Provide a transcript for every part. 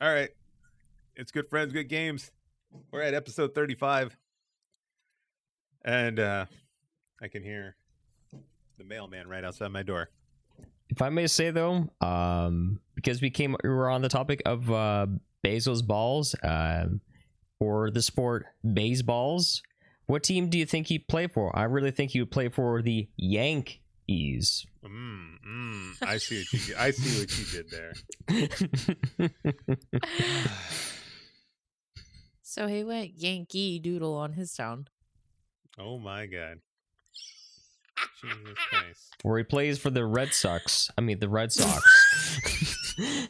All right. It's Good Friends, Good Games. We're at episode 35. And I can hear the mailman right outside my door. If I may say, though, because we were on the topic of Bezos balls or the sport baseballs, what team do you think he'd play for? I really think he would play for the Yankees. I see what you did there. So he went Yankee Doodle on his town. Oh my God. Jesus Christ. Where he plays for the Red Sox. I mean, the Red Sox. I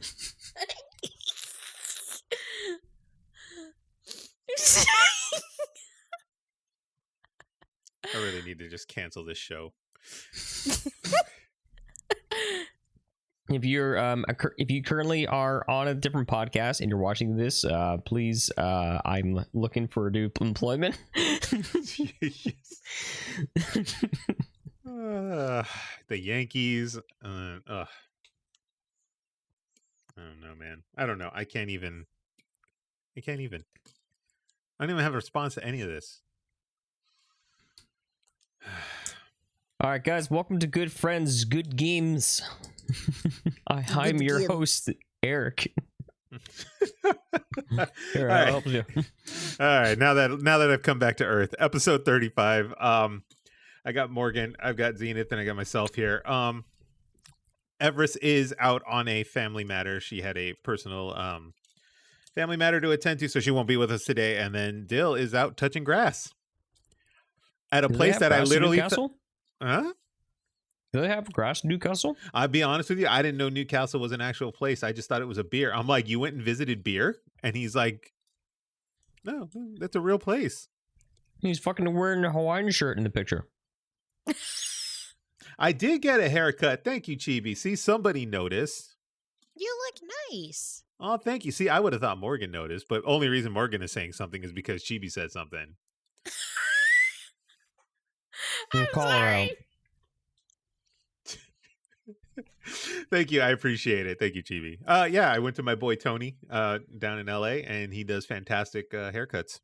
really need to just cancel this show. If you currently are on a different podcast and you're watching this, please, I'm looking for new employment. The Yankees. I don't know, man. I don't know. I don't even have a response to any of this. All right, guys, welcome to Good Friends, Good Games. I'm your host, Eric. Here, I'll help you. All right, now that I've come back to Earth, episode 35. I got Morgan, I've got Zenith, and I got myself here. Everest is out on a family matter. She had a personal family matter to attend to, so she won't be with us today. And then Dill is out touching grass at a place that I literally. Huh? Do they have grass in Newcastle? I'll be honest with you, I didn't know Newcastle was an actual place. I just thought it was a beer. I'm like, you went and visited beer? And he's like, no, that's a real place. He's fucking wearing a Hawaiian shirt in the picture. I did get a haircut. Thank you, Chibi. See, somebody noticed. You look nice. Oh, thank you. See, I would have thought Morgan noticed, but only reason Morgan is saying something is because Chibi said something. I'm call sorry. Her out. Thank you. I appreciate it. Thank you, Chibi. Yeah, I went to my boy Tony down in LA, and he does fantastic haircuts.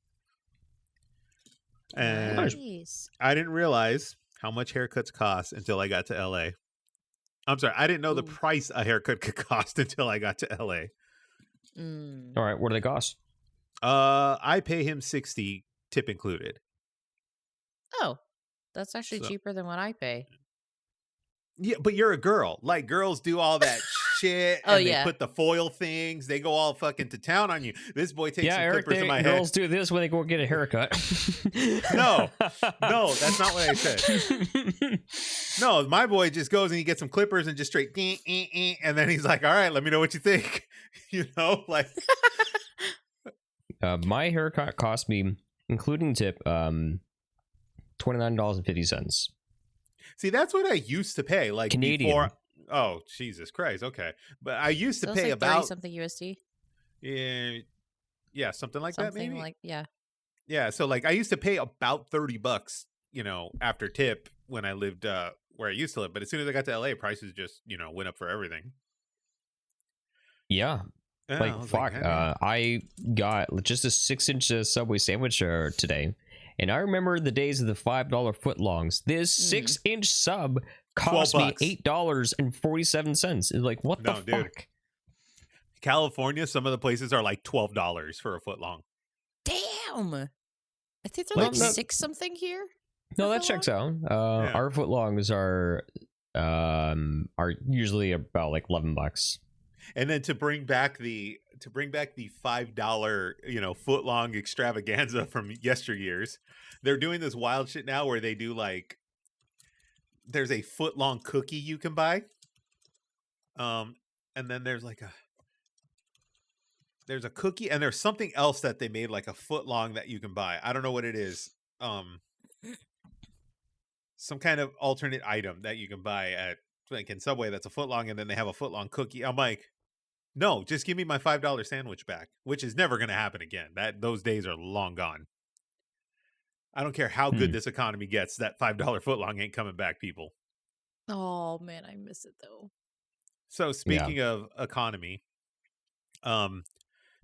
And nice. I didn't realize how much haircuts cost until I got to LA. I'm sorry, I didn't know the price a haircut could cost until I got to LA. All right, what do they cost? I pay him $60, tip included. Oh, that's actually cheaper than what I pay. Yeah, but you're a girl. Like, girls do all that shit. Oh, and yeah. They put the foil things. They go all fucking to town on you. This boy takes some Eric, clippers in my head. Girls do this when they go get a haircut. No, that's not what I said. No, my boy just goes and he gets some clippers and just straight, and then he's like, all right, let me know what you think. You know, like. My haircut cost me, including tip, $29.50. See, that's what I used to pay, like Canadian. Before. Oh, Jesus Christ! Okay, but I used to pay like about something USD. Yeah, something like that, maybe. Yeah. So, like, I used to pay about $30, you know, after tip when I lived where I used to live. But as soon as I got to LA, prices just, you know, went up for everything. Yeah. Like, fuck. I got just a 6-inch Subway sandwich today. And I remember the days of the $5 footlongs. This 6-inch sub cost me $8.47. It's like, what the fuck? Dude. California, some of the places are like $12 for a footlong. Damn. I think they're like 6 something here. No, that checks out. Our footlongs are usually about like $11. And then to bring back the $5, you know, footlong extravaganza from yesteryears, they're doing this wild shit now where they do like, there's a footlong cookie you can buy, and then there's like there's a cookie and there's something else that they made like a footlong that you can buy. I don't know what it is. Some kind of alternate item that you can buy at like in Subway that's a footlong, and then they have a footlong cookie. I'm like, no, just give me my $5 sandwich back, which is never going to happen again. Those days are long gone. I don't care how good this economy gets. That $5 footlong ain't coming back, people. Oh man, I miss it though. So speaking of economy,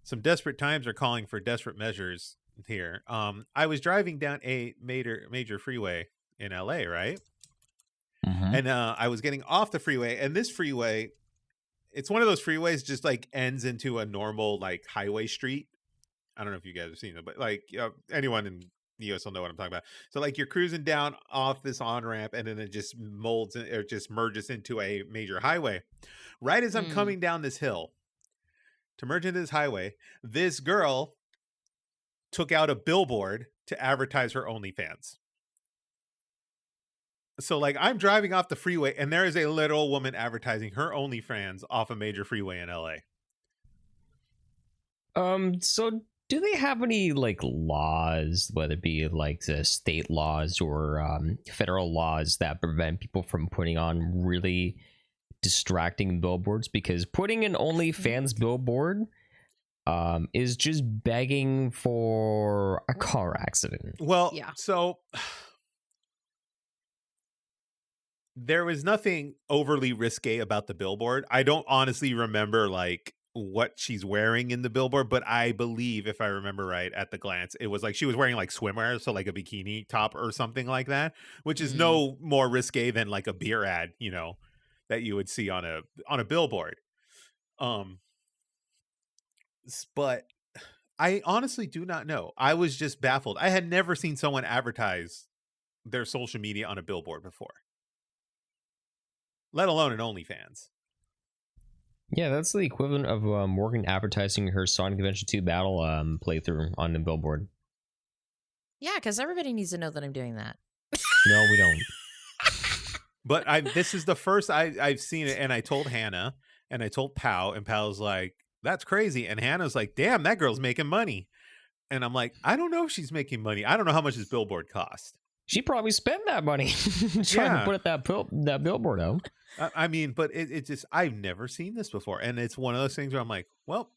some desperate times are calling for desperate measures here. I was driving down a major freeway in LA, right? Mm-hmm. And I was getting off the freeway, and this freeway, it's one of those freeways just like ends into a normal like highway street. I don't know if you guys have seen it, but like anyone in the US will know what I'm talking about. So like you're cruising down off this on ramp, and then it just molds or just merges into a major highway. Right as I'm coming down this hill to merge into this highway, this girl took out a billboard to advertise her OnlyFans. So like I'm driving off the freeway, and there is a literal woman advertising her OnlyFans off a major freeway in LA. So do they have any like laws, whether it be like the state laws or federal laws, that prevent people from putting on really distracting billboards? Because putting an OnlyFans billboard is just begging for a car accident. Well, Yeah. so there was nothing overly risque about the billboard. I don't honestly remember like what she's wearing in the billboard, but I believe, if I remember right at the glance, it was like she was wearing like swimwear, so like a bikini top or something like that, which is no more risque than like a beer ad, you know, that you would see on a billboard. But I honestly do not know. I was just baffled. I had never seen someone advertise their social media on a billboard before, let alone an OnlyFans. Yeah, that's the equivalent of Morgan advertising her Sonic Adventure 2 battle playthrough on the billboard. Yeah, because everybody needs to know that I'm doing that. No, we don't. But this is the first I've seen it, and I told Hannah, and I told Pau, and Pau's like, that's crazy. And Hannah's like, damn, that girl's making money. And I'm like, I don't know if she's making money. I don't know how much this billboard cost. She probably spent that money trying to put that billboard out. I mean, but it just, I've never seen this before. And it's one of those things where I'm like, well,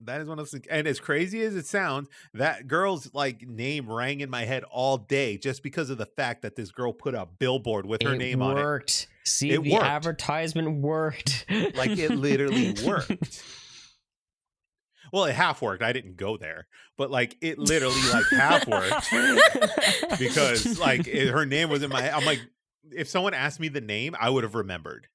that is one of those things. And as crazy as it sounds, that girl's like name rang in my head all day just because of the fact that this girl put a billboard with her name on it. It worked. See, it the worked. Advertisement worked. Like it literally worked. Well, it half worked. I didn't go there, but like it literally like half worked because like her name was in my head. I'm like, if someone asked me the name, I would have remembered.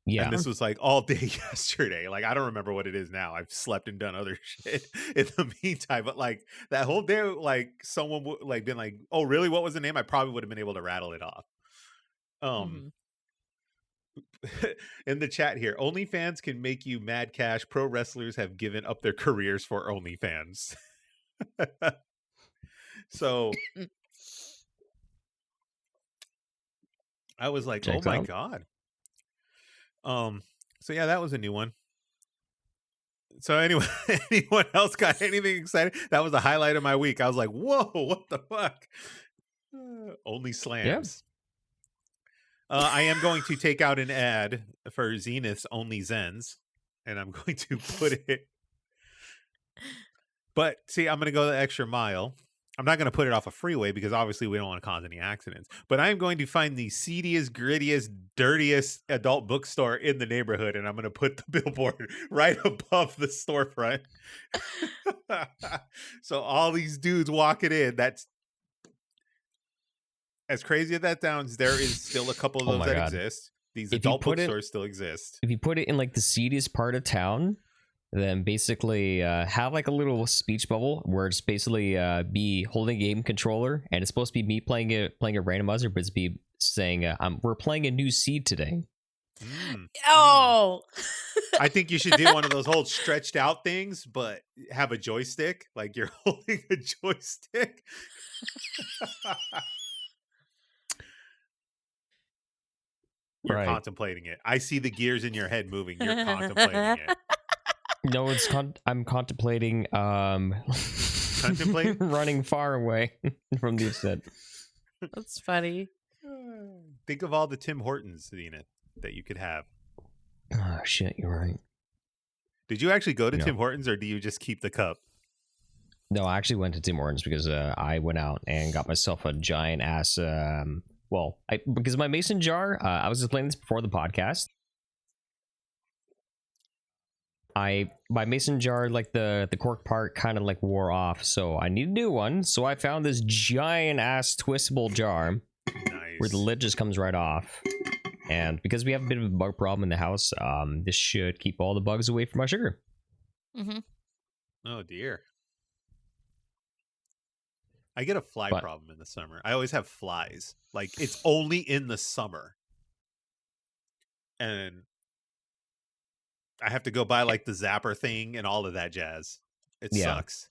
Yeah. And this was like all day yesterday. Like, I don't remember what it is now. I've slept and done other shit in the meantime. But like that whole day, like someone would like been like, oh, really? What was the name? I probably would have been able to rattle it off. In the chat here, OnlyFans can make you mad cash. Pro wrestlers have given up their careers for OnlyFans. So I was like, oh my God. So yeah, that was a new one. So anyway, anyone else got anything exciting? That was the highlight of my week. I was like, whoa, what the fuck? Only slams. Yeah. I am going to take out an ad for Zenith's Only Zens, and I'm going to put it. But see, I'm going to go the extra mile. I'm not going to put it off a freeway because obviously we don't want to cause any accidents. But I'm going to find the seediest, grittiest, dirtiest adult bookstore in the neighborhood, and I'm going to put the billboard right above the storefront. So all these dudes walking in, that's as crazy as that sounds. There is still a couple of those that exist. These adult bookstores still exist. If you put it in like the seediest part of town, then basically have like a little speech bubble where it's basically be holding a game controller, and it's supposed to be me playing a randomizer, but it's be saying we're playing a new seed today. Oh, I think you should do one of those whole stretched out things, but have a joystick, like you're holding a joystick. You're contemplating it. I see the gears in your head moving. You're contemplating it. No, it's I'm contemplating contemplating running far away from the set. That's funny. Think of all the Tim Hortons, Zenith, that you could have. Oh shit, you're right. Did you actually go to Tim Hortons, or do you just keep the cup? No, I actually went to Tim Hortons because I went out and got myself a giant ass because my mason jar, I was explaining this before the podcast. my mason jar, like the cork part kind of like wore off, so I need a new one. So I found this giant ass twistable jar where the lid just comes right off. And because we have a bit of a bug problem in the house, this should keep all the bugs away from our sugar. Mm-hmm. Oh dear. I get a fly problem in the summer. I always have flies. Like, it's only in the summer. And I have to go buy like the zapper thing and all of that jazz. It sucks.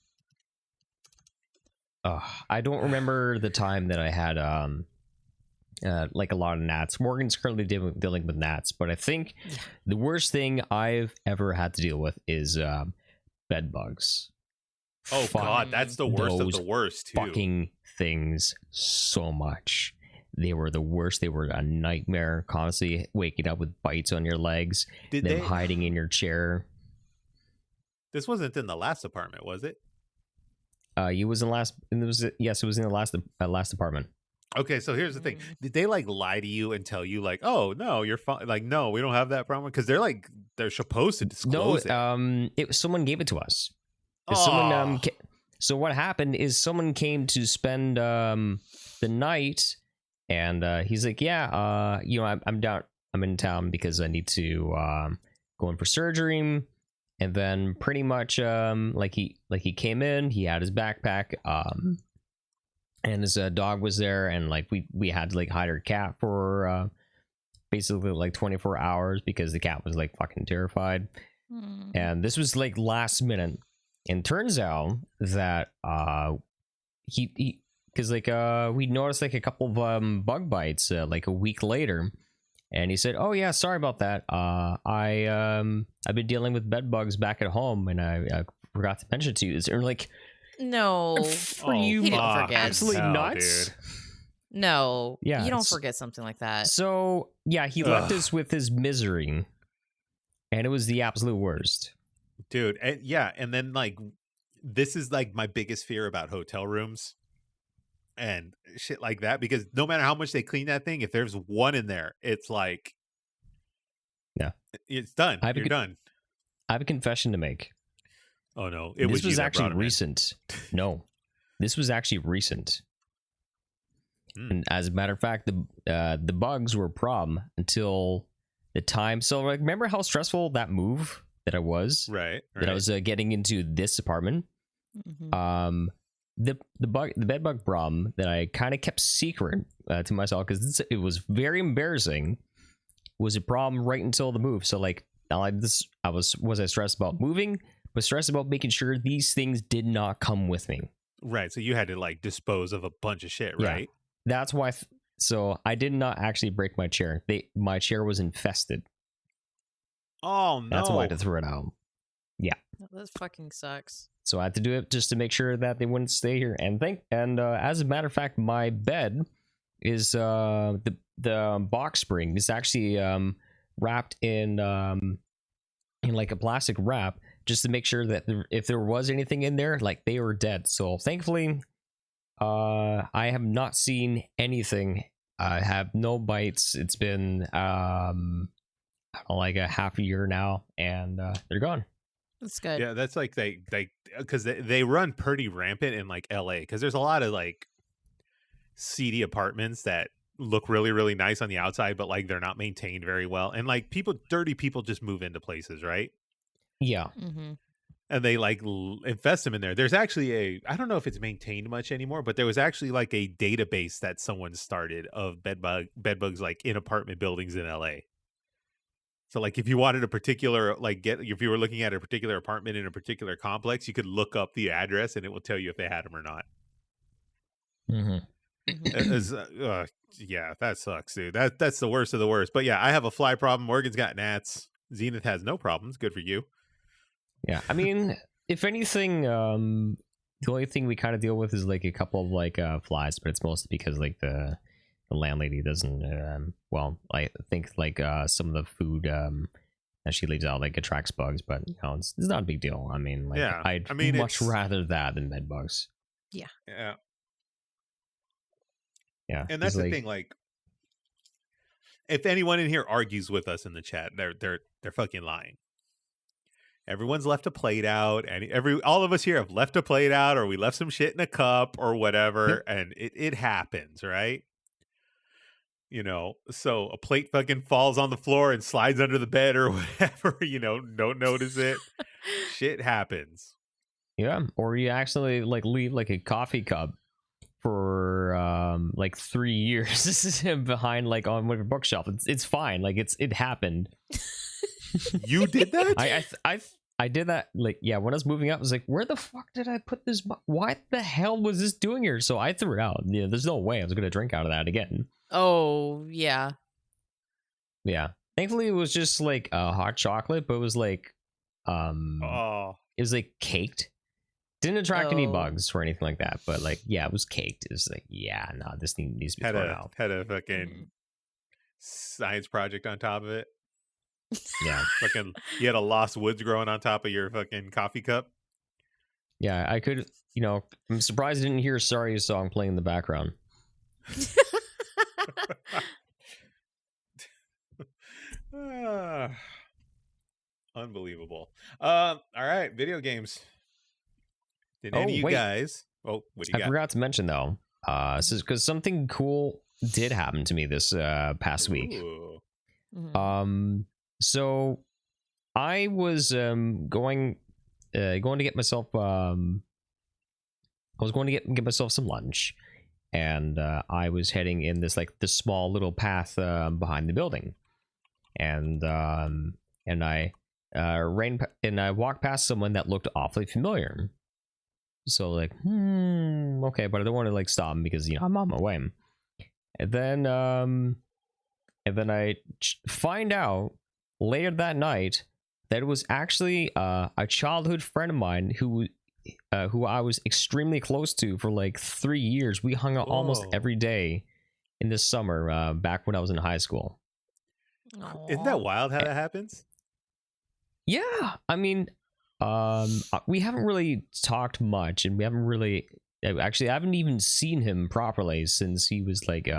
I don't remember the time that I had like a lot of gnats. Morgan's currently dealing with gnats, but I think the worst thing I've ever had to deal with is bed bugs. Oh God, that's the worst of the worst too. Fucking things so much. They were the worst. They were a nightmare. Constantly waking up with bites on your legs. Them hiding in your chair. This wasn't in the last apartment, was it? It was in last. It was yes. It was in the last apartment. Okay, so here's the thing. Did they like lie to you and tell you like, "Oh no, you're fine"? Like, no, we don't have that problem because they're supposed to disclose it. Someone gave it to us. Someone so what happened is someone came to spend the night, and he's like, "Yeah, I'm down. I'm in town because I need to go in for surgery." And then pretty much like he came in, he had his backpack, and his dog was there, and like we had to like hide our cat for basically like 24 hours because the cat was like fucking terrified. And this was like last minute, and turns out that he because like we noticed like a couple of bug bites like a week later, and he said, "Oh yeah, sorry about that. I've been dealing with bed bugs back at home, and I forgot to mention it to you." And like, no, you don't forget. Absolutely nuts. Dude. No, yeah, you don't forget something like that. So yeah, he left us with his misery, and it was the absolute worst, dude. And then like, this is like my biggest fear about hotel rooms and shit like that, because no matter how much they clean that thing, if there's one in there, it's like, it's done. You're done. I have a confession to make. Oh no, this was actually recent. No, this was actually recent. And as a matter of fact, the bugs were a problem until the time. So like, remember how stressful that move that I was? Right. That I was getting into this apartment. The bed bug problem that I kind of kept secret to myself because it was very embarrassing. Was a problem right until the move. So like, not like this. Was I stressed about moving? Was stressed about making sure these things did not come with me. Right. So you had to like dispose of a bunch of shit, right? Yeah. That's why. So I did not actually break my chair. My chair was infested. Oh no! That's why I had to throw it out. Yeah. That fucking sucks. So I had to do it just to make sure that they wouldn't stay here. And as a matter of fact, my bed is the box spring is actually wrapped in like a plastic wrap, just to make sure that if there was anything in there, like they were dead. So thankfully, I have not seen anything. I have no bites. It's been like a half a year now, and they're gone. That's good. Yeah, that's like they because they run pretty rampant in like LA, because there's a lot of like seedy apartments that look really, really nice on the outside, but like they're not maintained very well, and like dirty people just move into places, right? Yeah. And they like infest them in there. There's actually I don't know if it's maintained much anymore, but there was actually like a database that someone started of bed bugs like in apartment buildings in LA. So like if you wanted a particular if you were looking at a particular apartment in a particular complex, you could look up the address and it will tell you if they had them or not. Yeah, that sucks, dude. That's the worst of the worst. But yeah, I have a fly problem. Morgan's got gnats. Zenith has no problems. Good for you. Yeah, I mean, if anything, the only thing we kind of deal with is like a couple of like flies, but it's mostly because like the landlady doesn't. Well, I think like some of the food that she leaves out like attracts bugs, but you know, it's not a big deal. I mean, like, yeah, I'd much rather that than bed bugs. Yeah. And that's the thing. Like, if anyone in here argues with us in the chat, they're fucking lying. Everyone's left a plate out, and all of us here have left a plate out, or we left some shit in a cup or whatever, and it happens, right? So a plate fucking falls on the floor and slides under the bed or whatever, don't notice it. Shit happens. Yeah, or you actually like leave like a coffee cup for like 3 years. This is him behind like on your bookshelf. It's fine. Like it happened. You did that? I did that. Like, yeah, when I was moving up, I was like, where the fuck did I put this? Why the hell was this doing here? So I threw it out. Yeah, there's no way I was gonna drink out of that again. Oh yeah. Yeah. Thankfully, it was just like hot chocolate, but it was like, it was like caked. Didn't attract any bugs or anything like that, but like, yeah, it was caked. It was like, yeah, no, this needs to be thrown out. Had a fucking science project on top of it. Yeah. Fucking, you had a lost woods growing on top of your fucking coffee cup. Yeah, I could, I'm surprised I didn't hear Sari's song playing in the background. Unbelievable. All right, video games. Did any of you guys? Oh, what do you got? I forgot to mention though, because something cool did happen to me this past week. So I was going to get myself I was going to get myself some lunch, and I was heading in this small little path behind the building, and I walked past someone that looked awfully familiar. So like, okay, but I don't want to like stop him because I'm on my way. And then I find out later that night that it was actually a childhood friend of mine who I was extremely close to for like 3 years. We hung out almost every day in the summer back when I was in high school. Isn't that wild how that happens? Yeah, I mean, we haven't really talked much, and we haven't really actually I haven't even seen him properly since he was like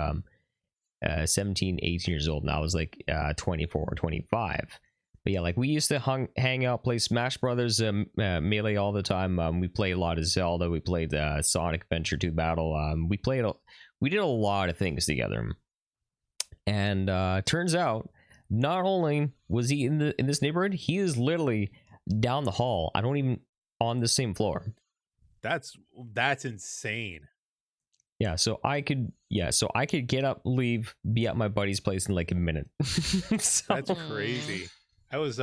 17, 18 years old, and I was like 24 or 25. But yeah, like we used to hang out, play Smash Brothers Melee all the time. We played a lot of Zelda. We played Sonic Adventure 2 Battle. We did a lot of things together. And turns out, not only was he in this neighborhood, he is literally down the hall. I don't even on the same floor. That's insane. Yeah, so I could get up, leave, be at my buddy's place in like a minute. That's crazy. I was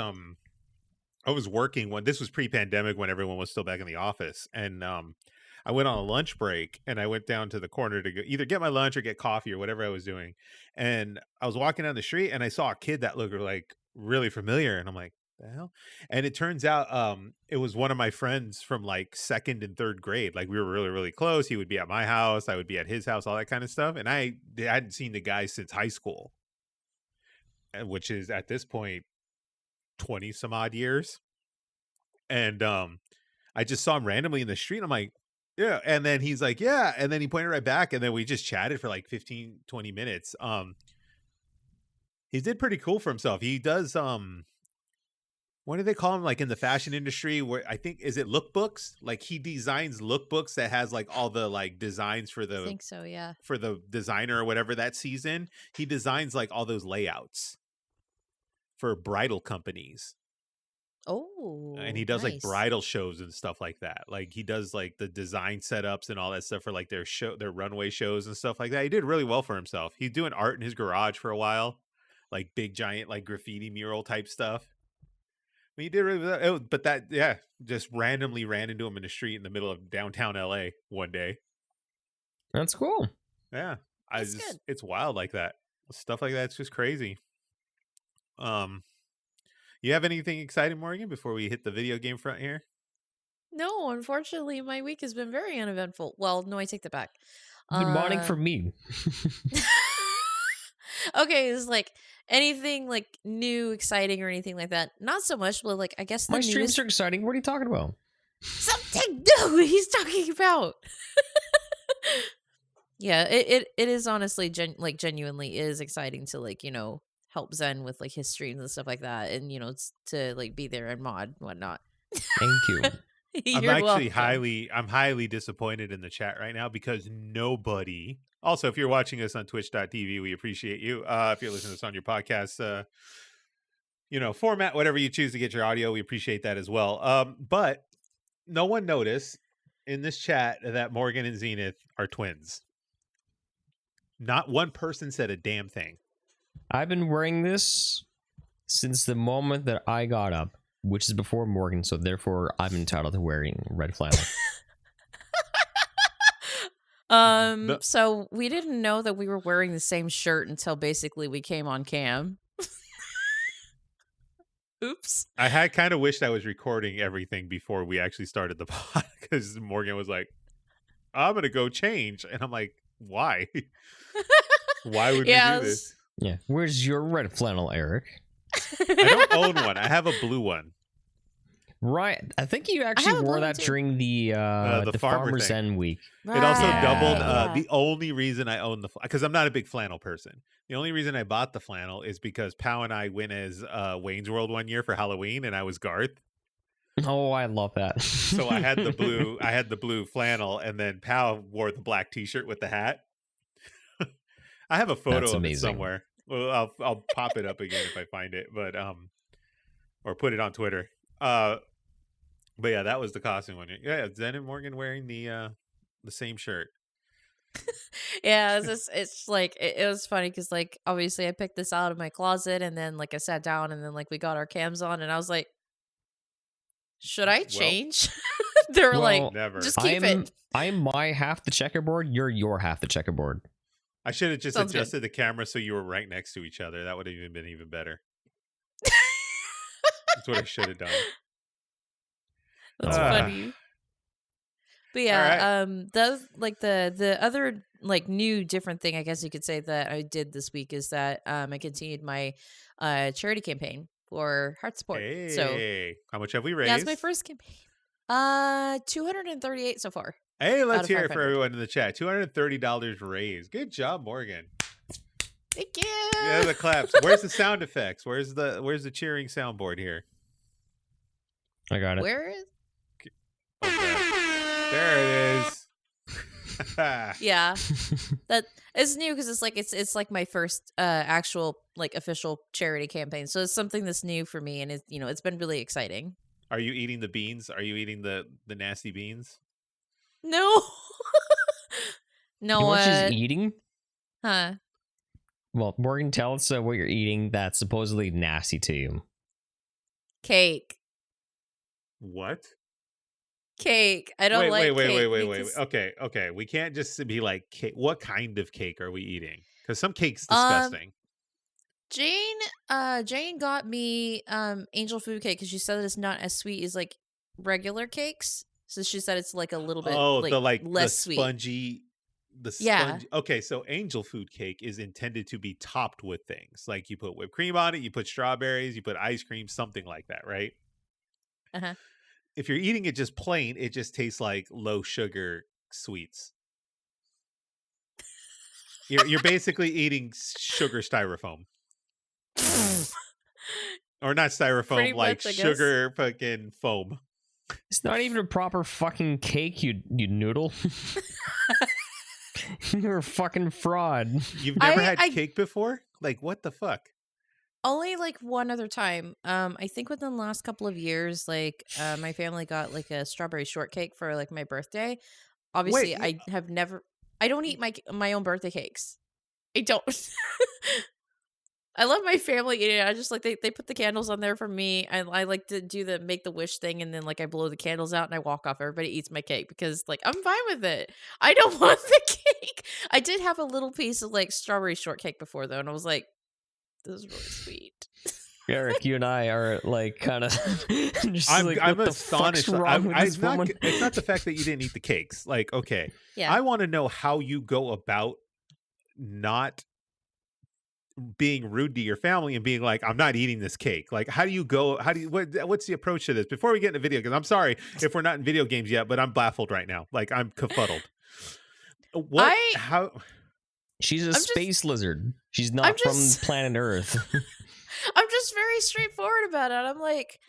working when this was pre-pandemic, when everyone was still back in the office, and I went on a lunch break, and I went down to the corner to go, either get my lunch or get coffee or whatever I was doing. And I was walking down the street, and I saw a kid that looked like really familiar, and I'm like, the hell? And it turns out it was one of my friends from like 2nd and 3rd grade. Like we were really, really close. He would be at my house, I would be at his house, all that kind of stuff. And I hadn't seen the guy since high school, which is at this point 20 some odd years. And I just saw him randomly in the street. I'm like, yeah. And then he's like, yeah. And then he pointed right back, and then we just chatted for like 15, 20 minutes. He did pretty cool for himself. He does what do they call him, like in the fashion industry, where I think, is it lookbooks? Like he designs lookbooks that has like all the like designs for the, I think so, yeah, for the designer or whatever that season. He designs like all those layouts for bridal companies. Oh, and he does nice. like bridal shows and stuff like that. Like he does like the design setups and all that stuff for like their runway shows and stuff like that. He did really well for himself. He's doing art in his garage for a while, like big giant like graffiti mural type stuff. I mean, he did really well. But that, yeah, just randomly ran into him in the street in the middle of downtown LA one day. That's cool. Yeah, it's wild like that. Stuff like that's just crazy. You have anything exciting, Morgan, before we hit the video game front here? No, unfortunately, my week has been very uneventful. Well, no, I take that back. Good morning for me. Okay, it's like anything like new, exciting, or anything like that. Not so much, but like I guess my streams are exciting. What are you talking about? Something new he's talking about. Yeah, it is honestly genuinely is exciting to like, help Zen with like his streams and stuff like that, and to like be there and mod and whatnot. Thank you. I'm You're actually welcome. highly disappointed in the chat right now because nobody. Also, if you're watching us on twitch.tv, we appreciate you. If you're listening to us on your podcast, format, whatever you choose to get your audio, we appreciate that as well. But no one noticed in this chat that Morgan and Zenith are twins. Not one person said a damn thing. I've been wearing this since the moment that I got up, which is before Morgan, so therefore I'm entitled to wearing red flannel. So we didn't know that we were wearing the same shirt until basically we came on cam. Oops. I had kind of wished I was recording everything before we actually started the pod because Morgan was like, I'm going to go change. And I'm like, why? Why would we do this? Yeah. Where's your red flannel, Eric? I don't own one. I have a blue one. Right. I think you actually wore that during the Farmer's End week. Right. It also doubled. The only reason I own because I'm not a big flannel person. The only reason I bought the flannel is because Pow and I went as Wayne's World one year for Halloween, and I was Garth. Oh, I love that. So I had the blue. I had the blue flannel, and then Pow wore the black T-shirt with the hat. I have a photo of it somewhere. Well, I'll pop it up again if I find it, but or put it on Twitter. But yeah, that was the costume one. Yeah, Zen and Morgan wearing the same shirt. Yeah, it's like it was funny because like obviously I picked this out of my closet and then like I sat down and then like we got our cams on and I was like, should I change? They were like, never. Just keep it. I'm my half the checkerboard. You're your half the checkerboard. I should have just adjusted the camera so you were right next to each other. That would have even been even better. That's what I should have done. That's funny. But yeah, the other like new different thing I guess you could say that I did this week is that I continued my charity campaign for heart support. Hey, so how much have we raised? Yeah, it's my first campaign. 238 so far. Hey, let's hear it for everyone in the chat. $230 raised. Good job, Morgan. Thank you. Yeah, the claps. Where's the sound effects? Where's the cheering soundboard here? I got it. Where is? Okay. There it is. Yeah, that is new because it's like my first actual like official charity campaign. So it's something that's new for me, and it's been really exciting. Are you eating the beans? Are you eating the nasty beans? No. No. You know what she's eating? Huh? Well, Morgan, tell us what you're eating that's supposedly nasty to you. Cake. What? Cake. I don't like cake. Wait. Okay. We can't just be like, cake. What kind of cake are we eating? Because some cake's disgusting. Jane got me angel food cake because she said that it's not as sweet as like regular cakes. So she said it's like a little bit less sweet. Spongy. Yeah. Okay, so angel food cake is intended to be topped with things. Like you put whipped cream on it, you put strawberries, you put ice cream, something like that, right? Uh-huh. If you're eating it just plain, it just tastes like low sugar sweets. You're basically eating sugar styrofoam. Or not styrofoam, pretty like much, sugar fucking foam. It's not even a proper fucking cake, you noodle. You're a fucking fraud. You've never had cake before? Like, what the fuck? Only like one other time. I think within the last couple of years, like my family got like a strawberry shortcake for like my birthday. Obviously, I don't eat my own birthday cakes. I don't. I love my family eating it. I just like they put the candles on there for me. I like to do the make the wish thing, and then like I blow the candles out and I walk off. Everybody eats my cake because like I'm fine with it. I don't want the cake. I did have a little piece of like strawberry shortcake before though, and I was like, this is really sweet. Eric, you and I are like kind of. I'm astonished. It's not the fact that you didn't eat the cakes. Like, okay, yeah. I want to know how you go about not being rude to your family and being like, I'm not eating this cake. Like, what's the approach to this before we get into video? Because I'm sorry if we're not in video games yet, but I'm baffled right now. Like, I'm confuddled. She's a I'm just- space lizard. She's not from planet Earth. I'm just very straightforward about it. I'm like,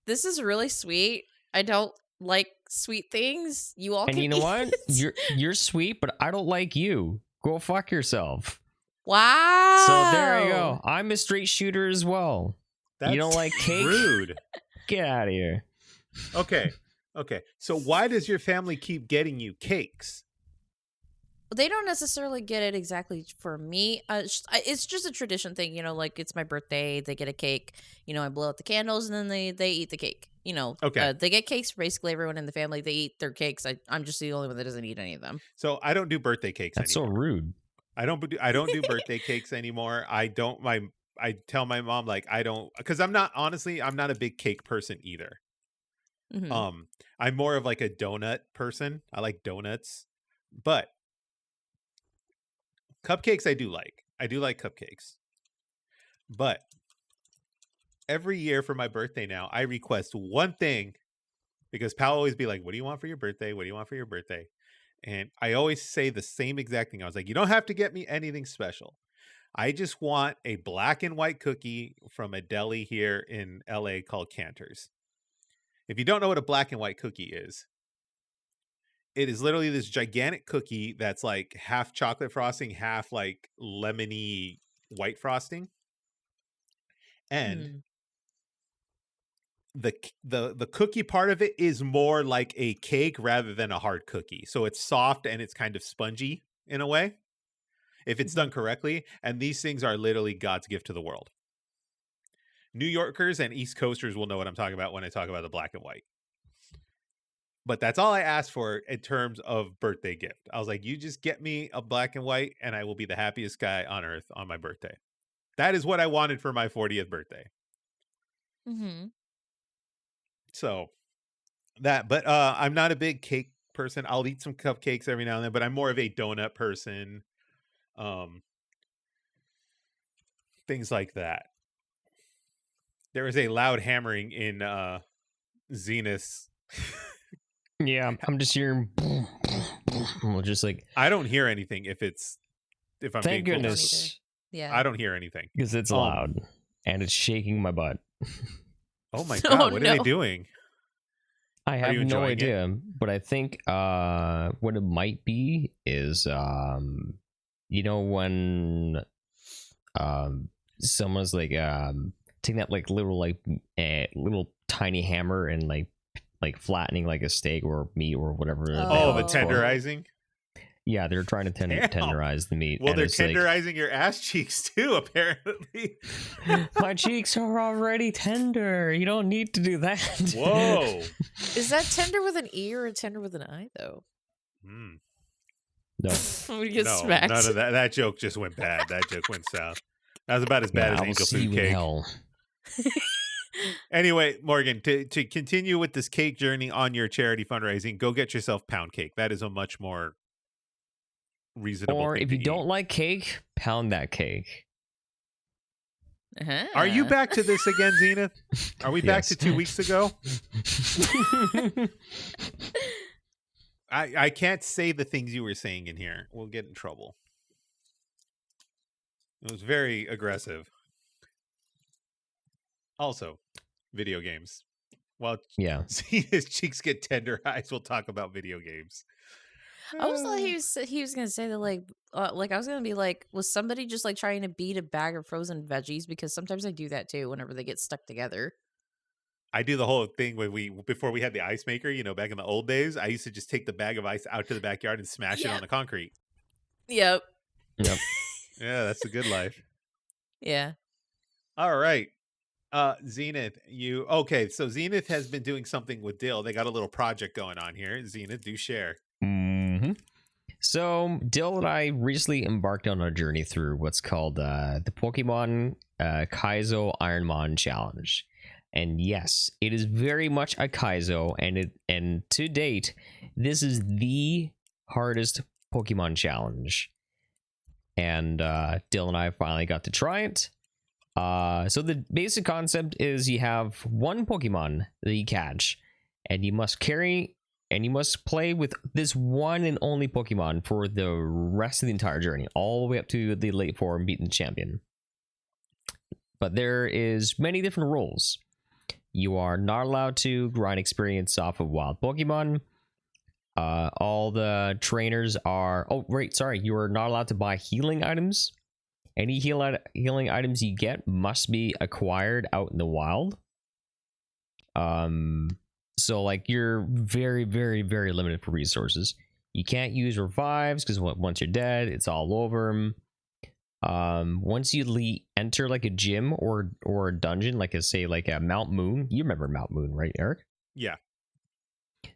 this is really sweet. I don't like sweet things. You all And can you know eat what? it. You're sweet, but I don't like you. Go fuck yourself. Wow. So there you go. I'm a straight shooter as well. That's you don't like cake? rude. Get out of here. Okay. So why does your family keep getting you cakes? They don't necessarily get it exactly for me. It's just a tradition thing, you know. Like it's my birthday, they get a cake. You know, I blow out the candles, and then they eat the cake. You know, Okay. They get cakes for basically everyone in the family. They eat their cakes. I'm just the only one that doesn't eat any of them. So I don't do birthday cakes That's anymore. so rude. I don't do birthday cakes anymore. I tell my mom like I don't, because I'm not a big cake person either. Mm-hmm. I'm more of like a donut person. I like donuts, but cupcakes I do like. I do like cupcakes. But every year for my birthday now, I request one thing, because Pal always be like, "What do you want for your birthday? What do you want for your birthday?" And I always say the same exact thing. I was like, "You don't have to get me anything special. I just want a black and white cookie from a deli here in LA called Cantor's." If you don't know what a black and white cookie is, it is literally this gigantic cookie that's like half chocolate frosting, half like lemony white frosting. And the cookie part of it is more like a cake rather than a hard cookie. So it's soft and it's kind of spongy in a way, if it's done correctly. And these things are literally God's gift to the world. New Yorkers and East Coasters will know what I'm talking about when I talk about the black and white. But that's all I asked for in terms of birthday gift. I was like, you just get me a black and white and I will be the happiest guy on earth on my birthday. That is what I wanted for my 40th birthday. Mm-hmm. So but I'm not a big cake person. I'll eat some cupcakes every now and then, but I'm more of a donut person. Things like that. There is a loud hammering in Zenith's. Yeah, I'm just hearing. Just like I don't hear anything if I'm thank being goodness, Yeah. I don't hear anything because it's loud and it's shaking my butt. Oh my god, what are they doing? I have you no enjoying idea, but I think what it might be is you know, when someone's like taking that like little little tiny hammer and like flattening like a steak or meat or whatever. The tenderizing. Yeah, they're trying to tenderize the meat. Well, they're tenderizing your ass cheeks too, apparently. My cheeks are already tender. You don't need to do that. Whoa. Is that tender with an E or a tender with an I, though? No. We get No, smacked. none of that. That joke just went bad. That joke went south. That was about as bad as angel food cake. Hell. Anyway, Morgan, to continue with this cake journey on your charity fundraising, go get yourself pound cake. That is a much more reasonable Or thing if to you eat. don't like cake, pound that cake. Are you back to this again, Zenith? Are we back to 2 weeks ago? I can't say the things you were saying in here. We'll get in trouble. It was very aggressive. Also, video games. Well, Yeah. see his cheeks get tenderized. We'll talk about video games. I was thought he was gonna say that like I was gonna be like, was somebody just like trying to beat a bag of frozen veggies? Because sometimes I do that too whenever they get stuck together. I do the whole thing before we had the ice maker, back in the old days. I used to just take the bag of ice out to the backyard and smash it on the concrete. Yep. Yeah, that's a good life. Yeah. All right. Zenith, so Zenith has been doing something with Dill. They got a little project going on here. Zenith, do share. Mm-hmm. So Dill and I recently embarked on a journey through what's called the Pokemon Kaizo Ironmon Challenge. And yes, it is very much a Kaizo, and to date, this is the hardest Pokemon challenge. And Dill and I finally got to try it. So the basic concept is you have one Pokemon that you catch, and you must carry and you must play with this one and only Pokemon for the rest of the entire journey, all the way up to the late four and beating the champion. But there is many different rules. You are not allowed to grind experience off of wild Pokemon. All the trainers are... Oh, wait, sorry. You are not allowed to buy healing items. Any healing items you get must be acquired out in the wild. So, like, you're very, very, very limited for resources. You can't use revives, because once you're dead, it's all over. Once you enter, like, a gym or a dungeon, like, say, like a Mount Moon. You remember Mount Moon, right, Eric? Yeah.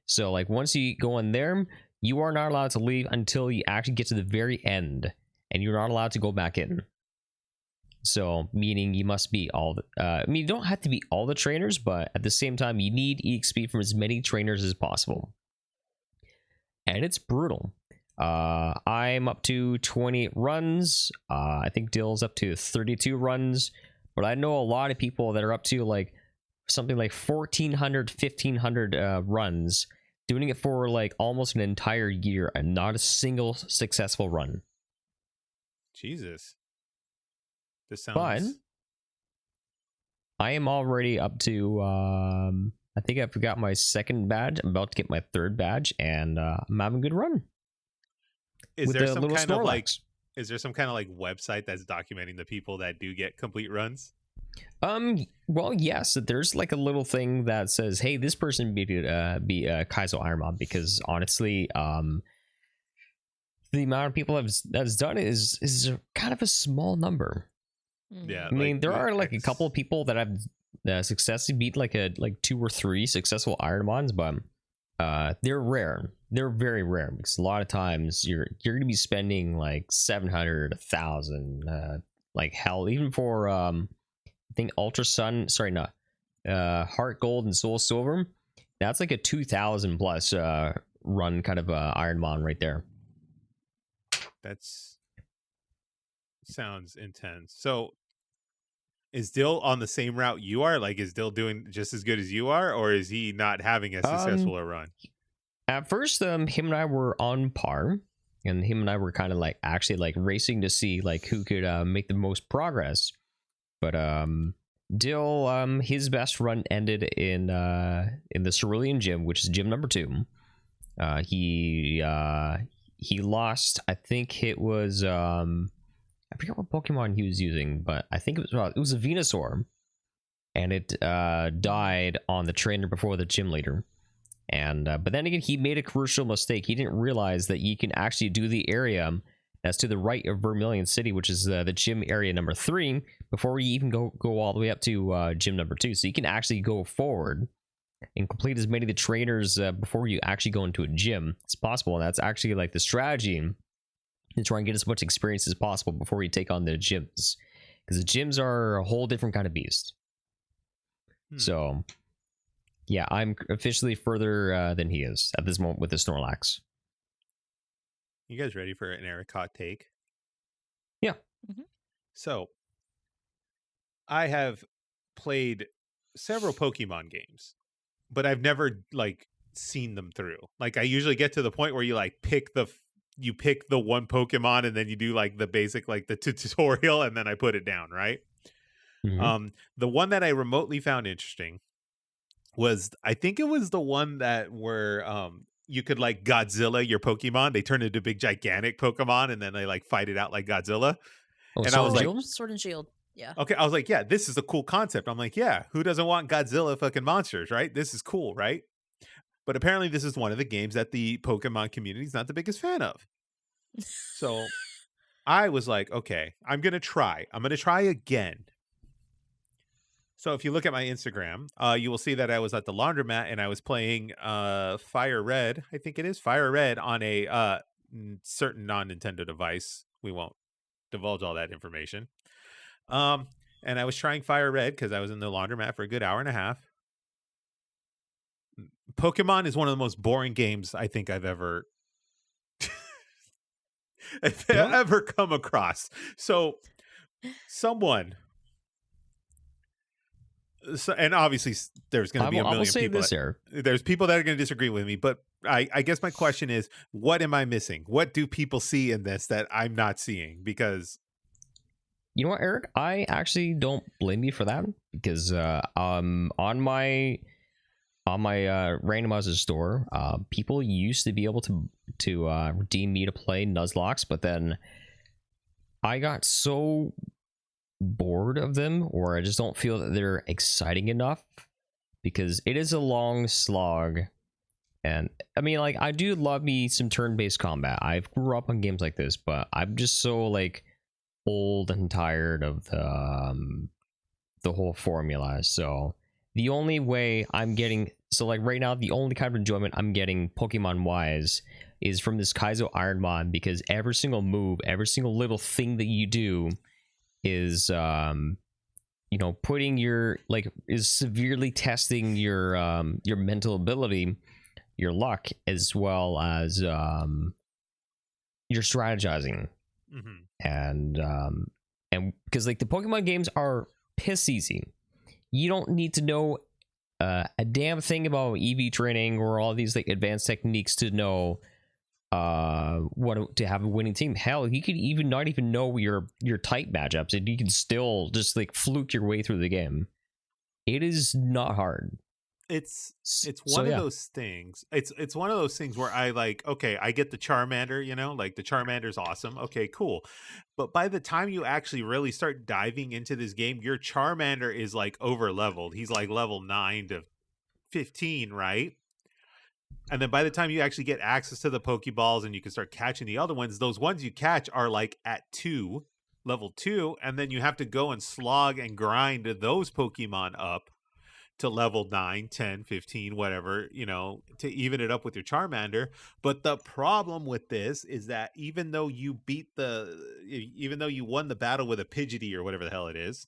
So, like, once you go in there, you are not allowed to leave until you actually get to the very end, and you're not allowed to go back in. So, meaning you must be all the... you don't have to be all the trainers, but at the same time, you need EXP from as many trainers as possible. And it's brutal. I'm up to 28 runs. I think Dill's up to 32 runs. But I know a lot of people that are up to, like, something like 1,400, 1,500 runs, doing it for, like, almost an entire year and not a single successful run. Jesus. This sounds... But I am already up to, I think I've got my second badge. I'm about to get my third badge, and I'm having a good run. Is there some kind of like website that's documenting the people that do get complete runs? Well, yes, there's like a little thing that says, hey, this person be Kaizo Ironmon, because honestly, the amount of people that's done it is kind of a small number. Yeah, I mean, there are like a couple of people that have successfully beat like 2 or 3 successful Ironmons, but they're rare. They're very rare, because a lot of times you're gonna be spending like 700, 1,000, like hell, even for I think Ultra Sun, Heart Gold and Soul Silver. That's like a 2,000 plus run kind of Ironmon right there. That's sounds intense. So is Dill on the same route you are? Like, is Dill doing just as good as you are, or is he not having as successful a run? At first, him and I were on par, and him and I were kind of like actually like racing to see like who could make the most progress. But Dill, his best run ended in the Cerulean Gym, which is gym number 2. He lost. I think it was I forget what Pokemon he was using, but I think it was a Venusaur, and it died on the trainer before the gym leader. And but then again, he made a crucial mistake. He didn't realize that you can actually do the area that's to the right of Vermilion City, which is the gym area number 3, before you even go all the way up to gym number 2. So you can actually go forward and complete as many of the trainers before you actually go into a gym as possible. And that's actually like the strategy, to try and get as much experience as possible before you take on the gyms, because the gyms are a whole different kind of beast. So yeah, I'm officially further than he is at this moment with the Snorlax. You guys ready for an Erik hot take? Yeah. Mm-hmm. So I have played several Pokemon games, but I've never like seen them through. Like, I usually get to the point where you like pick the one Pokemon, and then you do like the basic, like the tutorial, and then I put it down, right? Mm-hmm. The one that I remotely found interesting was, I think it was the one that where you could like Godzilla your Pokemon. They turn into big gigantic Pokemon, and then they like fight it out like Godzilla. Oh, And I was like, Sword and Shield. Yeah. Okay, I was like, yeah, this is a cool concept. I'm like, yeah, who doesn't want Godzilla fucking monsters, right? This is cool, right? But apparently this is one of the games that the Pokemon community is not the biggest fan of. So I was like, okay, I'm going to try. I'm going to try again. So if you look at my Instagram, you will see that I was at the laundromat and I was playing Fire Red. I think it is Fire Red on a certain non-Nintendo device. We won't divulge all that information. And I was trying Fire Red because I was in the laundromat for a good hour and a half. Pokemon is one of the most boring games I think I've ever ever come across. So someone So, and obviously there's going to be a I will million say people. this here. There's people that are going to disagree with me, but I guess my question is, what am I missing? What do people see in this that I'm not seeing? Because You know what, Eric? I actually don't blame you for that because on my randomizer store, people used to be able to redeem me to play Nuzlocke, but then I got so bored of them, or I just don't feel that they're exciting enough because it is a long slog. And I mean, like, I do love me some turn-based combat. I've grew up on games like this, but I'm just so like old and tired of the whole formula. So the only way I'm getting, so like right now, the only kind of enjoyment I'm getting Pokemon wise is from this Kaizo Ironmon, because every single move, every single little thing that you do is you know, putting your like is severely testing your mental ability, your luck, as well as your strategizing. And because like the Pokemon games are piss easy, you don't need to know a damn thing about EV training or all these like advanced techniques to know what to have a winning team. Hell, you could even not even know your type matchups, and you can still just like fluke your way through the game. It is not hard. it's one of those things. It's one of those things where I like, okay, I get the Charmander, you know, like the Charmander's awesome. Okay, cool. But by the time you actually really start diving into this game, your Charmander is like over leveled. He's like level 9 to 15, right? And then by the time you actually get access to the Pokeballs and you can start catching the other ones, those ones you catch are like at level 2, and then you have to go and slog and grind those Pokemon up to level 9, 10, 15, whatever, you know, to even it up with your Charmander. But the problem with this is that even though you won the battle with a Pidgeotty or whatever the hell it is,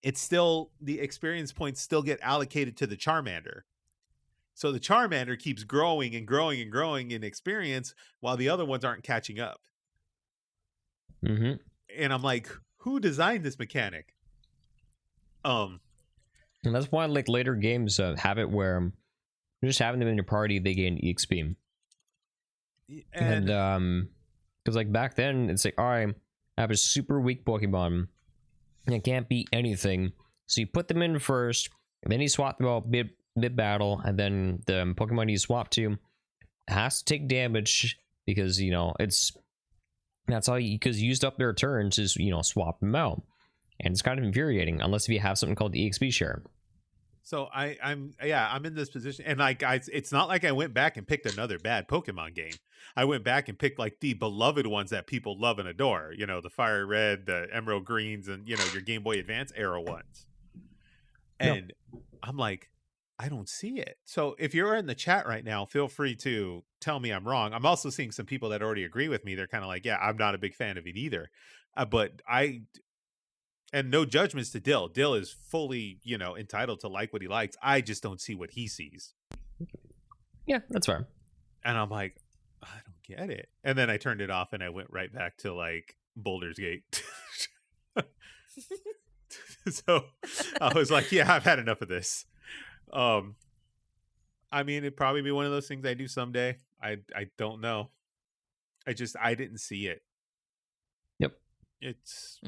it's still, the experience points still get allocated to the Charmander. So the Charmander keeps growing and growing and growing in experience while the other ones aren't catching up. Mm-hmm. And I'm like, who designed this mechanic? And that's why like later games have it where just having them in your party, they gain EXP. And because like back then it's like, all right, I have a super weak Pokemon and I can't beat anything, so you put them in first and then you swap them out mid battle, and then the Pokemon you swap to has to take damage because, you know, that's all you, because you used up their turns is, you know, swap them out. And it's kind of infuriating unless if you have something called the EXP share. So I'm in this position, and like it's not like I went back and picked another bad Pokemon game. I went back and picked like the beloved ones that people love and adore. You know, the Fire Red, the Emerald Greens, and, you know, your Game Boy Advance era ones. And I'm like, I don't see it. So if you're in the chat right now, feel free to tell me I'm wrong. I'm also seeing some people that already agree with me. They're kind of like, yeah, I'm not a big fan of it either. And no judgments to Dill. Dill is fully, you know, entitled to like what he likes. I just don't see what he sees. Yeah, that's fair. And I'm like, I don't get it. And then I turned it off and I went right back to like Boulder's Gate. So I was like, yeah, I've had enough of this. I mean, it'd probably be one of those things I do someday. I don't know. I didn't see it. Yep. It's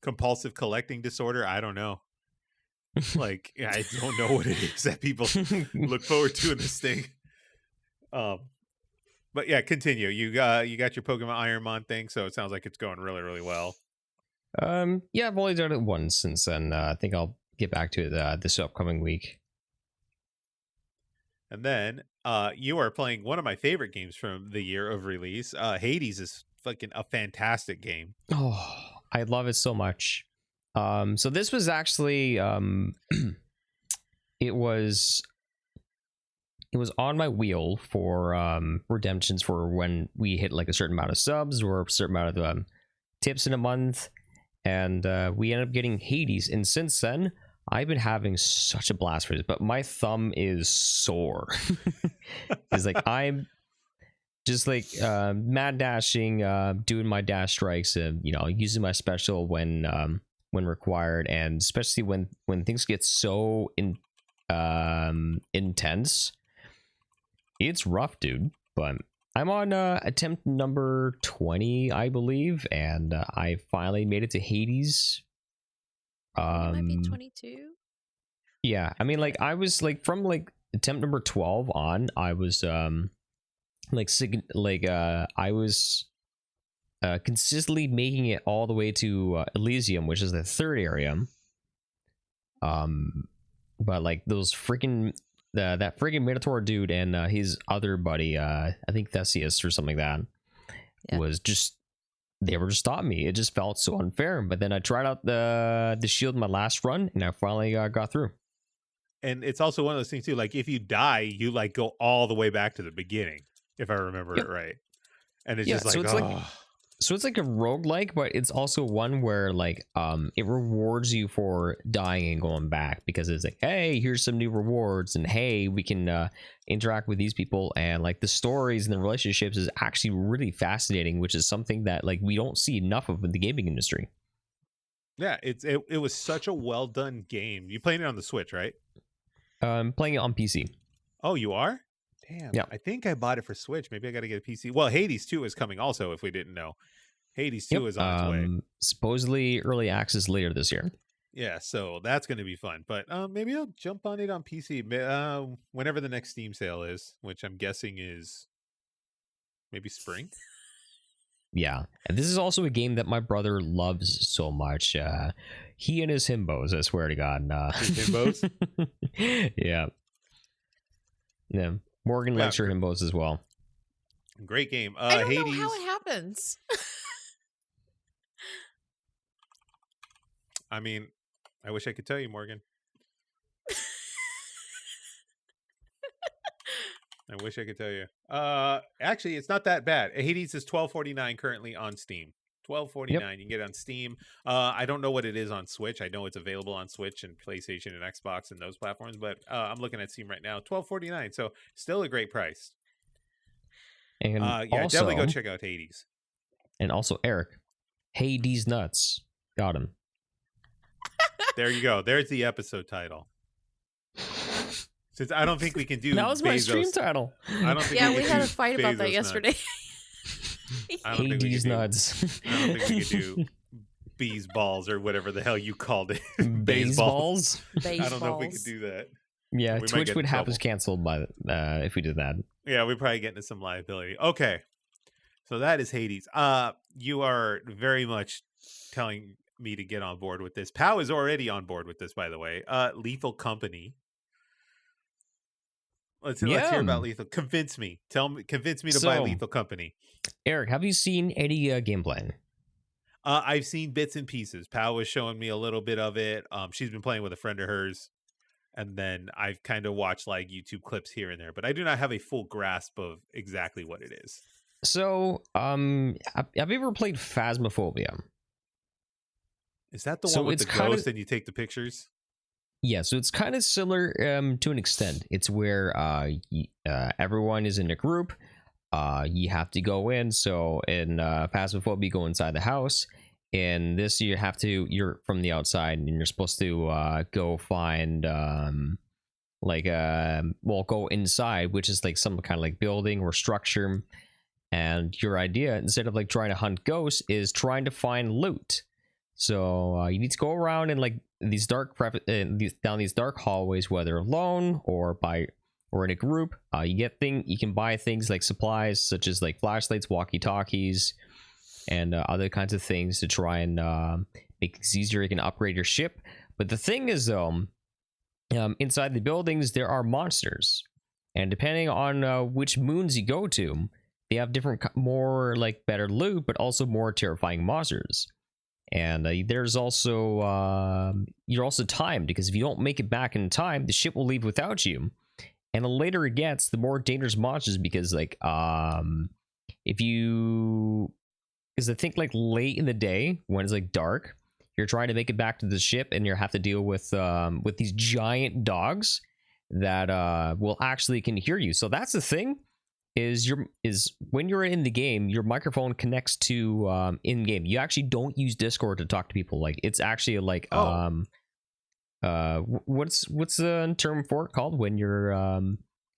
compulsive collecting disorder. I don't know. Like, I don't know what it is that people look forward to in this thing. But yeah, continue. You got your Pokemon Ironmon thing, so it sounds like it's going really, really well. Yeah, I've only done it once since then. I think I'll get back to it this upcoming week. And then you are playing one of my favorite games from the year of release. Hades is fucking a fantastic game. Oh, I love it so much. So this was actually it was on my wheel for redemptions for when we hit like a certain amount of subs or a certain amount of tips in a month, and we ended up getting Hades. And since then, I've been having such a blast with it, but my thumb is sore. It's like I'm just like mad dashing, doing my dash strikes, and, you know, using my special when when required, and especially when things get so intense. It's rough, dude. But I'm on attempt number 20, I believe, and I finally made it to Hades. It might be 22. Yeah, I mean, like, I was like from like attempt number 12 on, I was I was consistently making it all the way to Elysium, which is the third area. But like those freaking that freaking Minotaur dude and his other buddy, I think Theseus or something like that, was just, they were just stopping me. It just felt so unfair. But then I tried out the shield in my last run, and I finally got through. And it's also one of those things too. Like if you die, you like go all the way back to the beginning, if I remember it right. And it's just like, so it's like, so it's like a roguelike, but it's also one where like it rewards you for dying and going back, because it's like, hey, here's some new rewards, and hey, we can interact with these people, and like the stories and the relationships is actually really fascinating, which is something that like we don't see enough of in the gaming industry. Yeah, it was such a well done game. You playing it on the Switch, right? I'm playing it on PC. Oh, you are? Damn. Yeah. I think I bought it for Switch. Maybe I got to get a PC. Well, Hades 2 is coming also, if we didn't know. Hades 2 is on its way. Supposedly early access later this year. Yeah, so that's going to be fun. But maybe I'll jump on it on PC whenever the next Steam sale is, which I'm guessing is maybe spring. Yeah, and this is also a game that my brother loves so much. He and his himbos, I swear to God. His himbos? Yeah. Morgan likes her himbos as well. Great game. I don't Hades. know how it happens. I mean, I wish I could tell you, Morgan. I wish I could tell you. Actually, it's not that bad. Hades is $12.49 currently on Steam. $12.49. You can get it on Steam. I don't know what it is on Switch. I know it's available on Switch and PlayStation and Xbox and those platforms, but I'm looking at Steam right now. $12.49. So still a great price. And definitely go check out Hades. And also Erik, Hades nuts. Got him. There you go. There's the episode title. Since I don't think we can do that was my stream title. I don't think we had a fight about that yesterday. Hades nuts. I don't think we could do bees balls or whatever the hell you called it. Baseballs. I don't know if we could do that. Yeah, Twitch would have us canceled by if we did that. Yeah, we'd probably get into some liability. Okay, so that is Hades. You are very much telling me to get on board with this. Pow is already on board with this, by the way. Lethal Company. Let's hear about Lethal. Convince me to buy Lethal Company. Erik, have you seen any gameplay? I've seen bits and pieces. Pal was showing me a little bit of it. She's been playing with a friend of hers, and then I've kind of watched like YouTube clips here and there, but I do not have a full grasp of exactly what it is. So, have you ever played Phasmophobia? Is that the one with the ghost and you take the pictures? Yeah, so it's kind of similar to an extent. It's where everyone is in a group. You have to go in. So in Phasmophobia, you go inside the house. In this, you're from the outside, and you're supposed to go find go inside, which is like some kind of like building or structure. And your idea, instead of like trying to hunt ghosts, is trying to find loot. So you need to go around in like these down these dark hallways, whether alone or in a group. You can buy things like supplies such as like flashlights, walkie-talkies, and other kinds of things to try and make things easier. You can upgrade your ship. But the thing is, though, inside the buildings there are monsters, and depending on which moons you go to, they have different, more like better loot, but also more terrifying monsters. And there's also you're also timed, because if you don't make it back in time, the ship will leave without you. And the later it gets, the more dangerous monsters, because like because I think like late in the day when it's like dark, you're trying to make it back to the ship, and you have to deal with these giant dogs that will actually can hear you. So that's the thing. is when you're in the game, your microphone connects to in game. You actually don't use Discord to talk to people. Like it's actually like what's the term for it called when you're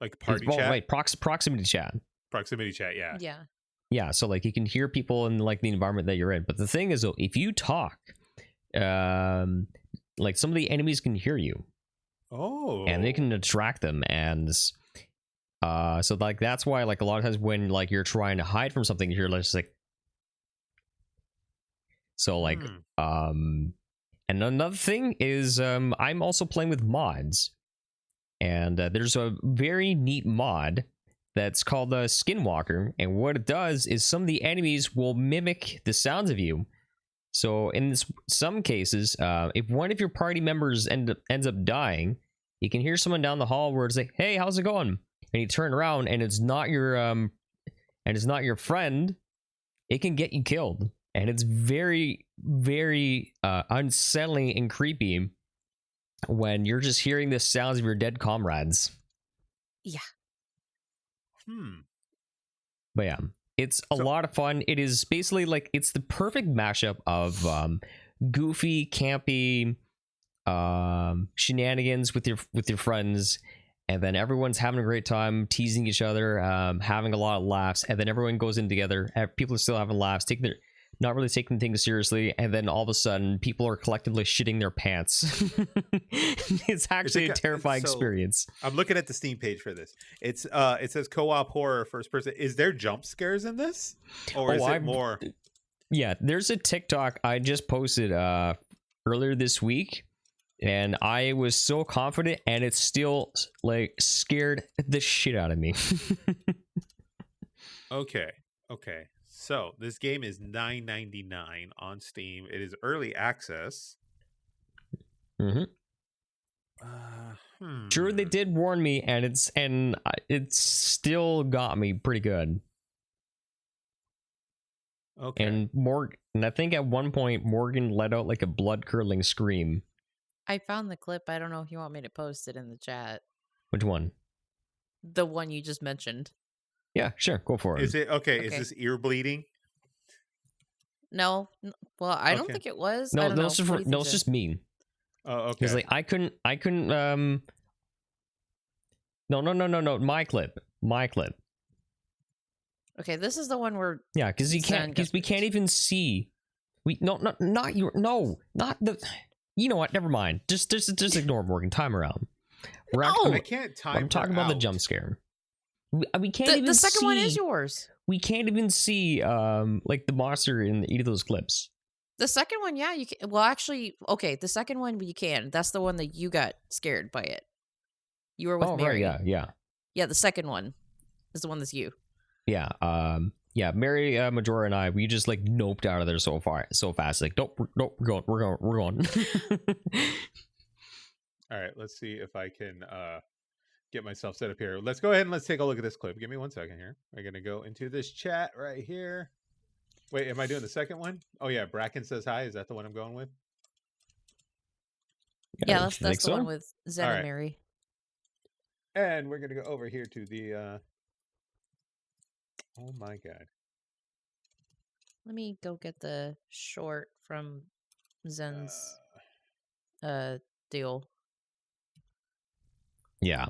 like party chat, right? Proximity chat. Proximity chat, yeah. Yeah, so like you can hear people in like the environment that you're in. But the thing is though, if you talk, like some of the enemies can hear you. Oh. And they can attract them, and so like that's why like a lot of times when like you're trying to hide from something, you're just like so like and another thing is I'm also playing with mods, and there's a very neat mod that's called the Skinwalker, and what it does is some of the enemies will mimic the sounds of you. So in some cases, if one of your party members ends up dying, you can hear someone down the hall where it's like, "Hey, how's it going?" And you turn around and it's not your friend. It can get you killed, and it's very, very unsettling and creepy when you're just hearing the sounds of your dead comrades. Yeah. But yeah, it's a lot of fun. It is basically like it's the perfect mashup of goofy, campy shenanigans with your friends, and then everyone's having a great time teasing each other, having a lot of laughs, and then everyone goes in together. People are still having laughs, not really taking things seriously, and then all of a sudden people are collectively shitting their pants. It's actually a terrifying experience. I'm looking at the Steam page for this. It's it says co-op horror first person. Is there jump scares in this, or is it more? Yeah, there's a TikTok I just posted earlier this week, and I was so confident, and it still like scared the shit out of me. Okay. So this game is $9.99 on Steam. It is early access. Sure, they did warn me, and it's still got me pretty good. Okay. And I think at one point Morgan let out like a blood curdling scream. I found the clip. I don't know if you want me to post it in the chat. Which one? The one you just mentioned. Yeah, sure. Go for it. Is it okay? Is this ear bleeding? No. Well, I don't think it was. No, I don't know. It's just me. Oh, okay. Because like I couldn't. No. My clip. Okay, this is the one where. Yeah, because we can't even see. Not the. You know what? Never mind. Just ignore Morgan. Time around. I can't time. I'm talking about the jump scare. We can't even see. The second one is yours. We can't even see like the monster in either of those clips. The second one, yeah, you can. Well, actually, okay, the second one you can. That's the one that you got scared by it. You were with Mary. Right, yeah. Yeah, the second one is the one that's you. Yeah, Mary, Majora, and I, we just like noped out of there so fast. Like, nope, we're going. All right, let's see if I can get myself set up here. Let's go ahead and let's take a look at this clip. Give me 1 second here. We're gonna go into this chat right here. Wait, am I doing the second one? Oh yeah, Bracken says hi. Is that the one I'm going with? Yeah, that's the one with Zen and Mary. And we're gonna go over here to the oh my god. Let me go get the short from Zen's deal. Yeah.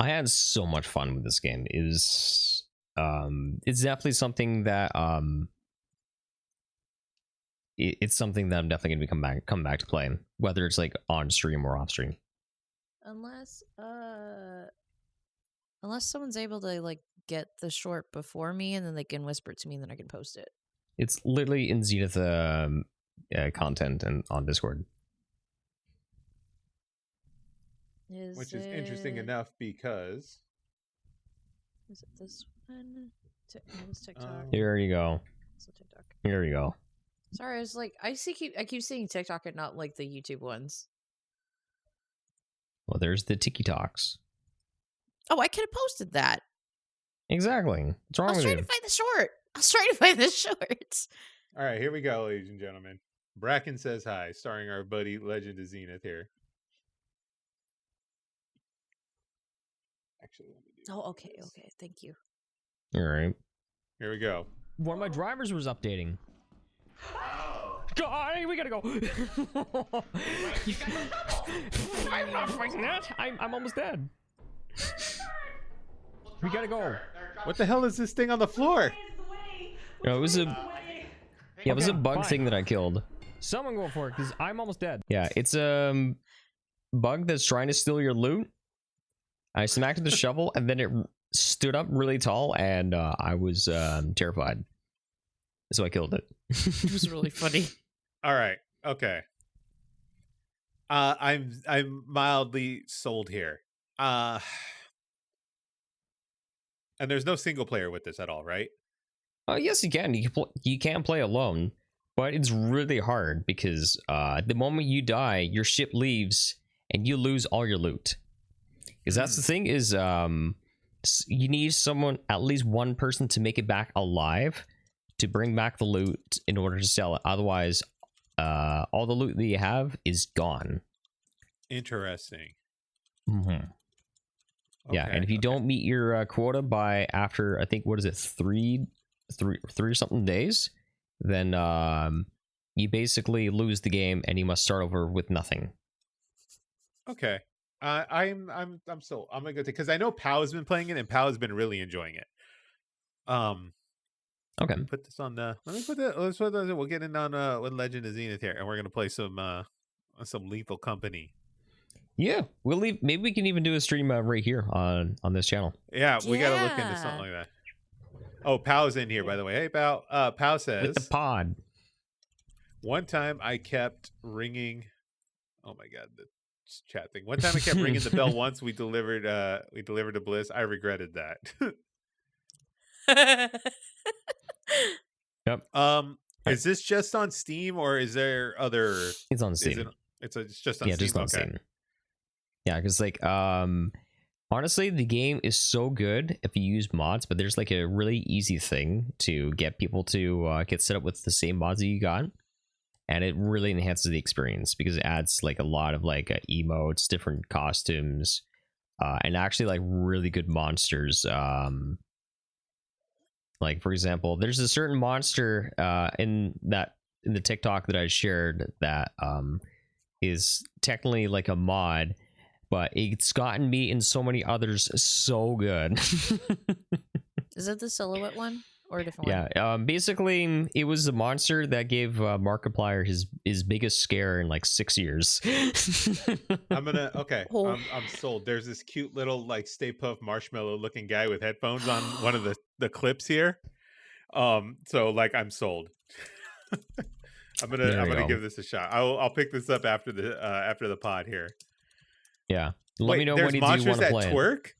I had so much fun with this game. It's definitely something that it's something that I'm definitely gonna come back to playing, whether it's like on stream or off stream. Unless someone's able to like get the short before me, and then they can whisper it to me, and then I can post it. It's literally in Zenith content and on Discord. Which is interesting enough because is it this one? This TikTok. Here you go. TikTok. Here you go. Sorry, I was like, I keep seeing TikTok and not like the YouTube ones. Well, there's the TikToks. Oh, I could have posted that. Exactly. What's wrong with you? I was trying to find the shorts. All right, here we go, ladies and gentlemen. Bracken says hi, starring our buddy Legend of Zenith here. Actually, let me do okay. Thank you. All right. Here we go. One of my drivers was updating. God, we gotta go. I'm not fighting that. I'm almost dead. We gotta go. What the hell is this thing on the floor? No, it was a bug thing that I killed. Someone go for it, because I'm almost dead. Yeah, it's a bug that's trying to steal your loot. I smacked it with the shovel, and then it stood up really tall, and I was terrified. So I killed it. It was really funny. All right. Okay. I'm mildly sold here. And there's no single player with this at all, right? Yes, you can. You can play alone, but it's really hard because the moment you die, your ship leaves and you lose all your loot. Because that's the thing is, you need someone, at least one person, to make it back alive to bring back the loot in order to sell it. Otherwise, all the loot that you have is gone. Interesting. Mm-hmm. Yeah, and if you don't meet your quota by after, I think, what is it, three something days, then you basically lose the game and you must start over with nothing. Okay. I'm gonna go because I know Pow's been playing it and Pow's been really enjoying it. Okay. Let me put this on the. We'll get in on with Legend of Zenith here, and we're gonna play some Lethal Company. Yeah, we'll leave. Maybe we can even do a stream right here on this channel. Yeah, we gotta look into something like that. Oh, Pow's in here, by the way. Hey, Pow. Pow says with the pod. One time I kept ringing. Oh my god, the chat thing. One time I kept ringing the bell. Once we delivered to Bliss. I regretted that. Yep. Is this just on Steam or is there other? It's on Steam. It's just on Steam. Just on Steam. Yeah, because like honestly, the game is so good if you use mods, but there's like a really easy thing to get people to get set up with the same mods that you got, and it really enhances the experience because it adds like a lot of like emotes, different costumes, and actually like really good monsters. Like for example, there's a certain monster in the TikTok that I shared that is technically like a mod, but it's gotten me and so many others so good. Is it the silhouette one or a different one? Yeah, basically it was the monster that gave Markiplier his biggest scare in like 6 years. I'm sold. There's this cute little like Stay Puft Marshmallow looking guy with headphones on one of the clips here. So like I'm sold. I'm gonna give this a shot. I'll pick this up after the pod here. Yeah. Let me know when you want to play twerk?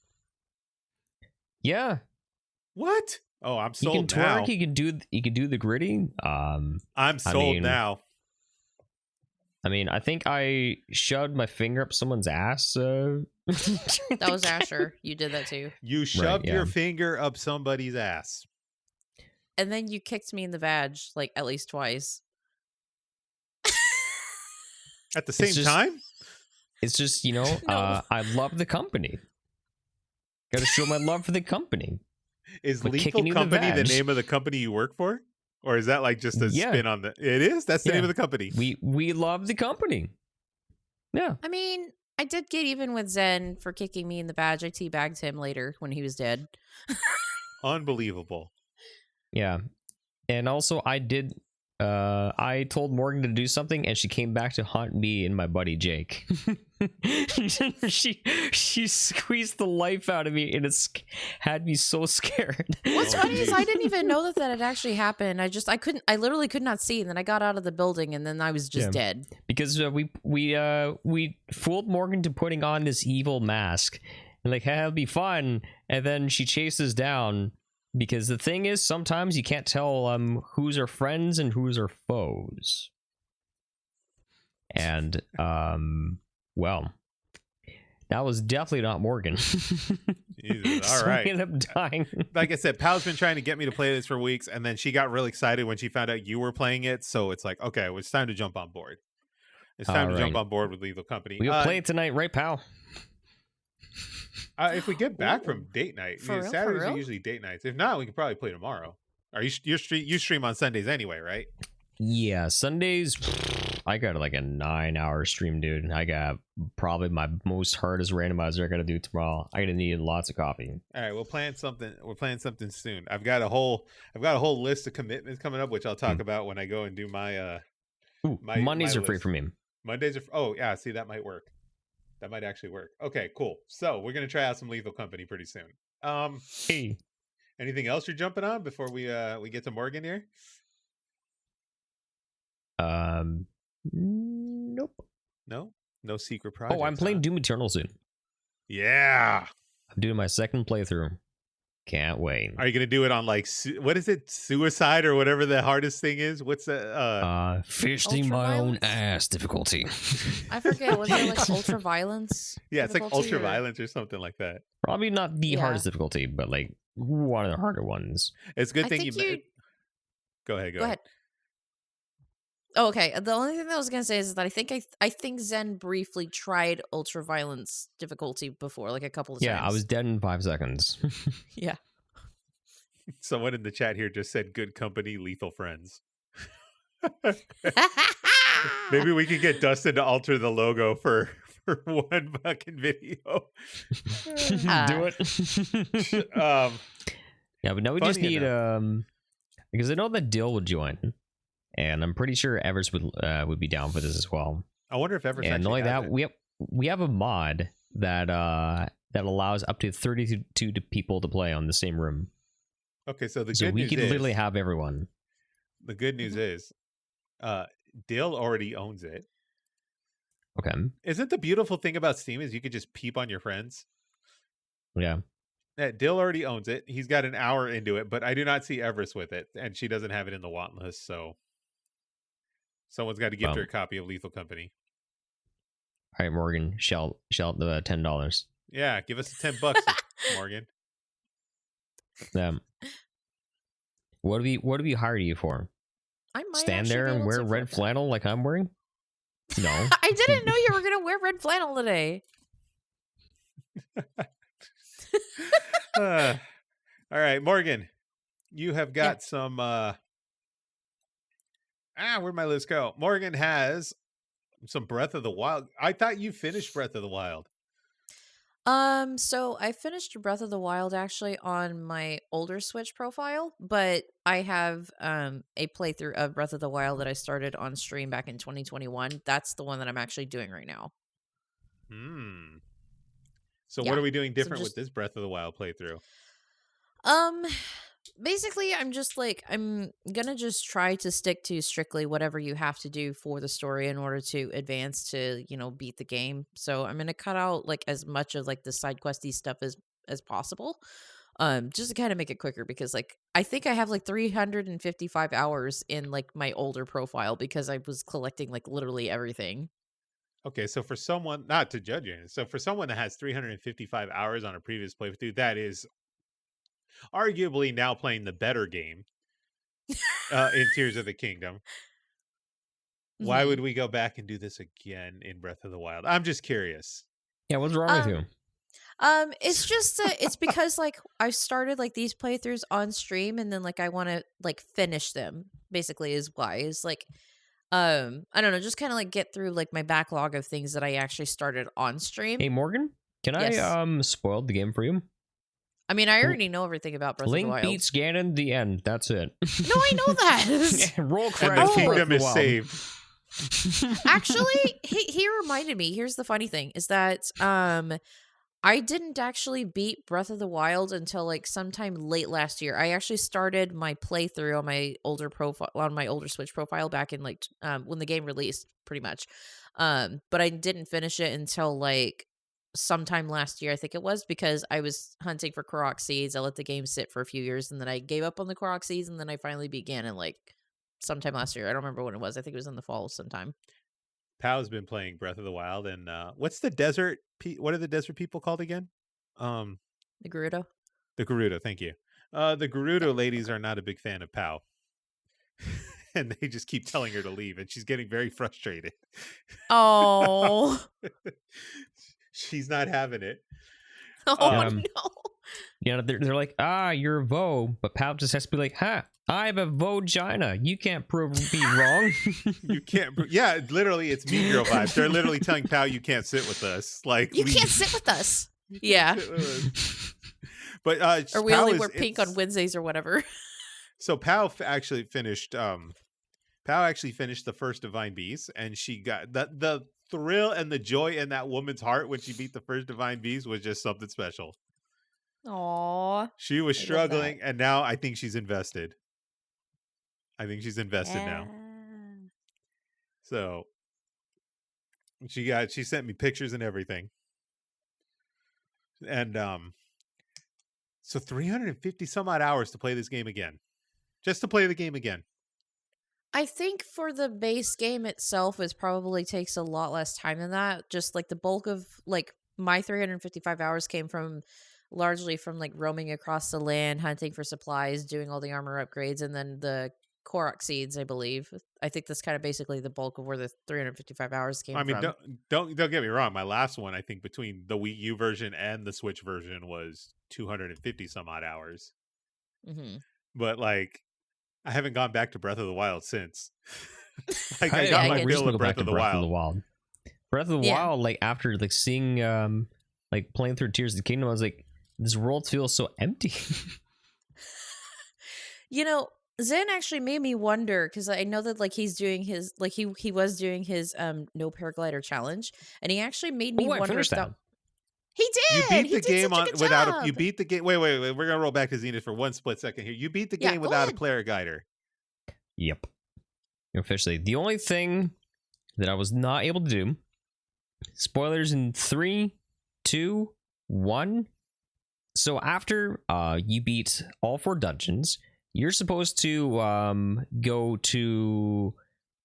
Yeah. What? Oh, I'm sold. He can twerk, now. He can do the gritty. I'm sold now. I mean, I think I shoved my finger up someone's ass. That was Asher. You did that too. You shoved your finger up somebody's ass. And then you kicked me in the vag like at least twice. At the same time? It's just, No. I love the company. Gotta show my love for the company. Is Lethal Company the name of the company you work for? Or is that like just a spin on the... It is? That's the name of the company. We love the company. Yeah. I mean, I did get even with Zen for kicking me in the badge. I teabagged him later when he was dead. Unbelievable. Yeah. And also I told Morgan to do something and she came back to haunt me and my buddy Jake. she squeezed the life out of me and it's had me so scared. What's funny is I didn't even know that had actually happened. I literally could not see, and then I got out of the building and then I was just dead. Because we fooled Morgan to putting on this evil mask and like, hey, it'll be fun, and then she chases down. Because the thing is, sometimes you can't tell who's our friends and who's our foes. And, well, that was definitely not Morgan. Jesus, all so right. I ended up dying. Like I said, Pal's been trying to get me to play this for weeks, and then she got really excited when she found out you were playing it. So it's like, okay, well, it's time to jump on board. It's time to jump on board with Lethal Company. We'll play it tonight, right, pal? If we get back Ooh. from date night, For real, for Saturdays are real? usually date nights. If not, we can probably play tomorrow. Are you stream on Sundays anyway, right? Yeah, Sundays. I got like a 9-hour stream, dude. I got probably my most hardest randomizer I gotta do tomorrow. I gotta need lots of coffee. All right, we'll plan something. We're planning something soon. I've got a whole list of commitments coming up, which I'll talk about when I go and do my Ooh, my Mondays my are free list. for me. Mondays are. Oh yeah, see that might work. That might actually work. Okay, cool. So we're gonna try out some Lethal Company pretty soon. Hey, Anything else you're jumping on before we get to Morgan here? Nope. No secret projects. Oh, I'm playing huh? Doom Eternal soon. Yeah. I'm doing my second playthrough. Can't wait. Are you gonna do it on like what is it, suicide or whatever the hardest thing is? What's that? Fisting my own Ultraviolence? ass difficulty. I forget. Was it like ultra violence? Yeah, it's like ultra or- violence or something like that. Probably not the Yeah. hardest difficulty, but like one of the harder ones. It's a good I thing think you. you- Go ahead. Go ahead. Oh, okay. The only thing that I was gonna say is that I think Zen briefly tried ultra violence difficulty before, like a couple of Yeah, times. I was dead in 5 seconds. Yeah. Someone in the chat here just said good company, lethal friends. Maybe we could get Dustin to alter the logo for one fucking video. Do it. Yeah, but now we just funny need enough- because I know that Dill would join, and I'm pretty sure Evers would be down for this as well. I wonder if Everest And not actually only has that, it. we have a mod that allows up to 32 people to play on the same room. Okay, so the So good we news could is, literally have everyone. the good news is, Dill already owns it. Okay. Isn't the beautiful thing about Steam is you could just peep on your friends? Yeah. Yeah, Dill already owns it. He's got an hour into it, but I do not see Everest with it, and she doesn't have it in the want list. So someone's got to gift her a copy of Lethal Company. All right, Morgan, shell the $10. Yeah, give us $10, Morgan. What do we hire you for? I might Stand actually there be and able wear to red afford that. flannel like I'm wearing? No. I didn't know you were gonna wear red flannel today. All right, Morgan, you have got some. Where'd my list go? Morgan has some Breath of the Wild. I thought you finished Breath of the Wild. So I finished Breath of the Wild actually on my older Switch profile, but I have a playthrough of Breath of the Wild that I started on stream back in 2021. That's the one that I'm actually doing right now. So Yeah, what are we doing different just- with this Breath of the Wild playthrough? Basically I'm gonna just try to stick to strictly whatever you have to do for the story in order to advance to, beat the game. So I'm gonna cut out like as much of like the side questy stuff as possible. Just to kind of make it quicker, because like I think I have like 355 hours in like my older profile because I was collecting like literally everything. Okay, so for someone, not to judge you, so for someone that has 355 hours on a previous playthrough, that is arguably now playing the better game in Tears of the Kingdom. Why Mhm. would we go back and do this again in Breath of the Wild? I'm just curious. Yeah, what's wrong with you? It's just it's because like I started like these playthroughs on stream and then like I want to like finish them, basically, is why. Is like I don't know, just kind of like get through like my backlog of things that I actually started on stream. Hey, Morgan, can Yes. I spoil the game for you? I mean, I already know everything about Breath Link of the Wild. beats Ganon, the end. That's it. No, I know that. Roll And credits. the for Breath kingdom of the is Wild. saved. Actually, he reminded me. Here's the funny thing: is that I didn't actually beat Breath of the Wild until like sometime late last year. I actually started my playthrough on my older profile, on my older Switch profile, back in like when the game released, pretty much. But I didn't finish it until like sometime last year, I think it was, because I was hunting for Korok seeds. I let the game sit for a few years, and then I gave up on the Korok seeds, and then I finally began in like sometime last year. I don't remember when it was. I think it was in the fall sometime. Pow's been playing Breath of the Wild, and what's the desert? What are the desert people called again? The Gerudo. The Gerudo. Thank you. The Gerudo ladies are not a big fan of Pow, and they just keep telling her to leave, and she's getting very frustrated. Oh. She's not having it. Oh Um, no. You know, they're like, you're a Vo, but Pal just has to be like, I have a vagina. You can't prove me wrong. You can't. Yeah, literally, it's Mean Girl vibes. They're literally telling Pow, "You can't sit with us. Like, You leave. can't sit with us. You can't Yeah. sit with us." But Or we Pow only is- wear pink on Wednesdays or whatever. So Pow actually finished. Pow actually finished the first Divine Beast, and she got the thrill and the joy in that woman's heart when she beat the first Divine Beast was just something special. Aw. She was I love struggling, and now I think she's invested. I think she's invested Yeah. now. So she sent me pictures and everything. And so 350 some odd hours to play this game again. Just to play the game again. I think for the base game itself, it probably takes a lot less time than that. Just like the bulk of like my 355 hours came from largely from like roaming across the land, hunting for supplies, doing all the armor upgrades, and then the Korok seeds, I believe. I think that's kind of basically the bulk of where the 355 hours came I mean, from. don't get me wrong. My last one, I think, between the Wii U version and the Switch version was 250 some odd hours. Mm-hmm. But like, I haven't gone back to Breath of the Wild since. Like, I Yeah, got I my get fill go of Breath back of to the Wild. Breath of the Yeah. Wild, like after like seeing like playing through Tears of the Kingdom, I was like, this world feels so empty. You know, Zen actually made me wonder because I know that like he's doing his like he was doing his no paraglider challenge, and he actually made me Oh, I wonder finished if that. he You did. beat He the did game such a on good without a. job. You beat the game. Wait. We're gonna roll back to Zenith for one split second here. You beat the Yeah, game go without ahead. a player guider. Yep. Officially. The only thing that I was not able to do, spoilers in 3, 2, 1. So after you beat all 4 dungeons, you're supposed to go to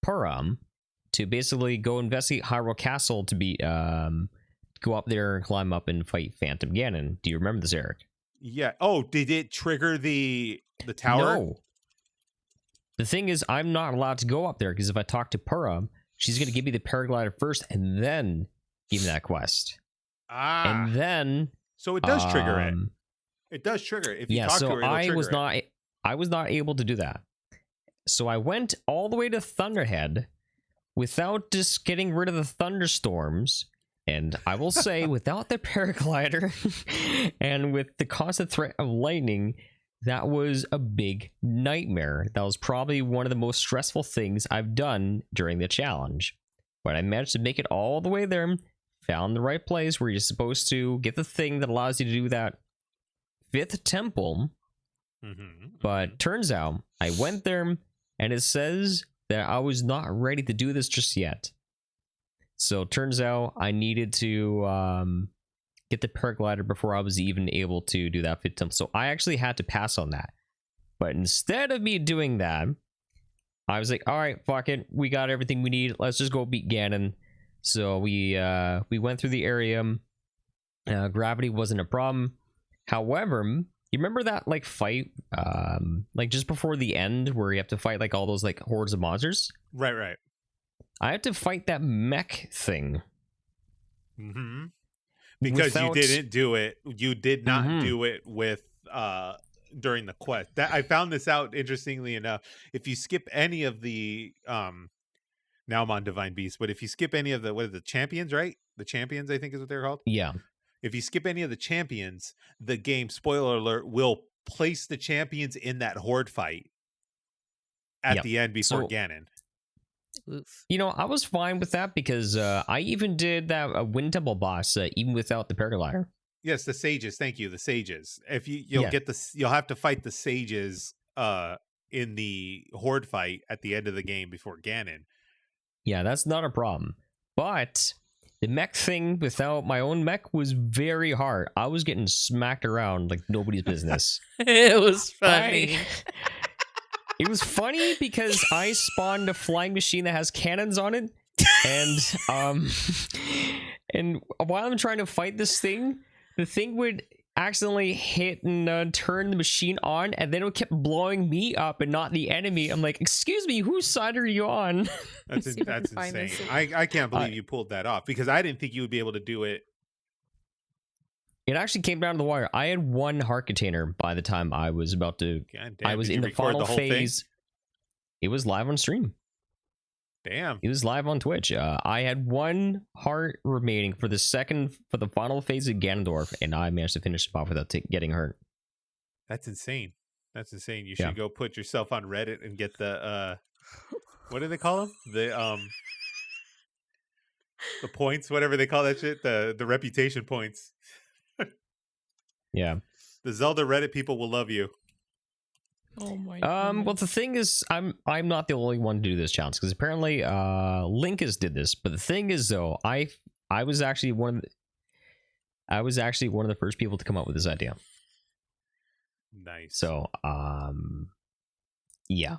Puram to basically go investigate Hyrule Castle to be go up there and climb up and fight Phantom Ganon. Do you remember this, Eric? Yeah. Oh, did it trigger the tower? No. The thing is, I'm not allowed to go up there because if I talk to Puram, she's going to give me the paraglider first and then give me that quest. Ah. And then So it does trigger it. It does trigger it. If you talk to her, it'll trigger I was not able to do that. So I went all the way to Thunderhead without just getting rid of the thunderstorms. And I will say, without the paraglider and with the constant threat of lightning, that was a big nightmare. That was probably one of the most stressful things I've done during the challenge. But I managed to make it all the way there, found the right place where you're supposed to get the thing that allows you to do that 5th temple. But turns out I went there and it says that I was not ready to do this just yet. So it turns out I needed to get the paraglider before I was even able to do that 5th temple. So I actually had to pass on that. But instead of me doing that, I was like, all right, fuck it. We got everything we need. Let's just go beat Ganon. So we went through the area. Gravity wasn't a problem. However, you remember that like fight like just before the end where you have to fight like all those like hordes of monsters? Right. I had to fight that mech thing. Because you didn't do it. You did not do it with during the quest. That I found this out interestingly enough. If you skip any of the now I'm on Divine Beast, but if you skip any of the champions, right? The champions, I think is what they're called. Yeah. If you skip any of the champions, the game, spoiler alert, will place the champions in that horde fight at the end before Ganon. Oof. You know, I was fine with that because I even did that Wind Temple boss even without the paraglider. Yes, the sages. Thank you, the sages. If you'll have to fight the sages in the horde fight at the end of the game before Ganon. Yeah, that's not a problem. But the mech thing without my own mech was very hard. I was getting smacked around like nobody's business. It was funny. It was funny because I spawned a flying machine that has cannons on it, and while I'm trying to fight this thing, the thing would accidentally hit and turn the machine on, and then it kept blowing me up and not the enemy. I'm like, excuse me, whose side are you on? That's insane. I can't believe you pulled that off because I didn't think you would be able to do it. It actually came down to the wire. I had one heart container by the time I was about to. God damn, I was did in you the record final whole thing? phase. It was live on stream. Damn. It was live on Twitch. I had one heart remaining for the final phase of Ganondorf, and I managed to finish it off without getting hurt. That's insane. That's insane. You should go put yourself on Reddit and get the what do they call them? The points, whatever they call that shit, the reputation points. Yeah. The Zelda Reddit people will love you. Oh my. Well, the thing is, I'm not the only one to do this challenge because apparently, Linkus did this. But the thing is, though, I was actually one of the first people to come up with this idea. Nice. So, yeah.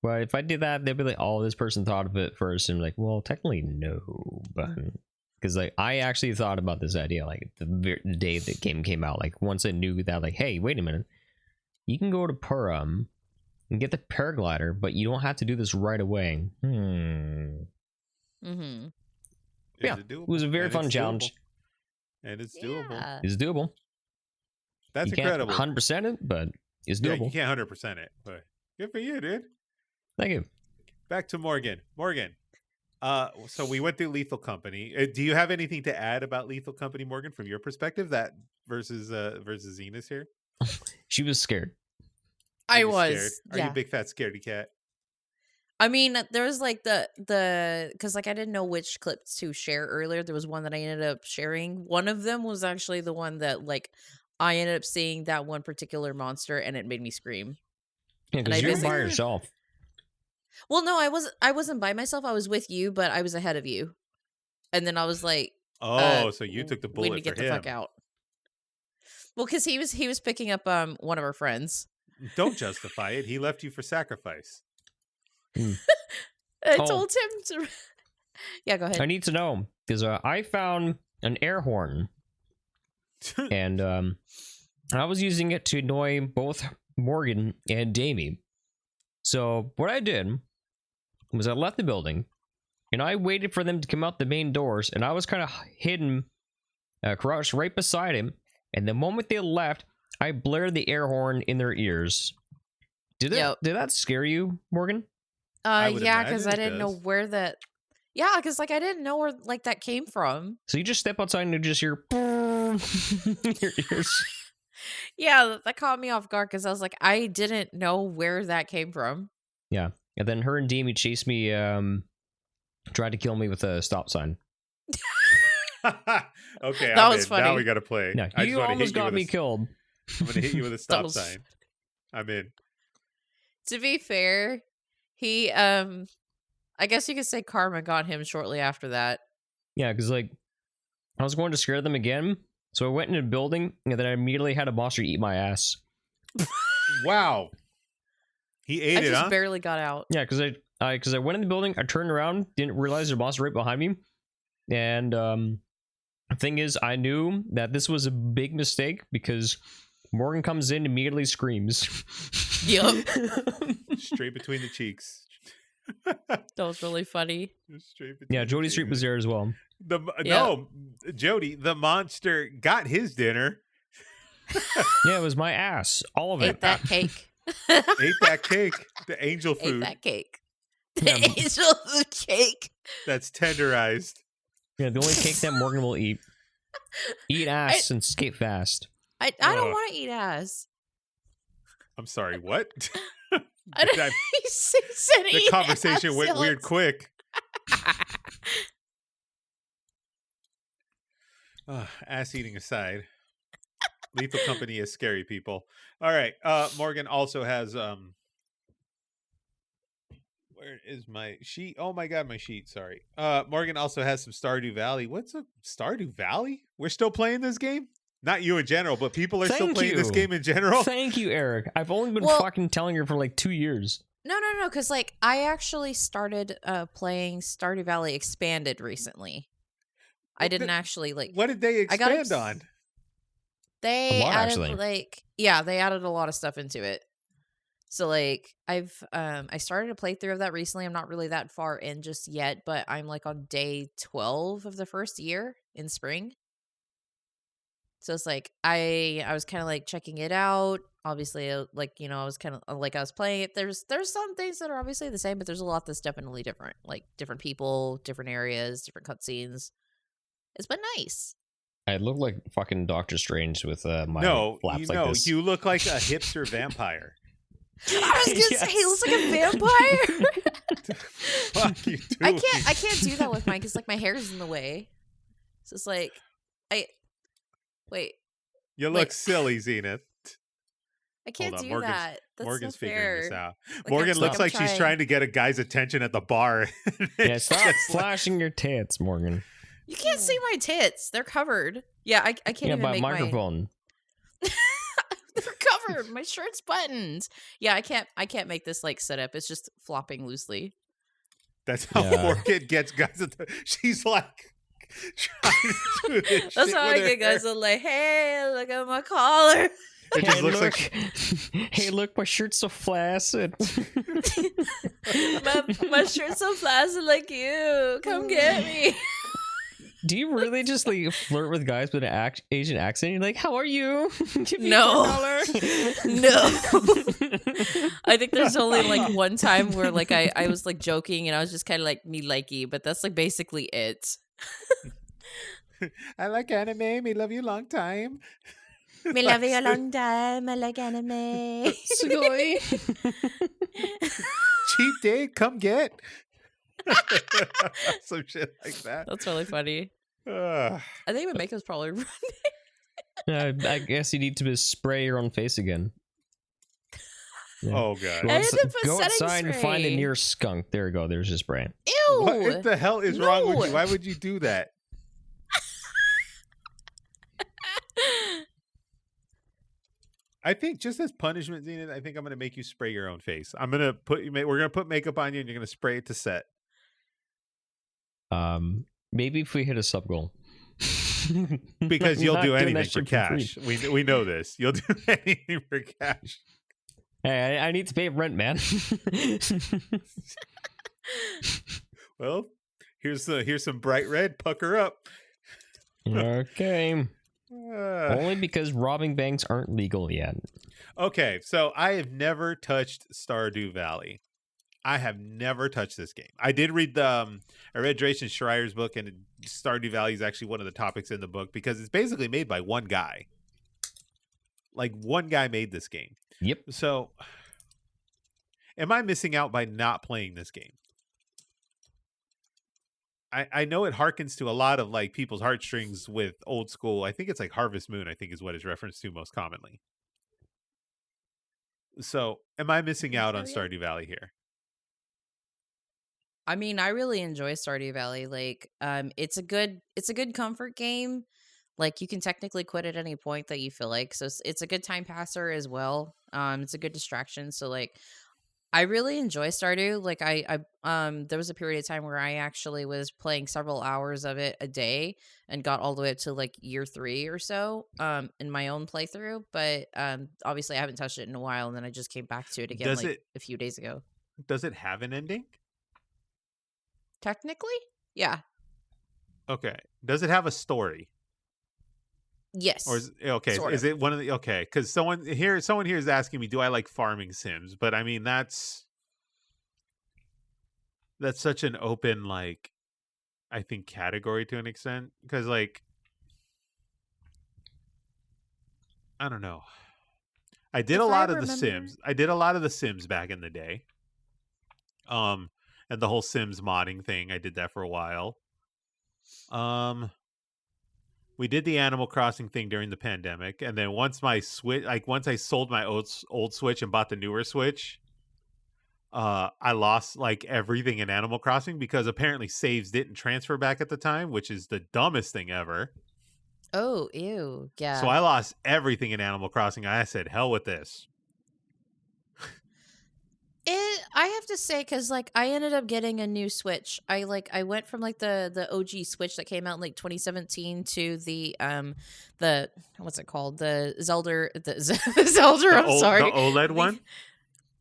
But if I did that, they'd be like, "Oh, this person thought of it first," and I'm like, "Well, technically, no." But because like I actually thought about this idea like the day the game came out. Like once I knew that, like, hey, wait a minute, you can go to Purim and get the paraglider, but you don't have to do this right away. Mm-hmm. Yeah, it was a very fun challenge. And it's doable. It's doable. That's incredible. 100% it, but it's doable. Yeah, you can't 100% it, but good for you, dude. Thank you. Back to Morgan. So we went through Lethal Company. Do you have anything to add about Lethal Company, Morgan, from your perspective? That versus Zenith here. She was scared. I was. Scared? Are you a big fat scaredy cat? I mean, there was like the because like I didn't know which clips to share earlier. There was one that I ended up sharing. One of them was actually the one that like I ended up seeing that one particular monster and it made me scream. Yeah, because you're by yourself. Well, no, I wasn't by myself. I was with you, but I was ahead of you. And then I was like, "Oh, so you took the bullet we need to get for the him." fuck out. Well, because he was picking up one of our friends. Don't justify it. He left you for sacrifice. I told him to. Yeah, go ahead. I need to know because I found an air horn, and I was using it to annoy both Morgan and Damie. So what I did was I left the building, and I waited for them to come out the main doors, and I was kind of hidden, crouched right beside him. And the moment they left, I blared the air horn in their ears. Did that scare you, Morgan? Yeah, because I didn't know where that. Yeah, because like I didn't know where like that came from. So you just step outside and you just hear in your ears. Yeah, that caught me off guard because I was like, I didn't know where that came from. Yeah, and then her and Damie chased me, tried to kill me with a stop sign. Okay, that was funny. Now we gotta play. No, you almost got me killed. I'm gonna hit you with a stop sign. I'm in. To be fair, he I guess you could say karma got him shortly after that. Yeah, because like I was going to scare them again, so I went into a building and then I immediately had a monster eat my ass. Wow, he ate it. I just barely got out. Yeah, because I went in the building, I turned around, didn't realize there's a monster right behind me, and the thing is, I knew that this was a big mistake because Morgan comes in, immediately screams. Yep. Straight between the cheeks. That was really funny. Yeah, Jody Street was there as well. No, Jody, the monster got his dinner. Yeah, it was my ass. All of it. Ate that cake. Ate that cake. The angel food. Ate that cake. The angel food cake. That's tenderized. Yeah, the only cake that Morgan will eat. Eat ass and skate fast. I don't want to eat ass. I'm sorry, what? He the conversation went weird quick. Ass eating aside, Lethal Company is scary, people. All right, Morgan also has where is my sheet? Oh my god, my sheet. Sorry. Morgan also has some Stardew Valley. What's a Stardew Valley? We're still playing this game? Not you in general, but people are still playing this game in general. Thank you, Eric. I've only been fucking telling her for like 2 years. No, because like I actually started playing Stardew Valley Expanded recently. I didn't actually like. What did they expand on? They added they added a lot of stuff into it. So like I started a playthrough of that recently. I'm not really that far in just yet, but I'm like on day 12 of the first year in spring. So it's like I was kind of like checking it out. Obviously, like I was kind of like I was playing it. There's some things that are obviously the same, but there's a lot that's definitely different. Like different people, different areas, different cutscenes. It's been nice. I look like fucking Doctor Strange with my flaps like this. You look like a hipster vampire. I was gonna say he looks like a vampire. Fuck you too. I can't do that with mine because like my hair is in the way. So it's like wait. You look silly, Zenith. I can't do Morgan's, that. That's Morgan's not figuring fair. this out. Like, Morgan looks like she's trying to get a guy's attention at the bar. Yeah, stop flashing your tits, Morgan. You can't see my tits. They're covered. Yeah, I can't even by make microphone. They're covered. My shirt's buttoned. Yeah, I can't make this like sit up. It's just flopping loosely. That's how Morgan gets guys. She's like trying to do this. That's how I get guys are like, hey, look at my collar. It just looks like hey, look, my shirt's so flaccid. my shirt's so flaccid like you. Come get me. Do you really just like flirt with guys with an Asian accent? You're like, how are you? No. No. I think there's only like one time where like I was like joking and I was just kind of like me likey, but that's like basically it. I like anime. Me love you long time. Me love you a long time. I like anime. Sugoi. Cheat day, come get. Some shit like that. That's really funny. I think my makeup's probably running. I guess you need to spray your own face again. Yeah. Oh god! I had to put go setting outside and find a spray. near skunk. There you go. There's your spray. Ew! What the hell is wrong with No. you? Why would you do that? I think just as punishment, Zenith, I think I'm gonna make you spray your own face. I'm gonna we're gonna put makeup on you, and you're gonna spray it to set. Maybe if we hit a sub goal. Because you'll Not do doing anything that for shit cash. free. We know this. You'll do anything for cash. Hey, I need to pay rent, man. Well, here's some bright red. Pucker up. Okay. Only because robbing banks aren't legal yet. Okay, so I have never touched Stardew Valley. I have never touched this game. I did read I read Drayson Schreier's book, and Stardew Valley is actually one of the topics in the book because it's basically made by one guy. Like one guy made this game. Yep. So, am I missing out by not playing this game? I know it harkens to a lot of like people's heartstrings with old school. I think it's like Harvest Moon, I think is what it's referenced to most commonly. So, am I missing out on Stardew Valley here? I mean, I really enjoy Stardew Valley. Like, it's a good comfort game. Like, you can technically quit at any point that you feel like. So it's a good time passer as well. It's a good distraction. So like, I really enjoy Stardew. Like, I there was a period of time where I actually was playing several hours of it a day and got all the way up to like year 3 or so in my own playthrough. But obviously, I haven't touched it in a while, and then I just came back to it again a few days ago. Does it have an ending? Technically, yeah. Okay. Does it have a story? Yes. Or Sort is of. it one of the because someone here is asking me, do I like farming sims? But I mean that's such an open, like, I think, category to an extent, because like I don't know. I did a lot of the Sims. I did a lot of the Sims back in the day. And the whole Sims modding thing, I did that for a while. We did the Animal Crossing thing during the pandemic, and then once I sold my old Switch and bought the newer Switch, I lost like everything in Animal Crossing because apparently saves didn't transfer back at the time, which is the dumbest thing ever. Oh, ew. Yeah. So I lost everything in Animal Crossing. I said, hell with this. I have to say, because like I ended up getting a new Switch. I went from like the OG Switch that came out in like 2017 to the what's it called, the Zelda. I'm sorry, the OLED one.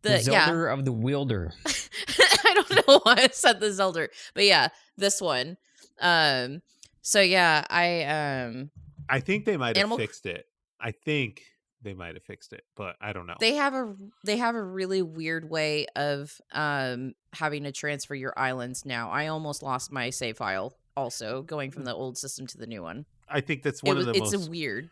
The Zelda of the Wielder. I don't know why I said the Zelda, but yeah, this one. So yeah, I think they might have Animal fixed it. I think they might have fixed it, but I don't know. They have a really weird way of having to transfer your islands now. I almost lost my save file also going from the old system to the new one. I think that's one of the It's most a weird.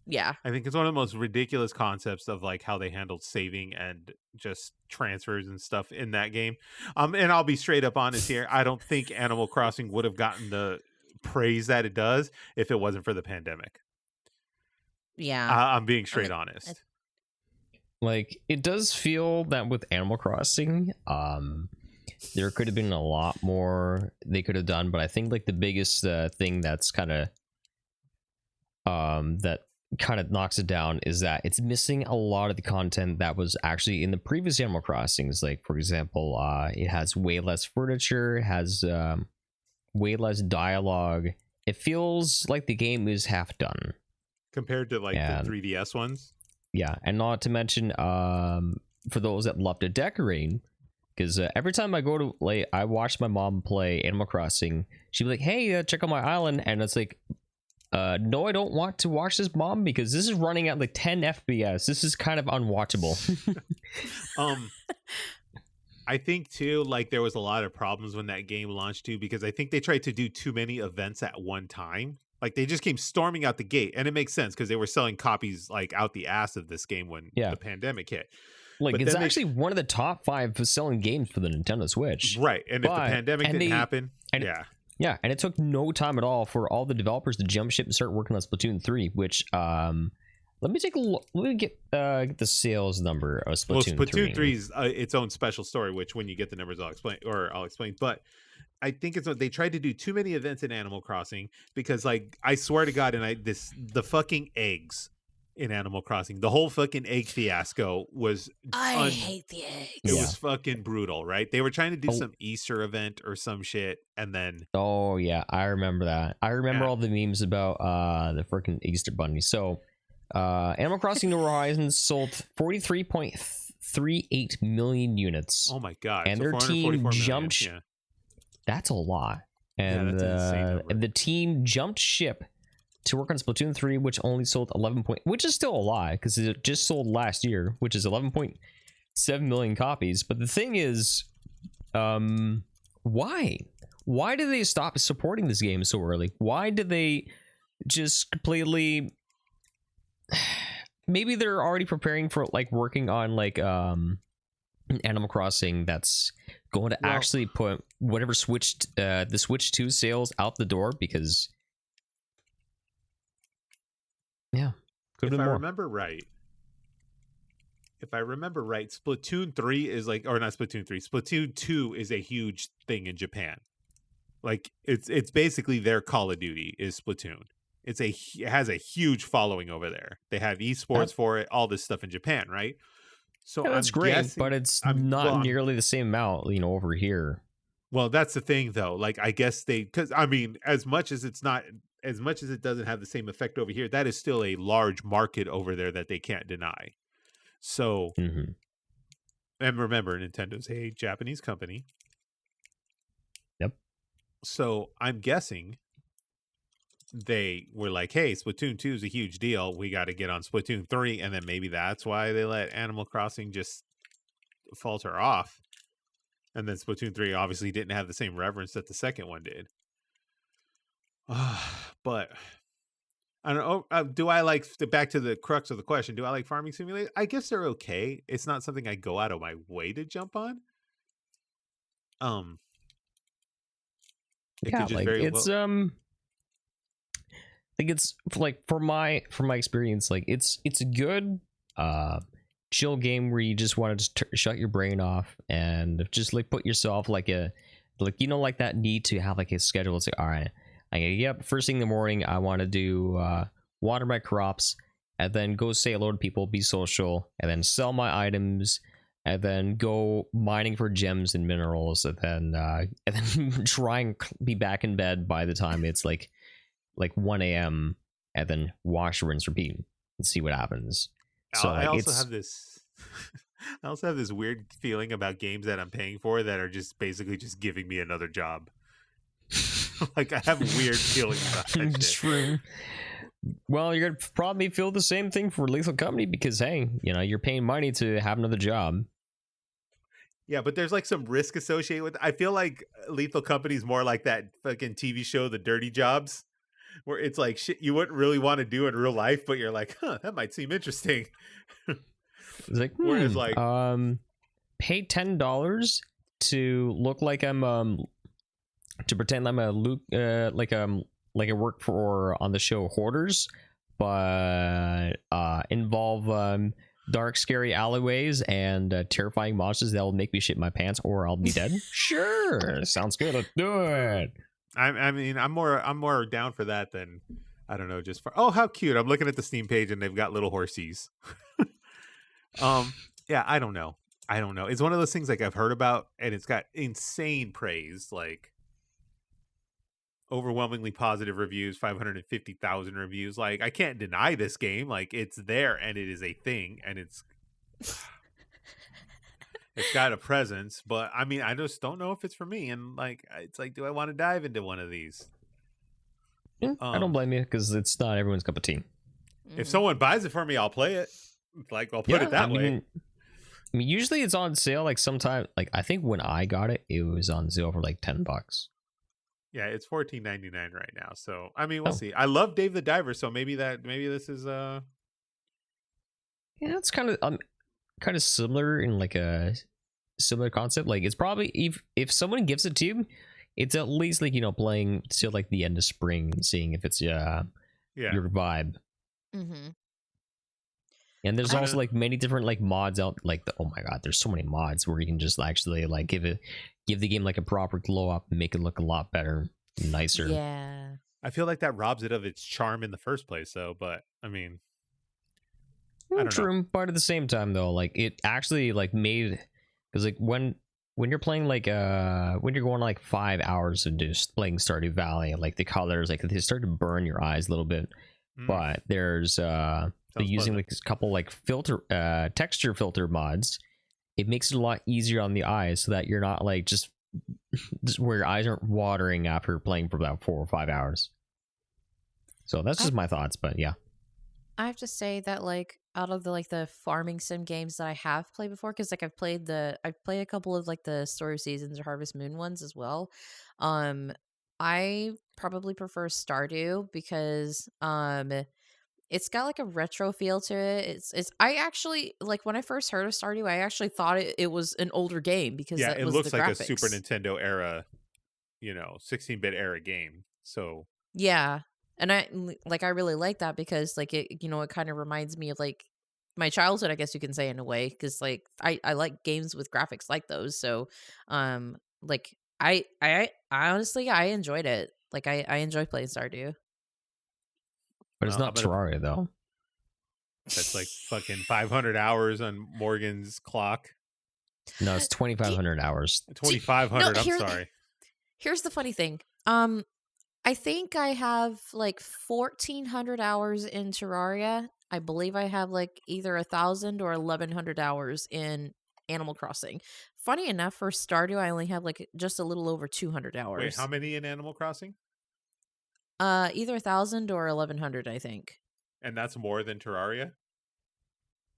Yeah. I think it's one of the most ridiculous concepts of like how they handled saving and just transfers and stuff in that game. And I'll be straight up honest here. I don't think Animal Crossing would have gotten the praise that it does if it wasn't for the pandemic. Yeah. I'm being straight honest. Like, it does feel that with Animal Crossing, there could have been a lot more they could have done, but I think like the biggest thing that's kind of knocks it down is that it's missing a lot of the content that was actually in the previous Animal Crossings. Like, for example, it has way less furniture, it has way less dialogue. It feels like the game is half done Compared to like the 3DS ones. Yeah, and not to mention for those that love to decorate, because every time I go to I watch my mom play Animal Crossing, she'd be like, hey, check out my island, and it's like, no, I don't want to watch this, Mom, because this is running at like 10 FPS. This is kind of unwatchable. I think too, like there was a lot of problems when that game launched too, because I think they tried to do too many events at one time. Like they just came storming out the gate, and it makes sense because they were selling copies like out the ass of this game when the pandemic hit. Like, but it's actually one of the top 5 selling games for the Nintendo Switch. Right, and if the pandemic didn't happen, yeah, and it took no time at all for all the developers to jump ship and start working on Splatoon 3, which let me take a look. Let me get the sales number of Splatoon 3. Well, Splatoon 3 is its own special story, which when you get the numbers, I'll explain. But I think it's they tried to do too many events in Animal Crossing because, like, I swear to God, the fucking eggs in Animal Crossing, the whole fucking egg fiasco was. I hate the eggs. It was fucking brutal, right? They were trying to do some Easter event or some shit, and then. Oh yeah, I remember that. I remember all the memes about the freaking Easter bunny. So. Animal Crossing New Horizons sold 43.38 million units. Oh my god! And their team jumped. That's a lot. And the team jumped ship to work on Splatoon 3, which only sold 11 which is still a lot because it just sold last year, which is 11.7 million copies. But the thing is, why? Why did they stop supporting this game so early? Why did they just completely? Maybe they're already preparing for like working on like Animal Crossing that's going to actually put whatever the Switch 2 sales out the door, because if I remember right, Splatoon 3 is like, or not Splatoon 3, Splatoon 2 is a huge thing in Japan. Like it's basically their Call of Duty is Splatoon. It has a huge following over there. They have esports for it, all this stuff in Japan, right? So that's great, but it's not nearly the same amount, over here. Well, that's the thing, though. Like, I guess because I mean, as much as it doesn't have the same effect over here, that is still a large market over there that they can't deny. So, and remember, Nintendo's a Japanese company. Yep. So I'm guessing they were like, hey, Splatoon 2 is a huge deal. We got to get on Splatoon 3. And then maybe that's why they let Animal Crossing just falter off. And then Splatoon 3 obviously didn't have the same reverence that the second one did. But I don't know. Do I like, back to the crux of the question, do I like Farming Simulator? I guess they're okay. It's not something I go out of my way to jump on. I think it's like for my experience, like it's a good chill game where you just want to shut your brain off and just like put yourself like that need to have like a schedule. It's like, all right, I gotta get up first thing in the morning. I want to do water my crops, and then go say hello to people, be social, and then sell my items, and then go mining for gems and minerals, and then try and be back in bed by the time it's like 1 a.m. and then wash, rinse, repeat, and see what happens. So I also have this weird feeling about games that I'm paying for that are just basically just giving me another job. Like I have a weird feeling about that shit. True. Well, you're gonna probably feel the same thing for Lethal Company because hey, you're paying money to have another job. Yeah, but there's like some risk associated with it. I feel like Lethal Company is more like that fucking TV show, The Dirty Jobs, where it's like shit you wouldn't really want to do in real life, but you're like, huh, that might seem interesting. It's like, Whereas like, pay $10 to look like I'm to pretend I'm a like I work for on the show Hoarders, but involve dark, scary alleyways and terrifying monsters that will make me shit my pants or I'll be dead. Sure, sounds good. Let's do it. I mean, I'm more down for that than I don't know, just for how cute. I'm looking at the Steam page and they've got little horsies. Yeah, I don't know. It's one of those things like I've heard about and it's got insane praise, like overwhelmingly positive reviews, 550,000 reviews. Like I can't deny this game. Like it's there and it is a thing and it's got a presence, but I mean, I just don't know if it's for me. And like, it's like, do I want to dive into one of these? I don't blame you because it's not everyone's cup of tea. If someone buys it for me, I'll play it. Like, I'll put it that way. I mean, usually it's on sale. Like sometime, like I think when I got it, it was on sale for like $10. Yeah, it's $14.99 right now. So I mean, we'll see. I love Dave the Diver, so maybe this is Yeah, it's kind of similar in like a similar concept. Like it's probably if someone gives it to you, it's at least like playing till like the end of spring and seeing if it's your vibe. Mm-hmm. And there's also like many different like mods out. Like oh my god, there's so many mods where you can just actually like give the game like a proper glow up and make it look a lot better, nicer. Yeah, I feel like that robs it of its charm in the first place, though. But I mean, I don't know. But at the same time, though, like it actually like made because like when you're playing like when you're going like 5 hours of just playing Stardew Valley, like the colors like they start to burn your eyes a little bit. But there's using like a couple like texture filter mods. It makes it a lot easier on the eyes so that you're not like just where your eyes aren't watering after playing for about 4 or 5 hours. So that's just my thoughts, but yeah. I have to say that like out of the farming sim games that I have played before, because like I've played a couple of like the Story of Seasons or Harvest Moon ones as well. I probably prefer Stardew because it's got like a retro feel to it. It's I actually like when I first heard of Stardew, I actually thought it was an older game because that it was looks the like graphics. a Super Nintendo era, 16-bit era game. So yeah, and I really like that because like it it kind of reminds me of like my childhood, I guess you can say in a way, because like I like games with graphics like those. So like I honestly I enjoyed it. Like I enjoy playing Stardew. But it's not Terraria though. That's like fucking 500 hours on Morgan's clock. No, it's 2,500 hours. 2,500. I'm sorry. Here's the funny thing. I think I have like 1,400 hours in Terraria. I believe I have like either 1,000 or 1,100 hours in Animal Crossing. Funny enough, for Stardew, I only have like just a little over 200 hours. Wait, how many in Animal Crossing? Either 1,000 or 1,100, I think. And that's more than Terraria?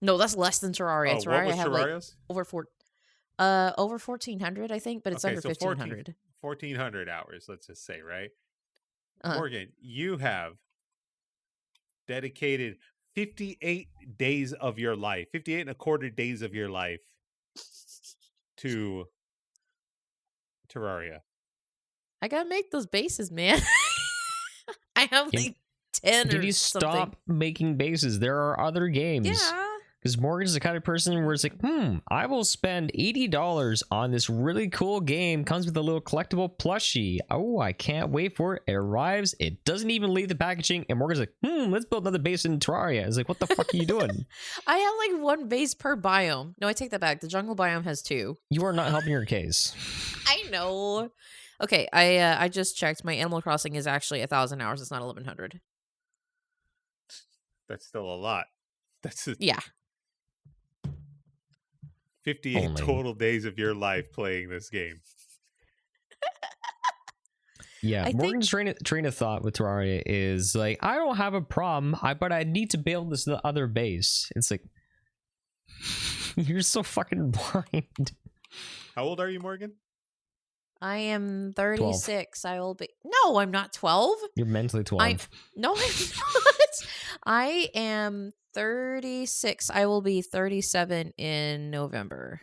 No, that's less than Terraria. Oh, Terraria what was I have Terraria's? like over 1,400, I think, but it's under 1,500. 1,400 hours, let's just say, right? Morgan, you have dedicated 58 days of your life, 58 and a quarter days of your life to Terraria. I gotta make those bases, man. I have like 10 Did or you something. stop making bases? There are other games. Yeah. Because Morgan's the kind of person where it's like, I will spend $80 on this really cool game. Comes with a little collectible plushie. Oh, I can't wait for it. It arrives. It doesn't even leave the packaging. And Morgan's like, let's build another base in Terraria. It's like, what the fuck are you doing? I have like one base per biome. No, I take that back. The jungle biome has 2. You are not helping your case. I know. Okay, I just checked. My Animal Crossing is actually 1,000 hours. It's not 1,100. That's still a lot. Yeah. 58 total days of your life playing this game. Yeah, I think Morgan's train of thought with Terraria is like, I don't have a problem, but I need to build this other base. It's like, you're so fucking blind. How old are you, Morgan? I am 12. 36. I will be. No, I'm not 12. You're mentally 12. No, I'm not. I am 36. I will be 37 in November.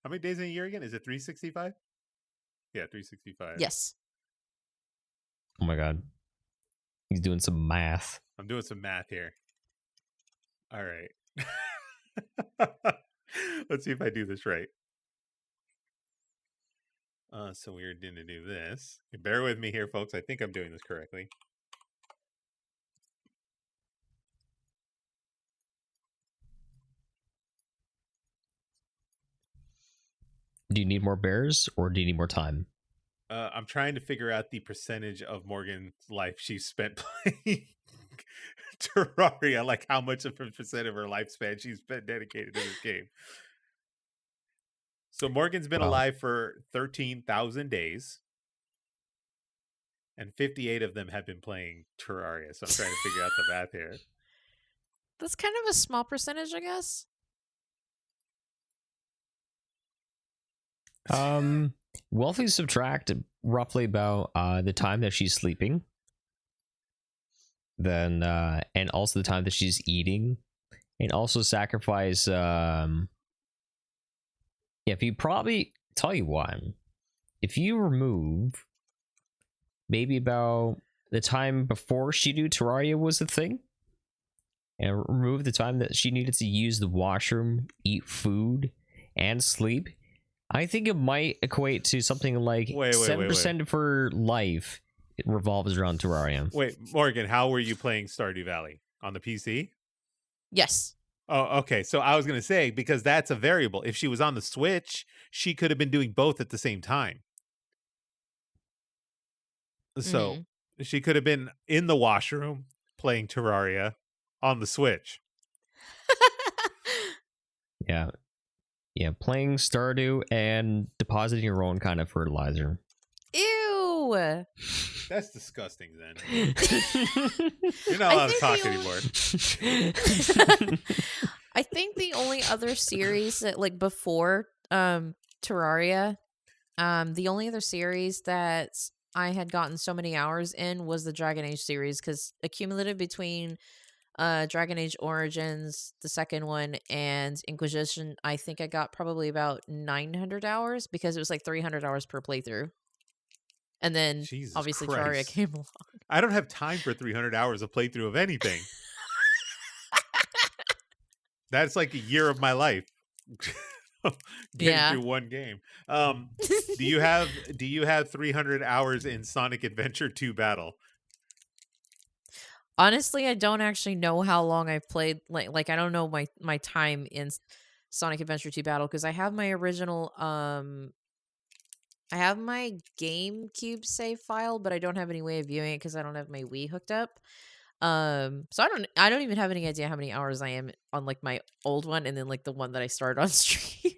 How many days in a year again? Is it 365? Yeah, 365. Yes. Oh my god. He's doing some math. I'm doing some math here. All right. Let's see if I do this right. So we're going to do this. Bear with me here, folks. I think I'm doing this correctly. Do you need more bears or do you need more time? I'm trying to figure out the percentage of Morgan's life she spent playing Terraria, like how much of a percent of her lifespan she's been dedicated to this game. So Morgan's been alive for 13,000 days, and 58 of them have been playing Terraria. So I'm trying to figure out the math here. That's kind of a small percentage, I guess. Well, if we subtract roughly about the time that she's sleeping, then and also the time that she's eating, and also sacrifice if you probably tell you what, if you remove maybe about the time before she knew Terraria was a thing, and remove the time that she needed to use the washroom, eat food, and sleep, I think it might equate to something like 7% of her life revolves around Terraria. Wait, Morgan, how were you playing Stardew Valley? On the PC? Yes. Oh, okay. So I was going to say, because that's a variable. If she was on the Switch, she could have been doing both at the same time. So she could have been in the washroom playing Terraria on the Switch. Yeah. Yeah, playing Stardew and depositing your own kind of fertilizer. Ew. That's disgusting, then. You're not allowed to talk anymore. I think the only other series that, like, before Terraria, the only other series that I had gotten so many hours in was the Dragon Age series, because accumulative between Dragon Age Origins, the second one, and Inquisition, I think I got probably about 900 hours, because it was like 300 hours per playthrough. And then Jesus obviously Christ. Terraria came along. I don't have time for 300 hours of playthrough of anything. That's like a year of my life. Getting through one game. Do you have 300 hours in Sonic Adventure 2 Battle? Honestly, I don't actually know how long I've played. Like I don't know my time in Sonic Adventure 2 Battle, because I have my original I have my GameCube save file, but I don't have any way of viewing it because I don't have my Wii hooked up. So I don't even have any idea how many hours I am on like my old one, and then like the one that I started on stream.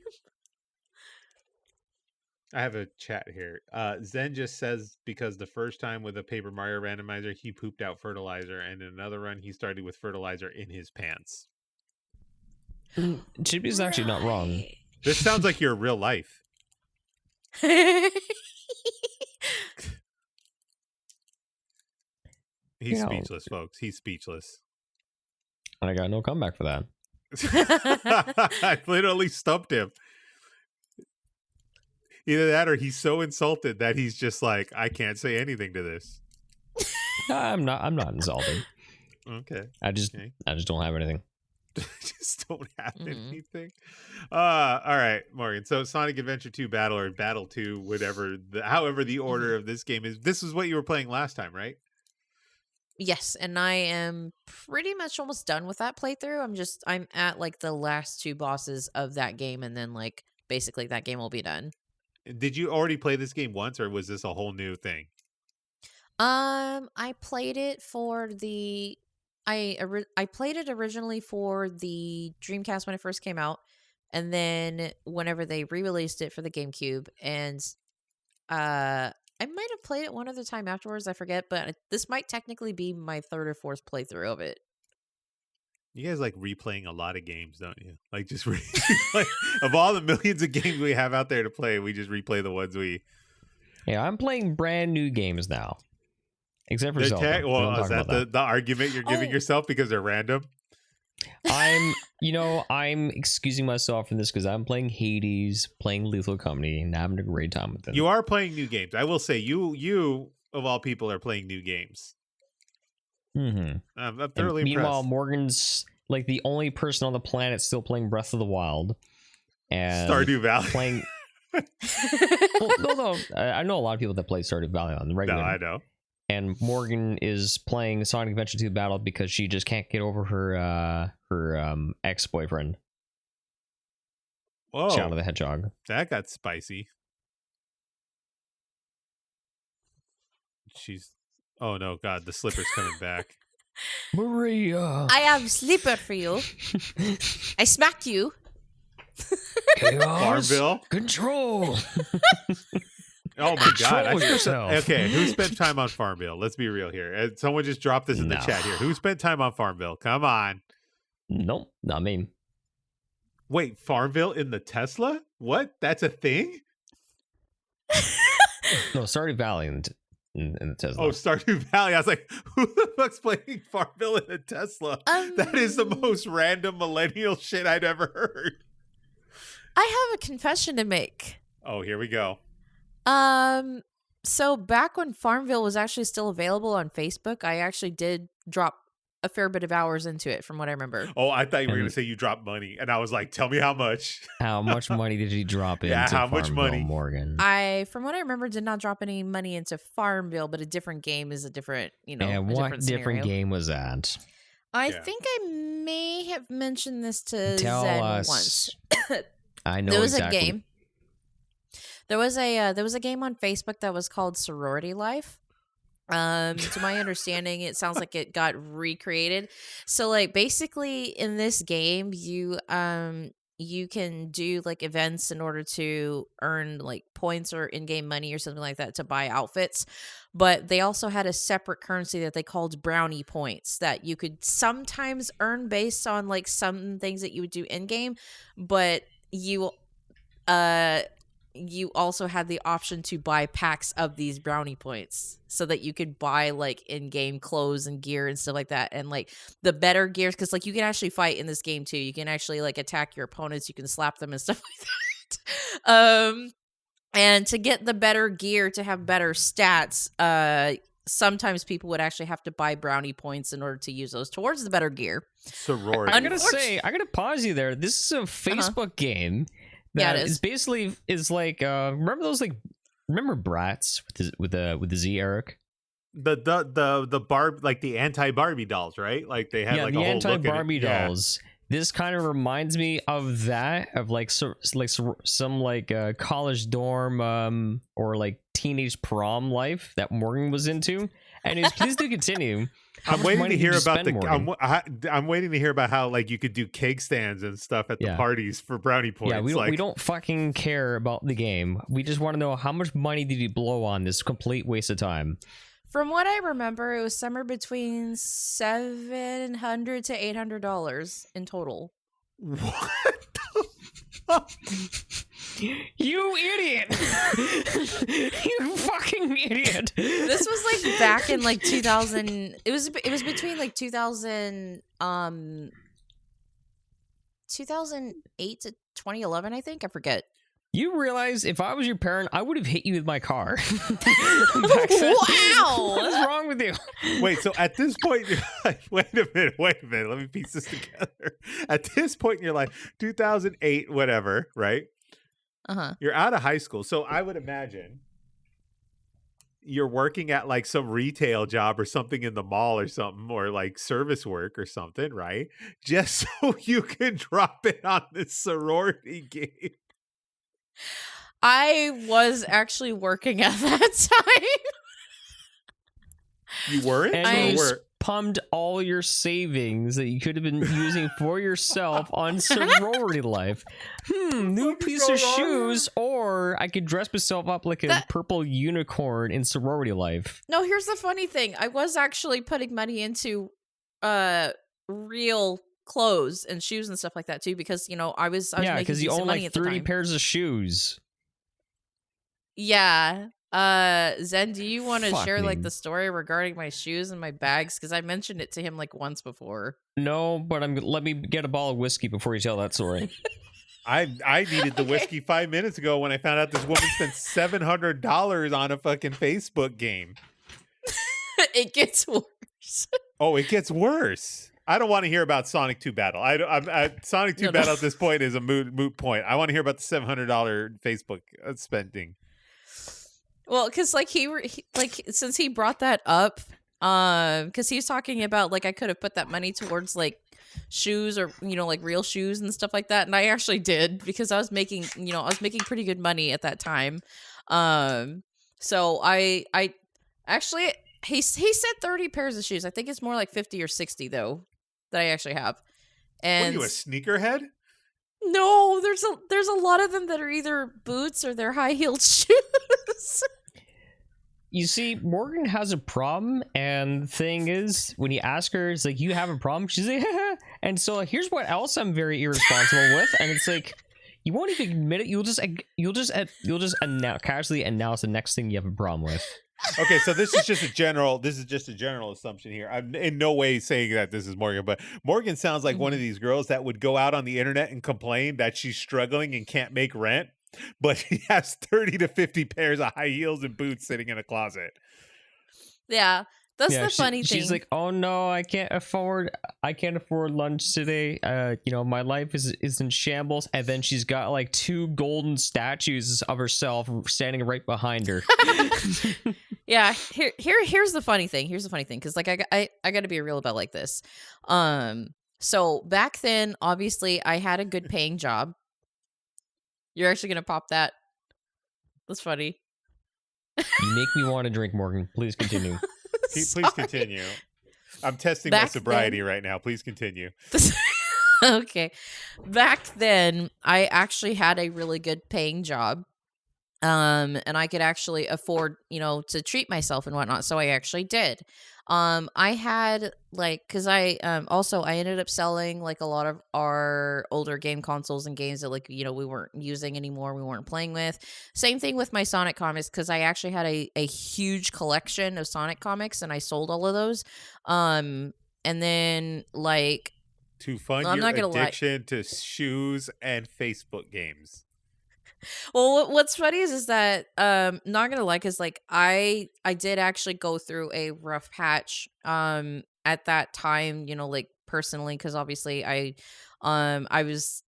I have a chat here. Zen just says because the first time with a Paper Mario randomizer, he pooped out fertilizer, and in another run, he started with fertilizer in his pants. Chibi's actually not wrong. This sounds like your real life. He's speechless, folks. He's speechless. And I got no comeback for that. I literally stumped him. Either that or he's so insulted that he's just like, I can't say anything to this. I'm not insulted. Okay. I just don't have anything. Just don't have anything. All right, Morgan. So Sonic Adventure 2 Battle, or Battle 2, whatever, however the order of this game is. This is what you were playing last time, right? Yes, and I am pretty much almost done with that playthrough. I'm at like the last two bosses of that game, and then like basically that game will be done. Did you already play this game once, or was this a whole new thing? I played it for the I played it originally for the Dreamcast when it first came out, and then whenever they re-released it for the GameCube, and I might have played it one other time afterwards. I forget, but this might technically be my third or fourth playthrough of it. You guys like replaying a lot of games, don't you? Like just replay of all the millions of games we have out there to play, we just replay the ones we. Yeah, I'm playing brand new games now, except for Zelda. Well, is that the argument you're giving Oh. yourself because they're random? I'm excusing myself from this because I'm playing Hades, playing Lethal Company, and having a great time with them. You are playing new games. I will say, you of all people are playing new games. Mm-hmm. I'm thoroughly impressed. Meanwhile, Morgan's like the only person on the planet still playing Breath of the Wild and Stardew Valley. playing. No. I know a lot of people that play Stardew Valley on the regular. No, I know. And Morgan is playing Sonic Adventure 2 Battle because she just can't get over her ex-boyfriend. Whoa, Shadow the Hedgehog. that got spicy. Oh no, God, the slipper's coming back. Maria. I have slipper for you. I smack you. Chaos Farmville. Control. Oh my God! Control yourself. Okay, who spent time on Farmville? Let's be real here. Someone just dropped this in the No. chat here. Who spent time on Farmville? Come on. Nope, not me. Wait, Farmville in the Tesla? What? That's a thing? No, Stardew Valley in the Tesla. Oh, Stardew Valley. I was like, who the fuck's playing Farmville in a Tesla? That is the most random millennial shit I'd ever heard. I have a confession to make. Oh, here we go. So back when Farmville was actually still available on Facebook, I actually did drop a fair bit of hours into it from what I remember. Oh, I thought you were And- going to say you dropped money. And I was like, tell me how much. How much money did you drop into Yeah, how much Farmville, money? Morgan? From what I remember, did not drop any money into Farmville, but a different game is a different, And a what different different scenario. game was that? I Yeah. think I may have mentioned this to Tell Zen us. once. I know There was exactly. a game. There was a game on Facebook that was called Sorority Life. To my understanding, it sounds like it got recreated. So like basically in this game, you can do like events in order to earn like points or in-game money or something like that to buy outfits. But they also had a separate currency that they called brownie points that you could sometimes earn based on like some things that you would do in-game, but you also had the option to buy packs of these brownie points so that you could buy like in-game clothes and gear and stuff like that. And like the better gears, because like you can actually fight in this game too. You can actually like attack your opponents. You can slap them and stuff like that. And to get the better gear, to have better stats, sometimes people would actually have to buy brownie points in order to use those towards the better gear. Sorority. I gotta pause you there. This is a Facebook game. Yeah, That it is. is basically is like remember Bratz with the Z, Eric? The Barb, like the anti-Barbie dolls, right? Like they had Yeah, like the a whole anti look at it. Barbie Yeah. dolls. This kind of reminds me of that, of like some like college dorm or like teenage prom life that Morgan was into. And please do continue. How I'm much waiting money to did hear you about spend, the. Morgan? I'm waiting to hear about how like you could do cake stands and stuff at the Yeah. parties for brownie points. Yeah, we like, don't fucking care about the game. We just want to know how much money did you blow on this complete waste of time. From what I remember, it was somewhere between $700 to $800 in total. What the fuck? You idiot! You fucking idiot! This was like back in like 2000. It was between like 2008 to 2011, I think. I forget. You realize if I was your parent, I would have hit you with my car. Wow! What's wrong with you? Wait, so at this point, you're like, wait a minute, let me piece this together. At this point in your life, 2008, whatever, right? Uh-huh. You're out of high school. So I would imagine you're working at like some retail job or something in the mall or something, or like service work or something, right? Just so you can drop it on this sorority game. I was actually working at that time. You weren't? And I- Or were? pumped all your savings that you could have been using for yourself on sorority life. New piece of shoes, or I could dress myself up like a purple unicorn in sorority life. No, here's the funny thing. I was actually putting money into real clothes and shoes and stuff like that too, because I was making because you decent own money like at the 30 time. pairs of shoes. Yeah. Zen, do you want to share like the story regarding my shoes and my bags? Because I mentioned it to him like once before. No, but let me get a bottle of whiskey before you tell that story. I needed the whiskey 5 minutes ago when I found out this woman spent $700 on a fucking Facebook game. It gets worse. Oh, it gets worse. I don't want to hear about Sonic 2 Battle. Sonic 2 Battle at this point is a moot point. I want to hear about the $700 Facebook spending. Well, because like he since he brought that up, because he was talking about like I could have put that money towards like shoes or like real shoes and stuff like that, and I actually did because I was making pretty good money at that time. So I actually he said 30 pairs of shoes. I think it's more like 50 or 60 though that I actually have. And what are you, a sneakerhead? No, there's a lot of them that are either boots or they're high-heeled shoes. You see, Morgan has a problem, and the thing is, when you ask her, it's like, you have a problem? She's like, haha. And so like, here's what else I'm very irresponsible with, and it's like, you won't even admit it. You'll just casually announce the next thing you have a problem with. Okay, so this is just a general assumption here. I'm in no way saying that this is Morgan, but Morgan sounds like one of these girls that would go out on the internet and complain that she's struggling and can't make rent, but she has 30 to 50 pairs of high heels and boots sitting in a closet. Yeah. That's the funny thing. She's like, "Oh no, I can't afford lunch today. My life is in shambles." And then she's got like 2 golden statues of herself standing right behind her. Yeah, here's the funny thing. Because like I got to be real about like this. So back then, obviously, I had a good paying job. You're actually gonna pop that? That's funny. You make me want to drink, Morgan. Please continue. Please continue. I'm testing my sobriety right now. Please continue. Okay. Back then, I actually had a really good paying job. And I could actually afford, to treat myself and whatnot. So I actually did. I had because I ended up selling like a lot of our older game consoles and games that we weren't using anymore, we weren't playing with. Same thing with my Sonic comics, because I actually had a huge collection of Sonic comics and I sold all of those. And then to fund your addiction to shoes and Facebook games. Well, what's funny is that not gonna lie, because I did actually go through a rough patch at that time, personally, because obviously I was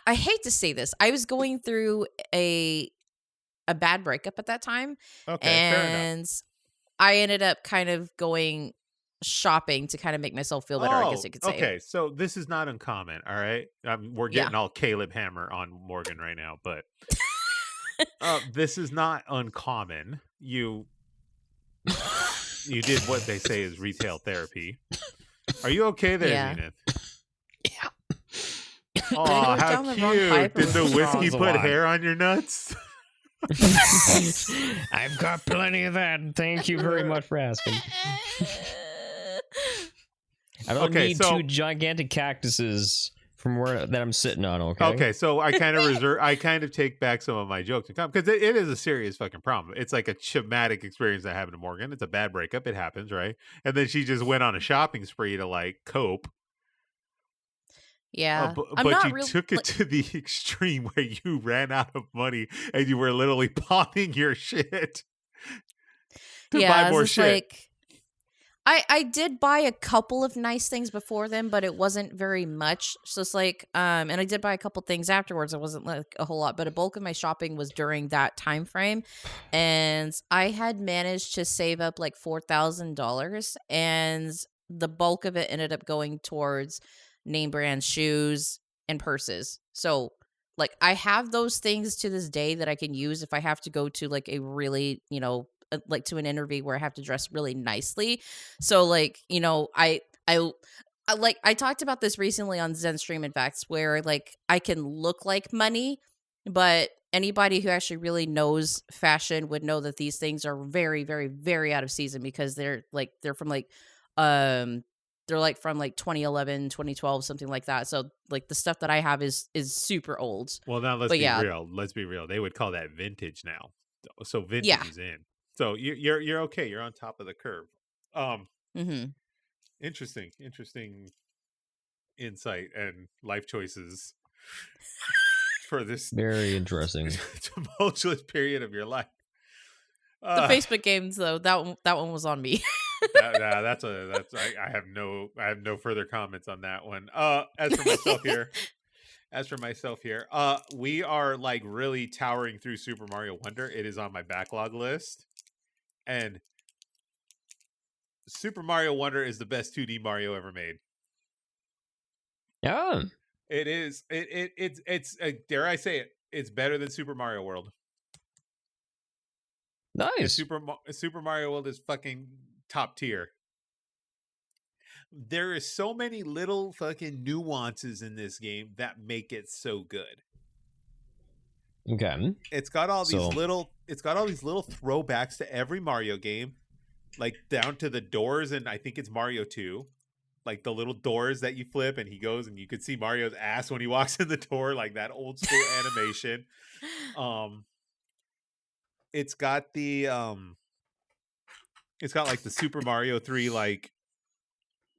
I hate to say this, I was going through a bad breakup at that time. Okay, fair enough. I ended up kind of going shopping to kind of make myself feel better, I guess you could say. Okay, so this is not uncommon, all right? We're getting all Caleb Hammer on Morgan right now, but this is not uncommon. You did what they say is retail therapy. Are you okay there, Zenith? Yeah. Oh, how cute. Did the whiskey put hair on your nuts? I've got plenty of that. Thank you very much for asking. I don't need 2 gigantic cactuses from that I'm sitting on. Okay, so I kind of take back some of my jokes because it is a serious fucking problem. It's like a traumatic experience that happened to Morgan. It's a bad breakup. It happens, right? And then she just went on a shopping spree to cope. Yeah, but you took it to the extreme where you ran out of money and you were literally pawning your shit to buy more shit. I did buy a couple of nice things before then, but it wasn't very much. So it's and I did buy a couple things afterwards. It wasn't a whole lot, but a bulk of my shopping was during that time frame. And I had managed to save up $4,000, and the bulk of it ended up going towards name brand shoes and purses. So I have those things to this day that I can use if I have to go to a really, like to an interview where I have to dress really nicely. So like, you know, I talked about this recently on Zen Stream, in fact, where like I can look like money, but anybody who actually really knows fashion would know that these things are very, very, very out of season because they're from like um they're like from like 2011, 2012, something like that. So like the stuff that I have is super old. Well, now let's But be yeah, real. Let's be real. They would call that vintage now. So yeah. vintage is in. So you're okay. You're on top of the curve. Um, Mhm. interesting insight and life choices for this Very interesting. tumultuous period of your life. The Uh, Facebook games though, that one was on me. I have no further comments on that one. As for myself here, we are like really towering through Super Mario Wonder. It is on my backlog list, and Super Mario Wonder is the best 2D Mario ever made. Yeah, It is. It's dare I say it? It's better than Super Mario World. And nice. Super Mario World is fucking top tier. There is so many little fucking nuances in this game that make it so good. Okay, It's got all these so little throwbacks to every Mario game, like down to the doors, and I think it's Mario 2. Like the little doors that you flip and he goes and you could see Mario's ass when he walks in the door, like that old school animation. Um it's got like the Super Mario 3 like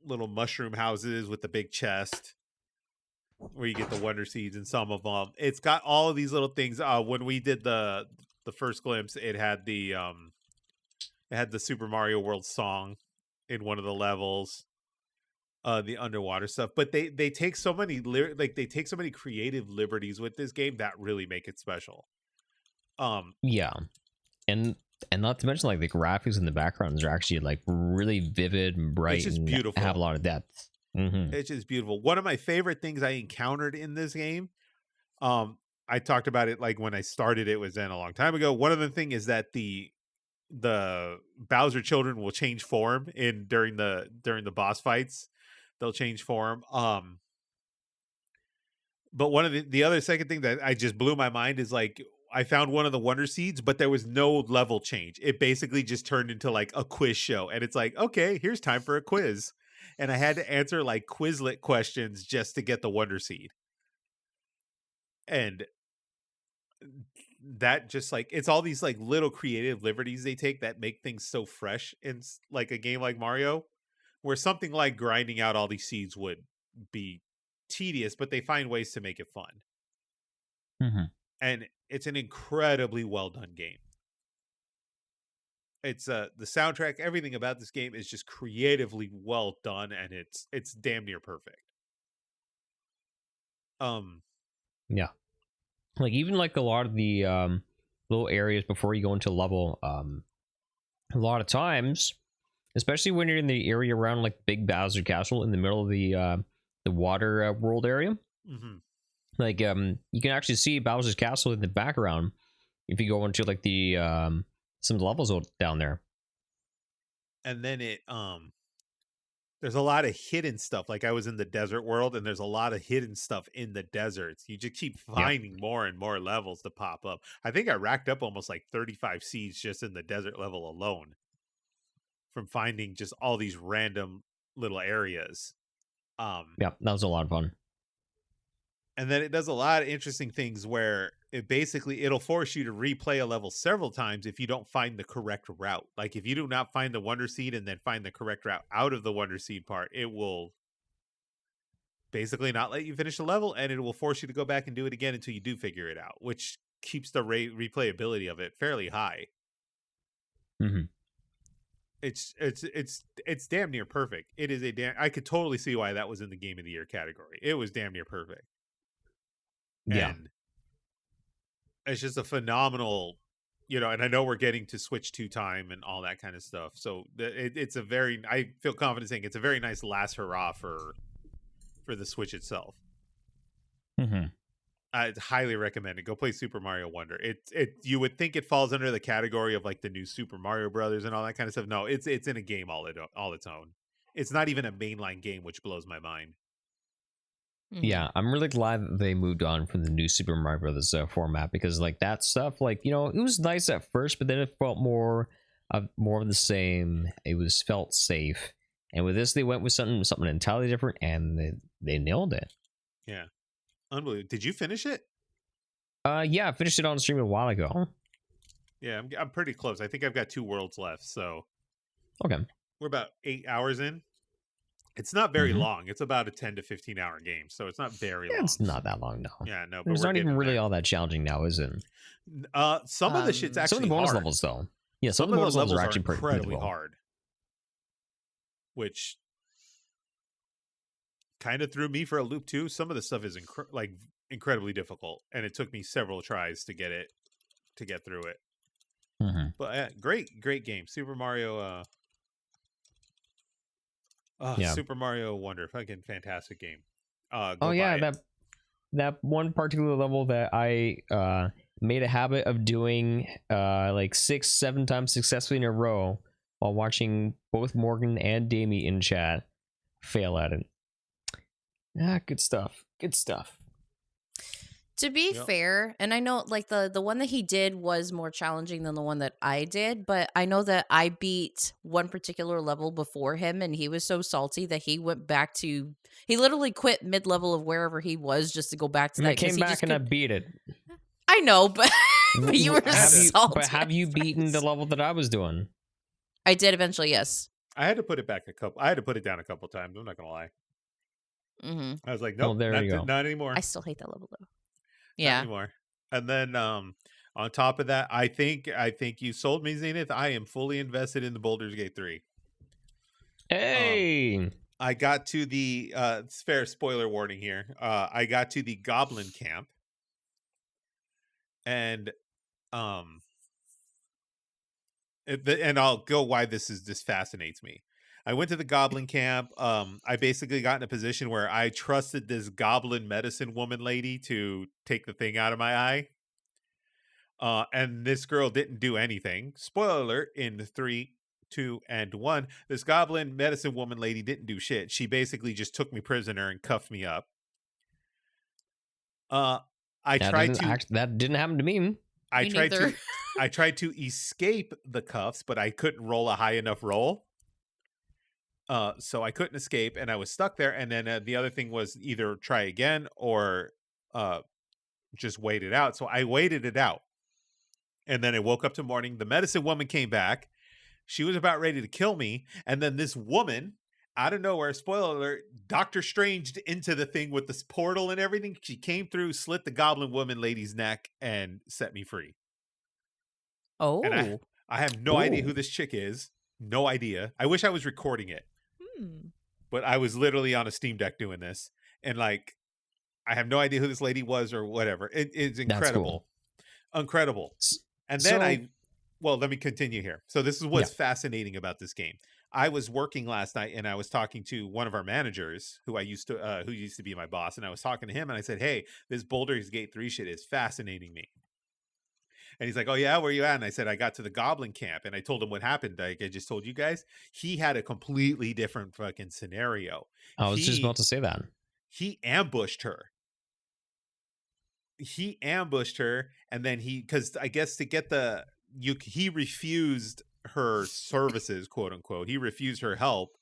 little mushroom houses with the big chest where you get the wonder seeds in some of them. It's got all of these little things. When we did the first glimpse, it had the Super Mario World song in one of the levels. The underwater stuff, but they take so many they take so many creative liberties with this game that really make it special. yeah, and not to mention like the graphics in the backgrounds are actually like really vivid and bright It's just and beautiful. have a lot of depth. Mm-hmm. It's just beautiful. One of my favorite things I encountered in this game, I talked about it like when I started it was then a long time ago. One of the thing is that the Bowser children will change form during the boss fights. They'll change form. But one of the other second thing that I just blew my mind is like I found one of the wonder seeds, but there was no level change. It basically just turned into like a quiz show, and it's like, okay, here's time for a quiz, and I had to answer like Quizlet questions just to get the wonder seed, and that just like it's all these like little creative liberties they take that make things so fresh in like a game like Mario, where something like grinding out all these seeds would be tedious, but they find ways to make it fun. Mm-hmm. And it's an incredibly well done game. It's the soundtrack, everything about this game is just creatively well done, and it's damn near perfect. Yeah, like even like a lot of the little areas before you go into level, a lot of times, especially when you're in the area around like Big Bowser Castle in the middle of the water world area. Mm-hmm. Like you can actually see Bowser's Castle in the background if you go into like the some of the levels down there. And then there's a lot of hidden stuff. Like I was in the desert world, and there's a lot of hidden stuff in the deserts. You just keep finding more and more levels to pop up. I think I racked up almost like 35 seeds just in the desert level alone from finding just all these random little areas. Yeah, that was a lot of fun. And then it does a lot of interesting things where it'll force you to replay a level several times if you don't find the correct route. Like if you do not find the wonder seed and then find the correct route out of the wonder seed part, it will basically not let you finish the level, and it will force you to go back and do it again until you do figure it out, which keeps the replayability of it fairly high. Mm-hmm. It's damn near perfect. It is I could totally see why that was in the game of the year category. It was damn near perfect. Yeah. And it's just a phenomenal, and I know we're getting to Switch 2 time and all that kind of stuff. So I feel confident saying it's a very nice last hurrah for the Switch itself. Mm-hmm. I highly recommend it. Go play Super Mario Wonder. It you would think it falls under the category of like the new Super Mario Brothers and all that kind of stuff. No, it's in a game all its own. It's not even a mainline game, which blows my mind. Yeah, I'm really glad that they moved on from the new Super Mario Brothers format, because like that stuff, like, you know, it was nice at first, but then it felt more of the same. It was felt safe, and with this, they went with something entirely different, and they nailed it. Yeah, unbelievable. Did you finish it? Yeah, I finished it on stream a while ago. Yeah, I'm pretty close. I think I've got 2 worlds left, so Okay, we're about 8 hours in. It's not very long. It's about a 10 to 15 hour game, so it's not very long. It's not that long, no. Yeah, no, but It's we're not even really there. all that challenging now, is it? Some of the shit's actually some of the bonus hard. levels, though. Yeah, some of the bonus levels are actually incredibly pretty hard, which kind of threw me for a loop too. Some of the stuff is incredibly difficult, and it took me several tries to get through it. But great game, Super Mario. Super Mario Wonder, fucking fantastic game. That one particular level that I made a habit of doing like 6-7 times successfully in a row while watching both Morgan and Damie in chat fail at it. Good stuff. To be fair, and I know like the one that he did was more challenging than the one that I did, but I know that I beat one particular level before him, and he was so salty that he went back to, he literally quit mid-level of wherever he was just to go back to and that. I came back and I beat it. I know, but, but you were salty. But have you beaten the level that I was doing? I did eventually, yes. I had to put it down a couple times. I'm not gonna lie. I was like, nope, not anymore. I still hate that level though. Yeah. Not anymore. And then on top of that, I think you sold me, Zenith. I am fully invested in the Baldur's Gate 3. Hey. I got to the it's fair spoiler warning here. I got to the Goblin Camp. And and I'll go why this fascinates me. I went to the Goblin Camp. I basically got in a position where I trusted this goblin medicine woman lady to take the thing out of my eye. And this girl didn't do anything. Spoiler alert, in 3, 2, and 1, this goblin medicine woman lady didn't do shit. She basically just took me prisoner and cuffed me up. That didn't happen to me. I tried to escape the cuffs, but I couldn't roll a high enough roll. So I couldn't escape, and I was stuck there. And then the other thing was either try again or just wait it out. So I waited it out. And then I woke up to morning. The medicine woman came back. She was about ready to kill me. And then this woman, out of nowhere, spoiler alert, Doctor Stranged into the thing with this portal and everything. She came through, slit the goblin woman lady's neck, and set me free. Oh. And I have no idea who this chick is. No idea. I wish I was recording it. But I was literally on a Steam Deck doing this. And like, I have no idea who this lady was or whatever. It's incredible. Cool. Incredible. And then let me continue here. So this is what's fascinating about this game. I was working last night and I was talking to one of our managers who used to be my boss. And I was talking to him and I said, hey, this Baldur's Gate 3 shit is fascinating me. And he's like, oh, yeah, where you at? And I said, I got to the Goblin Camp. And I told him what happened. Like I just told you guys. He had a completely different fucking scenario. I was just about to say that. He ambushed her. And then because I guess to get he refused her services, quote unquote. He refused her help.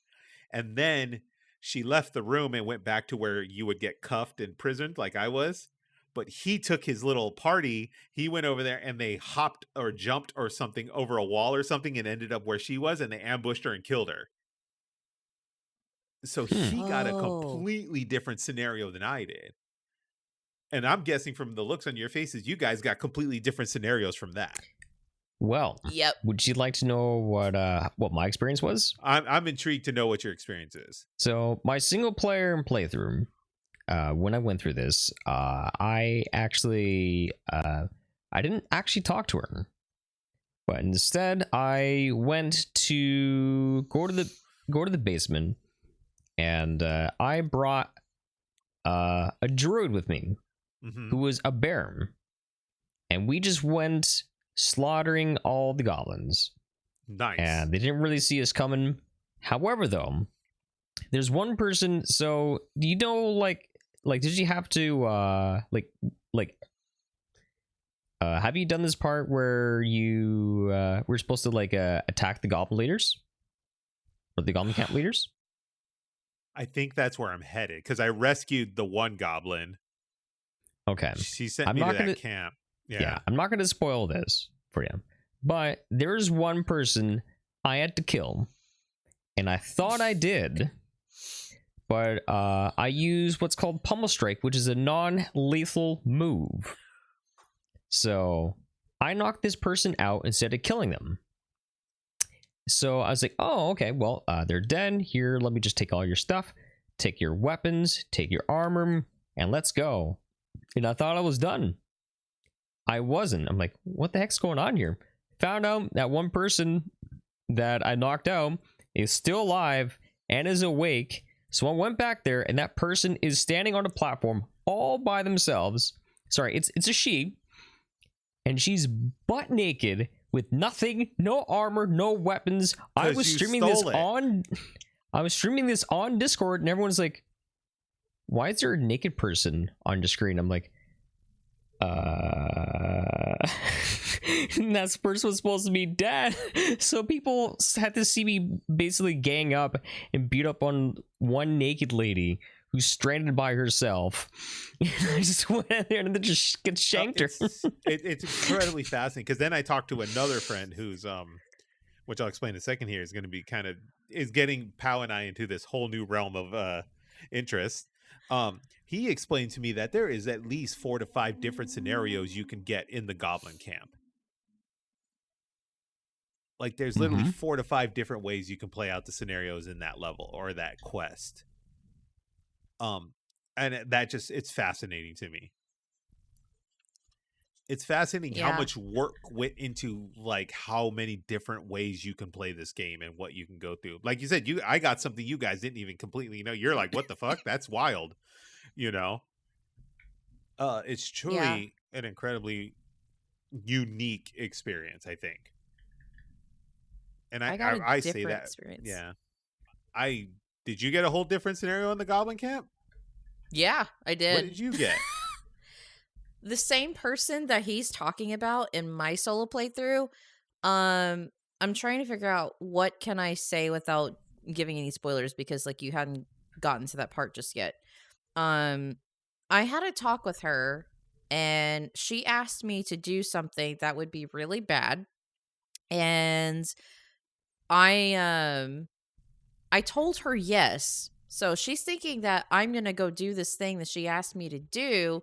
And then she left the room and went back to where you would get cuffed and prisoned like I was. But he took his little party. He went over there and they hopped or jumped or something over a wall or something and ended up where she was, and they ambushed her and killed her. So he got a completely different scenario than I did. And I'm guessing from the looks on your faces, you guys got completely different scenarios from that. Well, yep. Would you like to know what my experience was? I'm intrigued to know what your experience is. So my single player playthrough, when I went through this, I didn't actually talk to her, but instead I went to go to the basement, and I brought a druid with me, Mm-hmm. who was a bear, and we just went slaughtering all the goblins. Nice. And they didn't really see us coming. However, though, there's one person. So do you know, like, did you have to, have you done this part where you were supposed to attack the goblin leaders or the goblin camp leaders? I think that's where I'm headed because I rescued the one goblin. Okay, She sent me to that camp. Yeah, I'm not going to spoil this for you, but there's one person I had to kill, and I thought I did, but I used what's called Pummel Strike, which is a non-lethal move. So I knocked this person out instead of killing them. So I was like, oh, okay, well, they're dead. Here, let me just take all your stuff, take your weapons, take your armor, and let's go. And I thought I was done. I wasn't. I'm like, what the heck's going on here? Found out that one person that I knocked out is still alive and is awake. So I went back there, and that person is standing on a platform all by themselves. Sorry, it's a she. And she's butt naked with nothing, no armor, no weapons. I was streaming this on Discord, and everyone's like, why is there a naked person on your screen? I'm like, and that person was supposed to be dead. So people had to see me basically gang up and beat up on one naked lady who's stranded by herself. I just went in there and then just get shanked her. It's incredibly fascinating because then I talked to another friend who's which I'll explain in a second here, is going to be is getting Pow and I into this whole new realm of interest. He explained to me that there is at least 4 to 5 different scenarios you can get in the goblin camp. Like there's literally 4 to 5 different ways you can play out the scenarios in that level or that quest. And that just, it's fascinating to me. It's fascinating how much work went into like how many different ways you can play this game and what you can go through. Like you said, I got something you guys didn't even completely know. You're like, what the fuck? That's wild. You know? It's truly an incredibly unique experience, I think. And I say that experience. Yeah. Did you get a whole different scenario in the Goblin Camp? Yeah, I did. What did you get? The same person that he's talking about in my solo playthrough. I'm trying to figure out what can I say without giving any spoilers because like you hadn't gotten to that part just yet. I had a talk with her and she asked me to do something that would be really bad. And I told her yes. So she's thinking that I'm going to go do this thing that she asked me to do.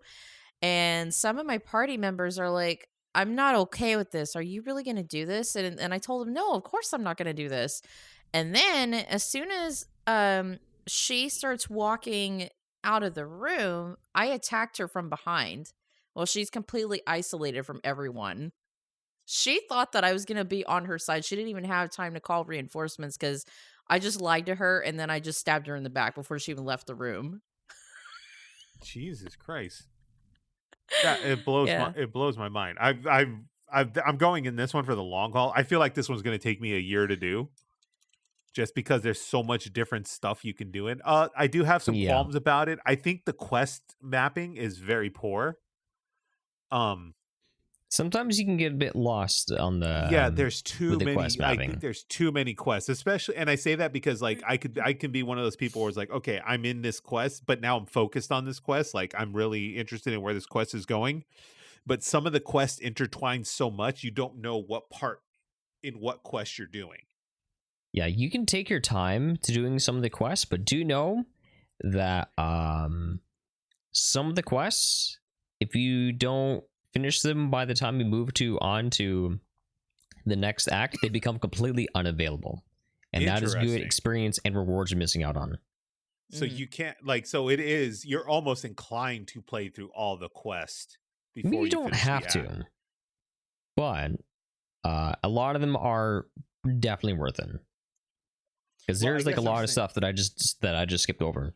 And some of my party members are like, I'm not okay with this. Are you really going to do this? And I told them, no, of course I'm not going to do this. And then as soon as she starts walking out of the room, I attacked her from behind. Well, she's completely isolated from everyone. She thought that I was going to be on her side. She didn't even have time to call reinforcements because I just lied to her and then I just stabbed her in the back before she even left the room. Jesus Christ. It blows my mind. I'm going in this one for the long haul. I feel like this one's going to take me a year to do, just because there's so much different stuff you can do. I do have some qualms about it. I think the quest mapping is very poor. Sometimes you can get a bit lost on the there's too many quest mapping. I think there's too many quests, especially, and I say that because like I can be one of those people where it's like, okay, I'm in this quest, but now I'm focused on this quest. Like I'm really interested in where this quest is going, but some of the quests intertwine so much you don't know what part in what quest you're doing. Yeah, you can take your time to doing some of the quests, but do know that some of the quests, if you don't finish them by the time you move on to the next act, they become completely unavailable, and that is good experience and rewards you're missing out on. So you can't you're almost inclined to play through all the quest before you don't have to, but a lot of them are definitely worth it because there's like a lot of stuff that I just skipped over.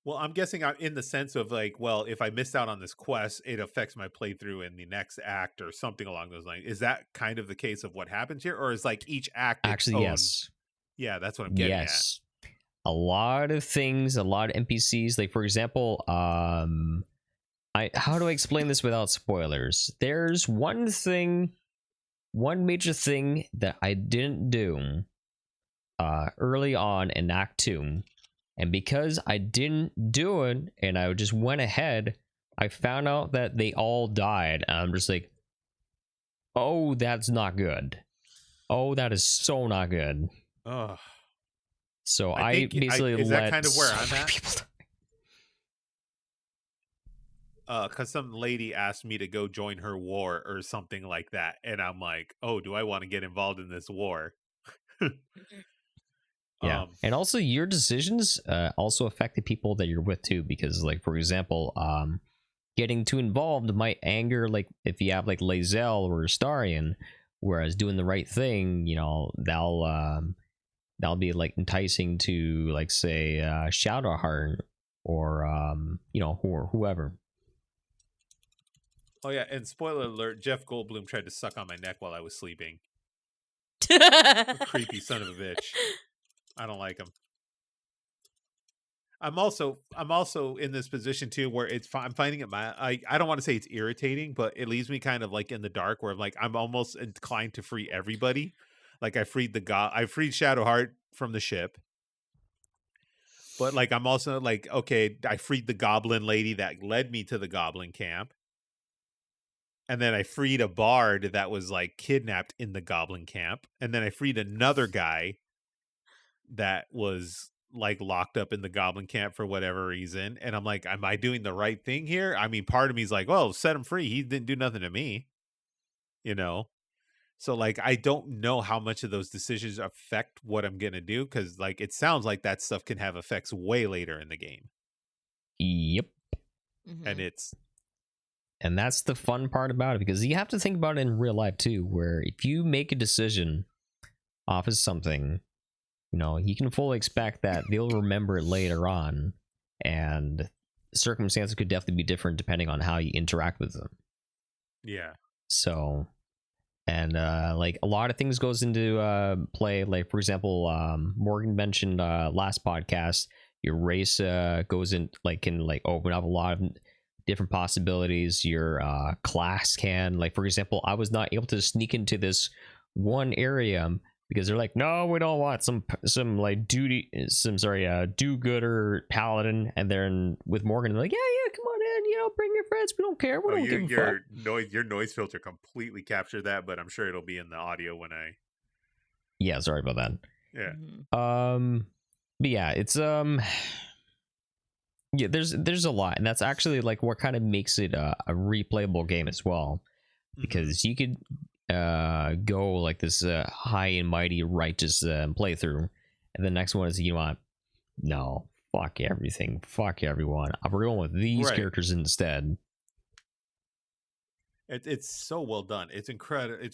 Well, I'm guessing in the sense of like, well, if I missed out on this quest, it affects my playthrough in the next act or something along those lines. Is that kind of the case of what happens here, or is like each act its Actually, own? yes. Yeah, that's what I'm getting at. Yes. A lot of things, a lot of NPCs. Like for example, how do I explain this without spoilers? There's one major thing that I didn't do early on in Act 2. And because I didn't do it and I just went ahead, I found out that they all died. And I'm just like, oh, that's not good. Oh, that is so not good. Ugh. So I basically is let that kind of where so I'm many at? people die. Because some lady asked me to go join her war or something like that. And I'm like, oh, do I want to get involved in this war? Yeah, and also your decisions also affect the people that you're with too, because like for example, getting too involved might anger like if you have like Lae'zel or Astarion, whereas doing the right thing, you know, that'll be like enticing to like say Shadowheart or you know, whoever. Oh yeah, and spoiler alert: Jeff Goldblum tried to suck on my neck while I was sleeping. Creepy son of a bitch. I don't like him. I'm also in this position too where I'm finding it I don't want to say it's irritating, but it leaves me kind of like in the dark where I'm like I'm almost inclined to free everybody. Like I freed Shadowheart from the ship. But like I'm also like, okay, I freed the goblin lady that led me to the goblin camp. And then I freed a bard that was like kidnapped in the goblin camp. And then I freed another guy that was like locked up in the goblin camp for whatever reason. And I'm like, am I doing the right thing here? I mean, part of me is like, well, set him free. He didn't do nothing to me, you know? So like, I don't know how much of those decisions affect what I'm going to do. Cause like, it sounds like that stuff can have effects way later in the game. Yep. Mm-hmm. And that's the fun part about it, because you have to think about it in real life too, where if you make a decision off of something, you know, you can fully expect that they'll remember it later on, and circumstances could definitely be different depending on how you interact with them. Yeah. So, and like a lot of things goes into play. Like for example, Morgan mentioned last podcast, your race goes in like can like open up a lot of different possibilities. Your class can, like for example, I was not able to sneak into this one area because they're like, no, we don't want some like do-gooder paladin. And then with Morgan, they're like, yeah, come on in, you know, bring your friends. We don't care. We don't give a fuck. Your noise filter completely captured that, but I'm sure it'll be in the audio when I. Yeah, sorry about that. Yeah. But yeah, it's yeah, there's a lot, and that's actually like what kind of makes it a replayable game as well, because you could go like this high and mighty righteous playthrough, and the next one is, you know what, no, fuck everything, fuck everyone, we're going with these characters instead. It's so well done. It's incredible.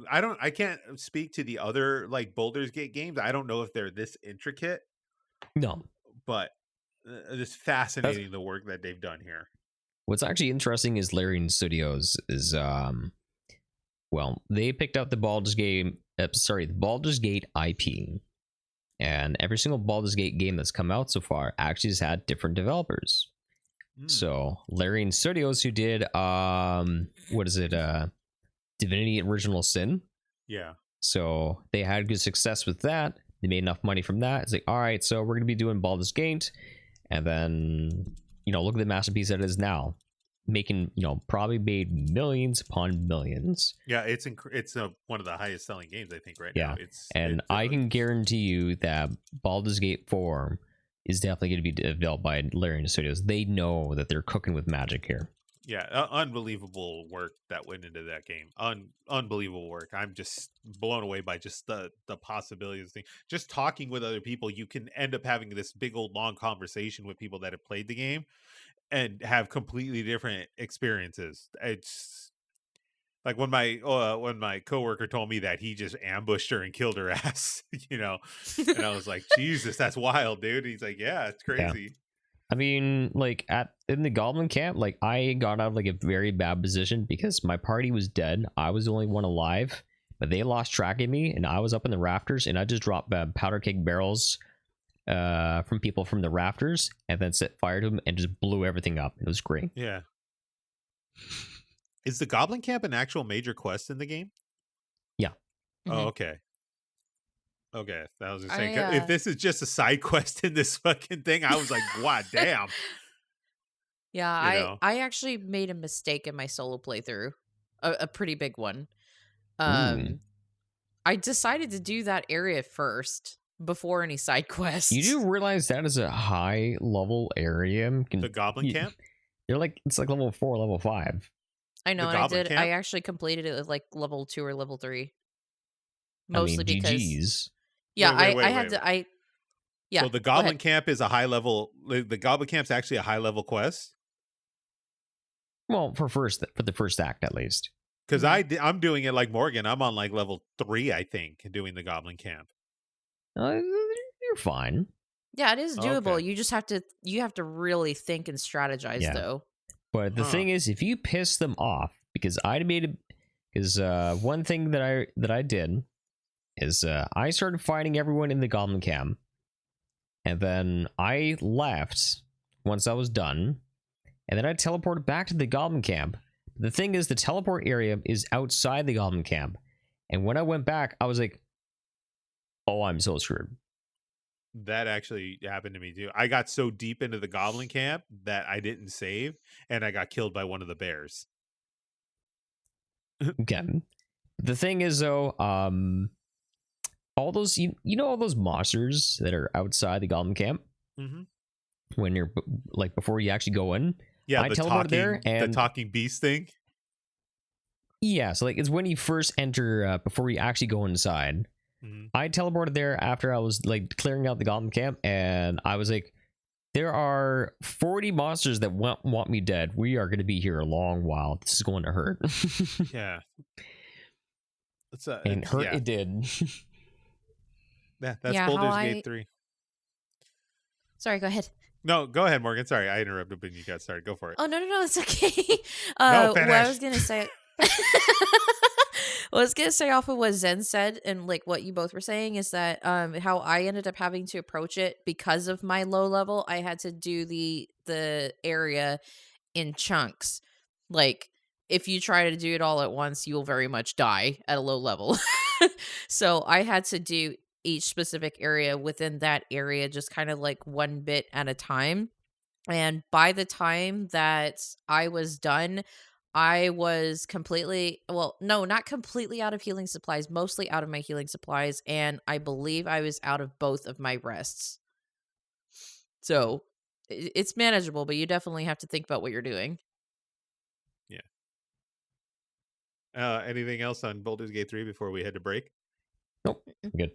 I can't speak to the other like Baldur's Gate games. I don't know if they're this intricate. No, but it's fascinating the work that they've done here. What's actually interesting is Larian Studios is well, they picked up the Baldur's Gate IP, and every single Baldur's Gate game that's come out so far actually has had different developers. So Larian Studios, who did what is it, Divinity Original Sin, yeah, so they had good success with that. They made enough money from that. It's like, all right, so we're gonna be doing Baldur's Gate, and then, you know, look at the masterpiece that it is now, making, you know, probably made millions upon millions. Yeah, it's one of the highest selling games, I think, right now. I can guarantee you that Baldur's Gate 4 is definitely going to be developed by Larian Studios. They know that they're cooking with magic here. Yeah, unbelievable work that went into that game. Unbelievable work. I'm just blown away by just the possibilities. Just talking with other people, you can end up having this big old long conversation with people that have played the game and have completely different experiences. It's like when my coworker told me that he just ambushed her and killed her ass, you know, and I was like, Jesus, that's wild, dude. He's like, yeah, it's crazy. I mean, like in the goblin camp, like I got out of like a very bad position because my party was dead. I was the only one alive, but they lost track of me, and I was up in the rafters, and I just dropped powder keg barrels from people from the rafters, and then set fire to them and just blew everything up. It was great. Yeah. Is the Goblin Camp an actual major quest in the game? Yeah. Oh, Mhm. okay. Okay, that was just saying. I, If this is just a side quest in this fucking thing, I was like, "Wow, damn!" Yeah, You I know. I actually made a mistake in my solo playthrough, a pretty big one. Ooh. I decided to do that area first before any side quests. You do realize that is a high level area. The Goblin Camp. You're like, it's like level 4, level 5. I know, The and Goblin I Camp? actually completed it with like level 2 or level 3. I Mostly mean, because GG's. yeah, Wait, I had wait. to yeah. So the go ahead. Goblin Camp is a high level. The Goblin Camp's actually a high level quest. Well, for the first act at least. Because Mhm. I'm doing it like Morgan. I'm on like level 3, I think, doing the Goblin Camp. You're fine. Yeah, it is doable. Okay. You just have to really think and strategize Yeah. though. But the Huh. thing is, if you piss them off, because one thing that I did is I started fighting everyone in the Goblin Camp, and then I left once I was done, and then I teleported back to the Goblin Camp. The thing is, the teleport area is outside the Goblin Camp, and when I went back, I was like, "Oh, I'm so screwed." That actually happened to me too. I got so deep into the Goblin Camp that I didn't save, and I got killed by one of the bears. Okay. The thing is, though, all those you know all those monsters that are outside the Goblin Camp Mm-hmm. when you're like before you actually go in. Yeah, I the teleported there, the and talking beast thing. yeah, so like it's when you first enter before you actually go inside. Mm-hmm. I teleported there after I was like clearing out the Goblin Camp, and I was like, there are 40 monsters that want me dead. We are going to be here a long while. This is going to hurt. Yeah, it's And hurt yeah. it did. Yeah, that's Yeah, how Baldur's I- Gate 3. Sorry, go ahead. No, go ahead, Morgan. Sorry, I interrupted when you got started. Go for it. Oh no, it's okay. No, What I finish. was gonna say what I was gonna say off of what Zen said and like what you both were saying is that how I ended up having to approach it because of my low level, I had to do the area in chunks. Like if you try to do it all at once, you'll very much die at a low level. So I had to do each specific area within that area just kind of like one bit at a time. And by the time that I was done, I was completely, well, no, not completely out of healing supplies, mostly out of my healing supplies. And I believe I was out of both of my rests. So it's manageable, but you definitely have to think about what you're doing. Anything else on Baldur's Gate 3 before we head to break? Nope. Good.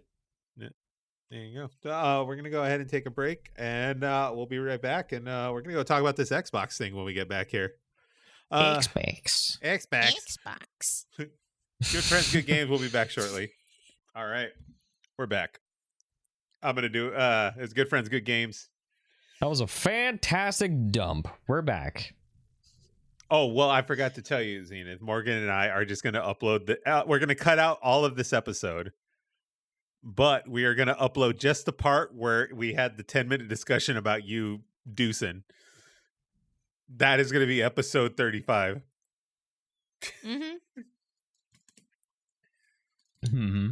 There you go. We're gonna go ahead and take a break, and we'll be right back. And we're gonna go talk about this Xbox thing when we get back here. Xbox. Xbox. Good friends, good games. We'll be back shortly. All right, we're back. I'm gonna do it's good friends, good games. That was a fantastic dump. We're back. Oh well, I forgot to tell you, Zenith. Morgan and I are just gonna upload the. We're gonna cut out all of this episode. But we are going to upload just the part where we had the 10-minute discussion about you deucing. That is going to be episode 35. Mm-hmm.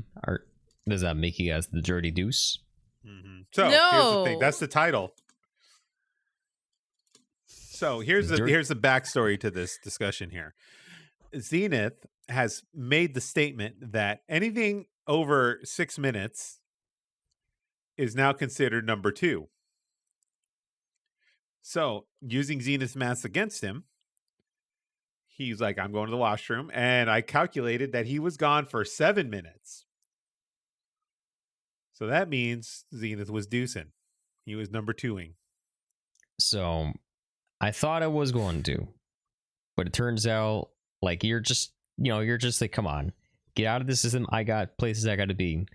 Does that make you guys the dirty deuce? Mm-hmm. So here's the thing. That's the title. So here's the backstory to this discussion here. Zenith has made the statement that anything over 6 minutes is now considered number 2. So using Zenith's maths against him, he's like, I'm going to the washroom, and I calculated that he was gone for 7 minutes. So that means Zenith was deucing. He was number 2ing. So I thought I was going to, but it turns out like you're just like, come on, get out of the system. I got places I got to be.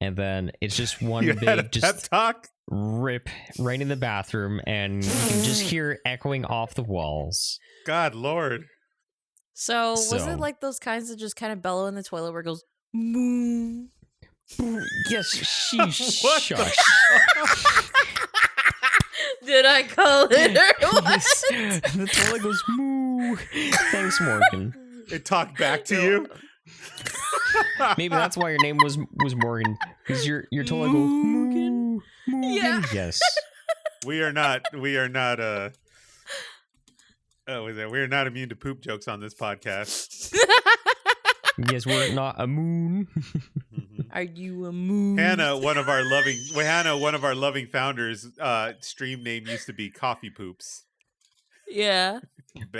and then it's just one You had a big pep just talk. rip right in the bathroom, and you can just hear it echoing off the walls. God Lord. So was So- it like those kinds that just kind of bellow in the toilet where it goes moo? Yes, she What the shush. Did I call it or what? Yes, the toilet goes moo. Thanks, Morgan. It talked back to you. Maybe that's why your name was Morgan, because your toilet goes moo. Morgan. Yeah. Yes. We are not. We are not. We are not immune to poop jokes on this podcast. Yes, we're not a moon. Mhm. Are you a moo? Hannah, one of our loving founders, stream name used to be Coffee Poops. Yeah.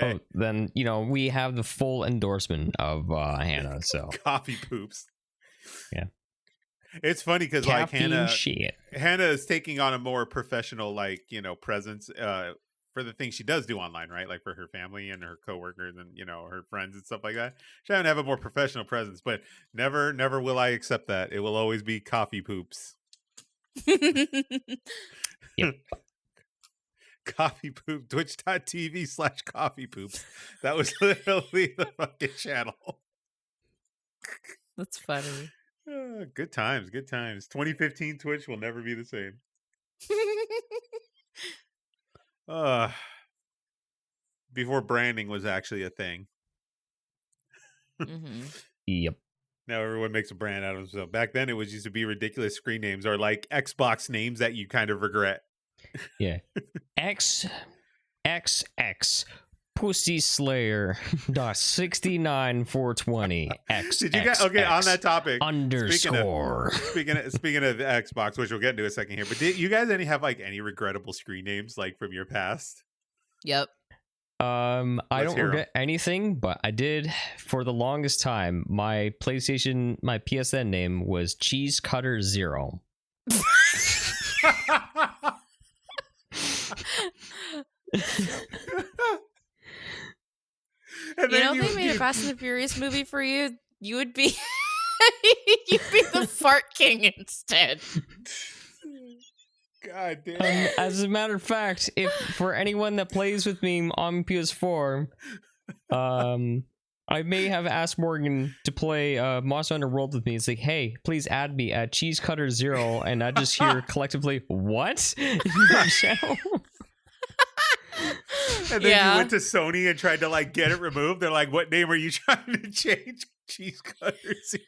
Oh, then we have the full endorsement of Hannah. So Coffee Poops. Yeah. It's funny because like caffeine shit. Hannah is taking on a more professional presence for the things she does do online, right? Like for her family and her coworkers and her friends and stuff like that. She having to have a more professional presence, but never will I accept that. It will always be Coffee Poops. Yep. Coffee Poop, twitch.tv/Coffee Poops. That was literally the fucking channel. That's funny. Good times. 2015 Twitch will never be the same. Before branding was actually a thing. Hmm. Yep. Now everyone makes a brand out of themselves. Back then, it was used to be ridiculous screen names or like Xbox names that you kind of regret. Yeah. XXX Pussy Slayer .69420 X. Did you guys? Okay, on that topic. Underscore. Speaking of the Xbox, which we'll get into in a second here, but did you guys have any regrettable screen names like from your past? Yep. I Let's don't hear 'em. regret anything, but I did for the longest time. My PSN name was Cheese Cutter 0. And You then know, if they made a Fast and the Furious movie for you, you would be you'd be the fart king instead. God damn. As a matter of fact, if for anyone that plays with me on PS4, I may have asked Morgan to play Monster Hunter World with me. It's like, hey, please add me at Cheese Cutter 0, and I just hear collectively, what? In your channel? And then you went to Sony and tried to like get it removed. They're like, "What name are you trying to change?" Cheese Cutter 0.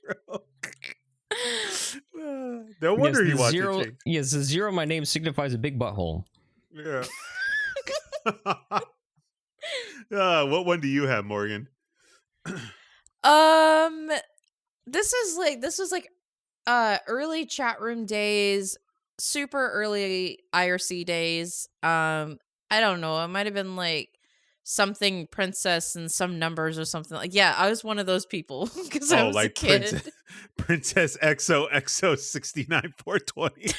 No wonder he wants to change. Yes, the 0 in my name signifies a big butthole. Yeah. What one do you have, Morgan? This was like early chat room days, super early IRC days. I don't know, it might have been like something princess and some numbers or something. Like, yeah, I was one of those people because I was like a kid. Princess XOXO 69420.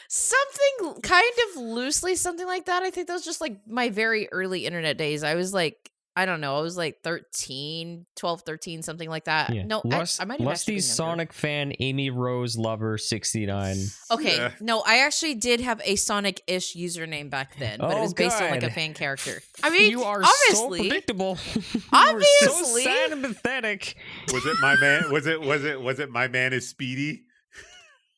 Something kind of loosely, something like that. I think that was just like my very early internet days. I was like, I don't know, I was like 12, 13, something like that. Yeah. No, I might have Lusty actually been younger. Sonic fan, Amy Rose Lover 69. Okay, Yeah. no, I actually did have a Sonic-ish username back then, but it was based on like a God. fan character. I mean, You are obviously, so predictable. You Obviously. are so sad and pathetic. Was it my man? Was it my man is Speedy?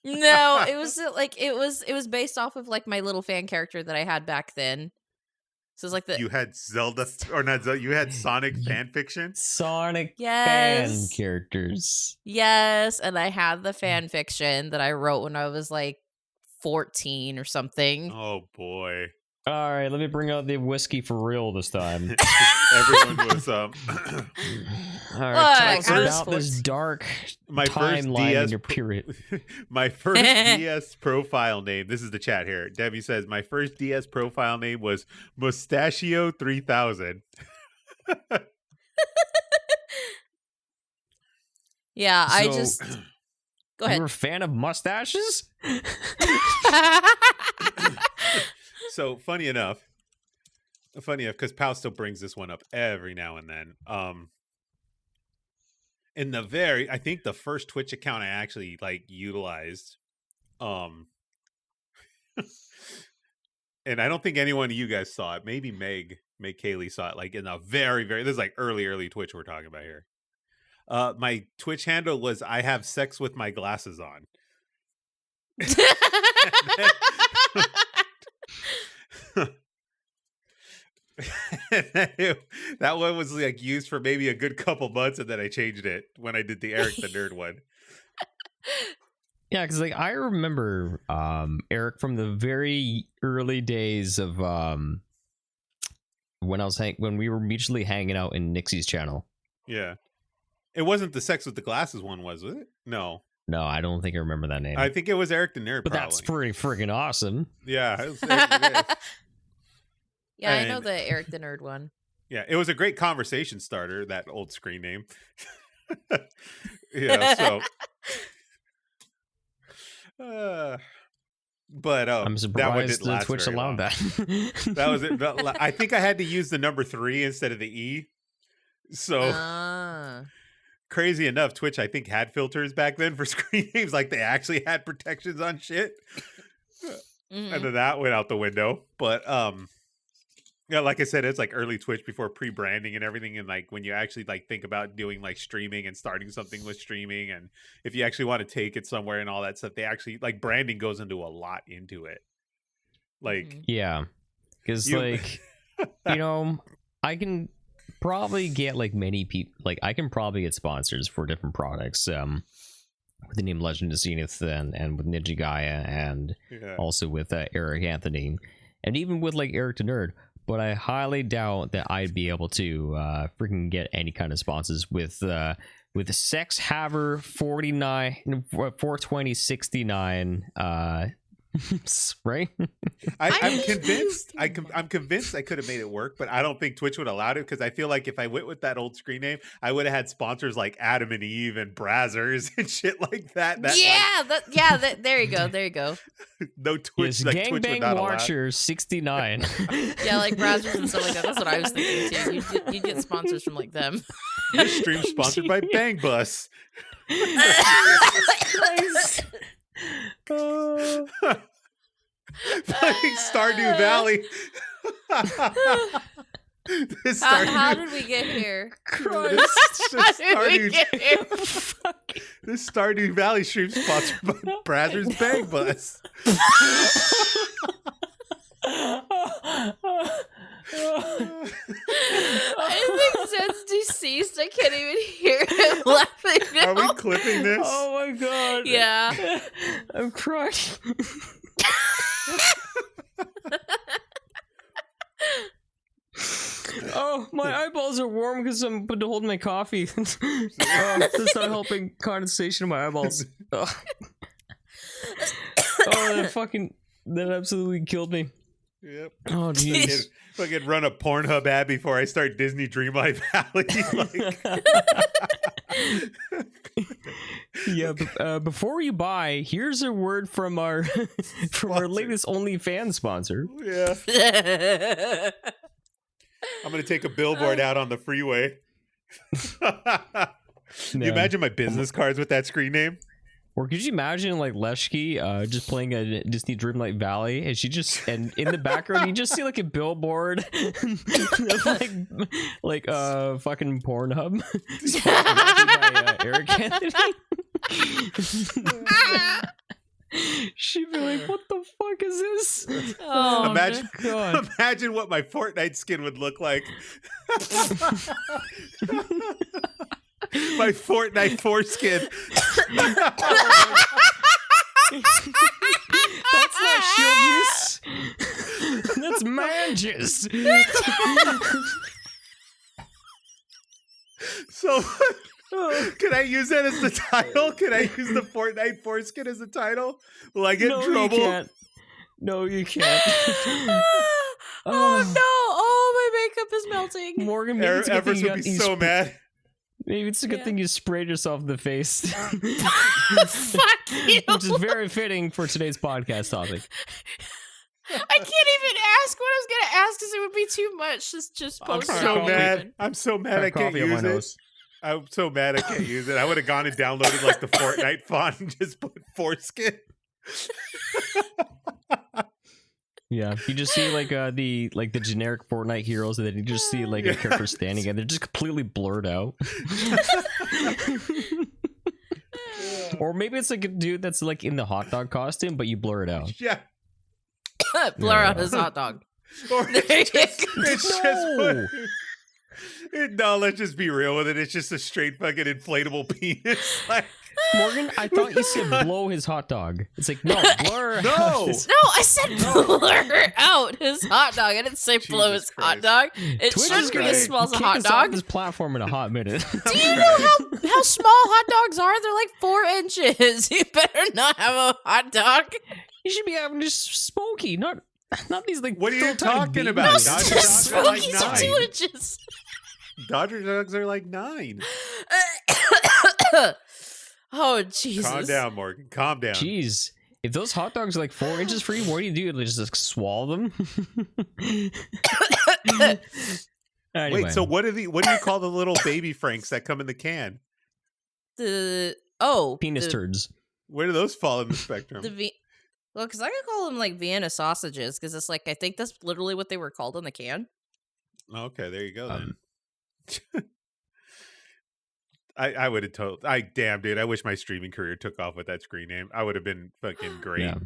no, it was like it was based off of like my little fan character that I had back then. So it's like the You had Zelda or not Zelda, you had Sonic fan fiction? Sonic fan yes, characters. yes, and I had the fan fiction that I wrote when I was like 14 or something. Oh boy. All right, let me bring out the whiskey for real this time. Everyone was All Look, right, tell us I was about this 14. dark my first timeline DS in your period. my first DS profile name. This is the chat here. Debbie says my first DS profile name was Mustachio 3000. Yeah, I So, just go You ahead. were a fan of mustaches? So funny enough, because Pal still brings this one up every now and then. in I think the first Twitch account I actually like utilized, and I don't think anyone of you guys saw it. Maybe Meg Kaylee saw it, like in a very, this is like early Twitch we're talking about here. My Twitch handle was I have sex with my glasses on. That one was like used for maybe a good couple months, and then I changed it when I did the Erik the Nerd one. Yeah, because like I remember Erik from the very early days of when we were mutually hanging out in Nixie's channel. Yeah, it wasn't the sex with the glasses one, was it? No, I don't think I remember that name. I think it was Erik the Nerd. But probably. That's pretty freaking awesome. Yeah, it was Yeah, I know the Erik the Nerd one. Yeah, it was a great conversation starter, that old screen name. So but I'm surprised that Twitch allowed that. That was it. I think I had to use the number 3 instead of the E. So crazy enough, Twitch I think had filters back then for screen names, like they actually had protections on shit. And then that went out the window. But yeah, like I said, it's like early Twitch before pre-branding and everything. And like when you actually like think about doing like streaming and starting something with streaming, and if you actually want to take it somewhere and all that stuff, they actually like branding goes into a lot into it. Like, yeah, because like, you know, I can probably get like many people, like I can probably get sponsors for different products. With the name Legend of Zenith and with Ninja Gaia and also with Erik Anthony and even with like Erik the Nerd. But I highly doubt that I'd be able to freaking get any kind of sponsors with Sex Haver 42069 right? I'm convinced. I'm convinced I could have made it work, but I don't think Twitch would allow it because I feel like if I went with that old screen name, I would have had sponsors like Adam and Eve and Brazzers and shit like that. There you go. No Twitch. Yes, like Gangbang Twitch would not Watcher 69. Yeah, like Brazzers and stuff like that. That's what I was thinking too. You get sponsors from like them. This stream sponsored by Bang Bus. Playing Stardew Valley. How did we get here? This Stardew Valley stream sponsored by Brazzers Bang Bus. I think Zed's deceased. I can't even hear him laughing now. Are we clipping this? Oh my god. Yeah. I'm crying. Oh, my eyeballs are warm because I'm holding my coffee. That's not helping condensation in my eyeballs. Oh, that absolutely killed me. Yep. Oh, jeez. Fucking run a Pornhub ad before I start Disney Dreamlight Valley. Yeah, before you buy, here's a word from our our latest OnlyFans sponsor. Yeah. I'm gonna take a billboard out on the freeway. Can you imagine my business cards with that screen name? Or could you imagine like Leshki just playing a Disney Dreamlight Valley, and and in the background you just see like a billboard like fucking Pornhub by Erik Anthony. She'd be like, "What the fuck is this?" Oh, imagine what my Fortnite skin would look like. My Fortnite foreskin. That's not shield juice. That's man juice. So, can I use that as the title? Can I use the Fortnite foreskin as the title? Will I get in trouble? You can't. No, you can't. Oh no! Oh, my makeup is melting. Morgan, Everest would be so mad. Maybe it's a good thing you sprayed yourself in the face. Fuck you! Which is very fitting for today's podcast topic. I can't even ask what I was gonna ask because it would be too much. Just I'm so mad. I'm so mad I can't use it. I'm so mad I can't use it. I would have gone and downloaded like the Fortnite font and just put Fortskin. Yeah, you just see like the generic Fortnite heroes, and then you just see like a character standing, and they're just completely blurred out. Or maybe it's like a dude that's like in the hot dog costume, but you blur it out. Yeah. Blur out his hot dog. Or no, let's just be real with it. It's just a straight fucking inflatable penis. Like, Morgan, I thought you said blow his hot dog. It's like, no, blur No. out his... No, I said blur out his hot dog. I didn't say blow his hot dog. It Twitch should is be gonna as small as a kick hot us off dog. this platform in a hot minute. Do you know how small hot dogs are? They're like 4 inches. You better not have a hot dog. You should be having just smoky, not these like. what are you little tiny talking babies. about? No, Dodger just dogs are like smokies are 9. 2 inches. Dodger dogs are like 9. Oh, Jesus. Calm down, Morgan. Calm down. Jeez, if those hot dogs are like 4 inches for you, what do? Just like, swallow them? Anyway. Wait, so what do you call the little baby Franks that come in the can? Penis turds. Where do those fall in the spectrum? Well, because I could call them like Vienna sausages, because it's like I think that's literally what they were called in the can. Okay, there you go then. I would have told. Damn, dude. I wish my streaming career took off with that screen name. I would have been fucking great. Yeah.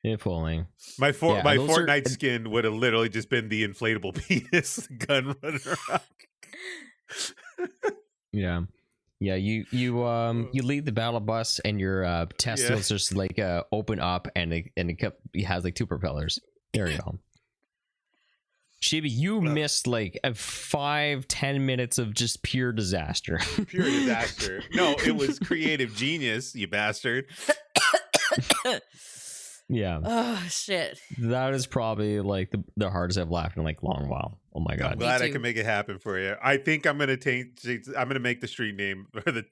If only. My Yeah, my those Fortnite are- skin would have literally just been the inflatable penis gun running around. Yeah. Yeah, you leave the battle bus and your testicles just like open up and it has like 2 propellers. There you go. Chibi, you missed like 5-10 minutes of just pure disaster. Pure disaster. No, it was creative genius, you bastard. Yeah. Oh, shit. That is probably like the hardest I've laughed in like a long while. Oh my I'm god. glad I too. can make it happen for you. I think I'm gonna I'm gonna make the stream name or the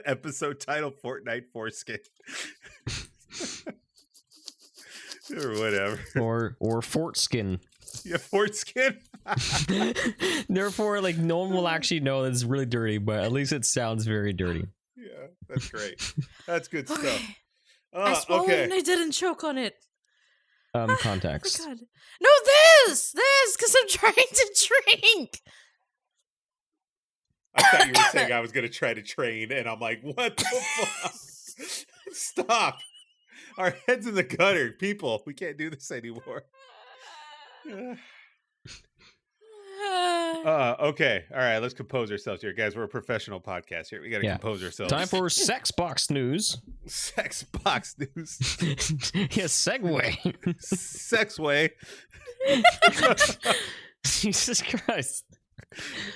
episode title Fortnite Foreskin. Or whatever. Or Fortskin. Yeah, Fortskin. Therefore, like no one will actually know that it's really dirty, but at least it sounds very dirty. Yeah, that's great. That's good stuff. Okay. I swallowed Okay. and I didn't choke on it. Context. Oh my God. No, this, because I'm trying to drink. I thought you were saying I was gonna try to train, and I'm like, what the fuck? Stop. Our heads in the gutter, people. We can't do this anymore. Okay. All right. Let's compose ourselves here, guys. We're a professional podcast here. We got to compose ourselves. Time for sex box news. Sex box news. Yeah, segue. Sexway. Jesus Christ.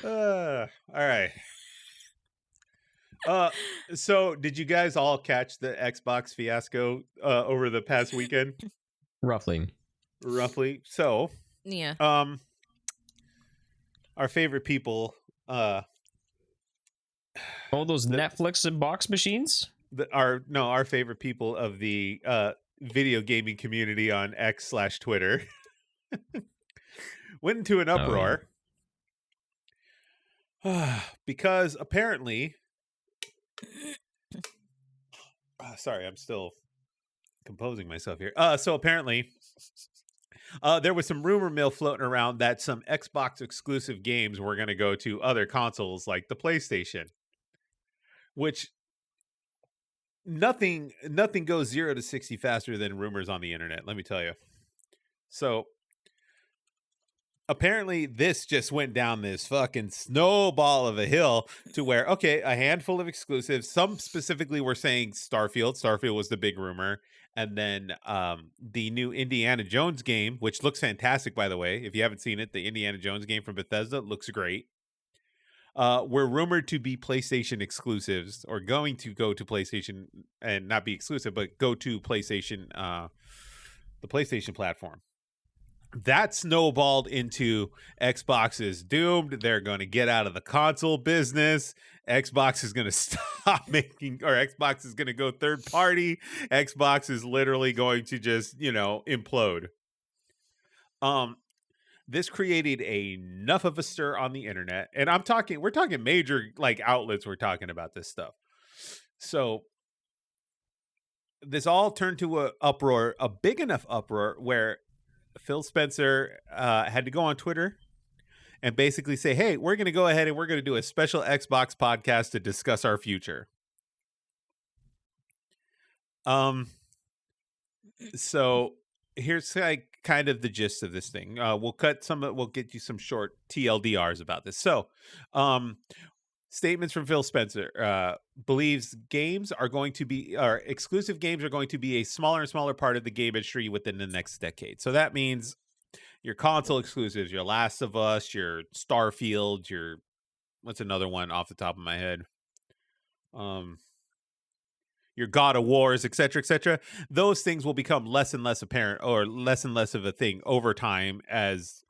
All right. So did you guys all catch the Xbox fiasco over the past weekend? Roughly. So, Yeah. our favorite people, Oh, those Netflix and box machines? our favorite people of the video gaming community on X/Twitter went into an uproar because apparently, sorry, I'm still composing myself here. So apparently, there was some rumor mill floating around that some Xbox exclusive games were going to go to other consoles like the PlayStation, which nothing goes 0 to 60 faster than rumors on the internet. Let me tell you. So apparently this just went down this fucking snowball of a hill to where, okay, a handful of exclusives, some specifically were saying Starfield was the big rumor. And then the new Indiana Jones game, which looks fantastic, by the way. If you haven't seen it, the Indiana Jones game from Bethesda looks great. Were rumored to be PlayStation exclusives, or going to go to PlayStation and not be exclusive, but go to PlayStation, the PlayStation platform. That snowballed into Xbox is doomed. They're going to get out of the console business. Xbox is going to stop making, or Xbox is going to go third party. Xbox is literally going to just, implode. this created enough of a stir on the internet, and we're talking major like outlets were talking about this stuff. So this all turned to a big enough uproar where Phil Spencer had to go on Twitter and basically say, hey, we're going to go ahead and we're going to do a special Xbox podcast to discuss our future. So here's like kind of the gist of this thing. We'll get you some short TLDRs about this. So, statements from Phil Spencer believes exclusive games are going to be a smaller and smaller part of the game industry within the next decade. So that means your console exclusives, your Last of Us, your Starfield, what's another one off the top of my head? Your God of Wars, etc. Those things will become less and less apparent or less and less of a thing over time as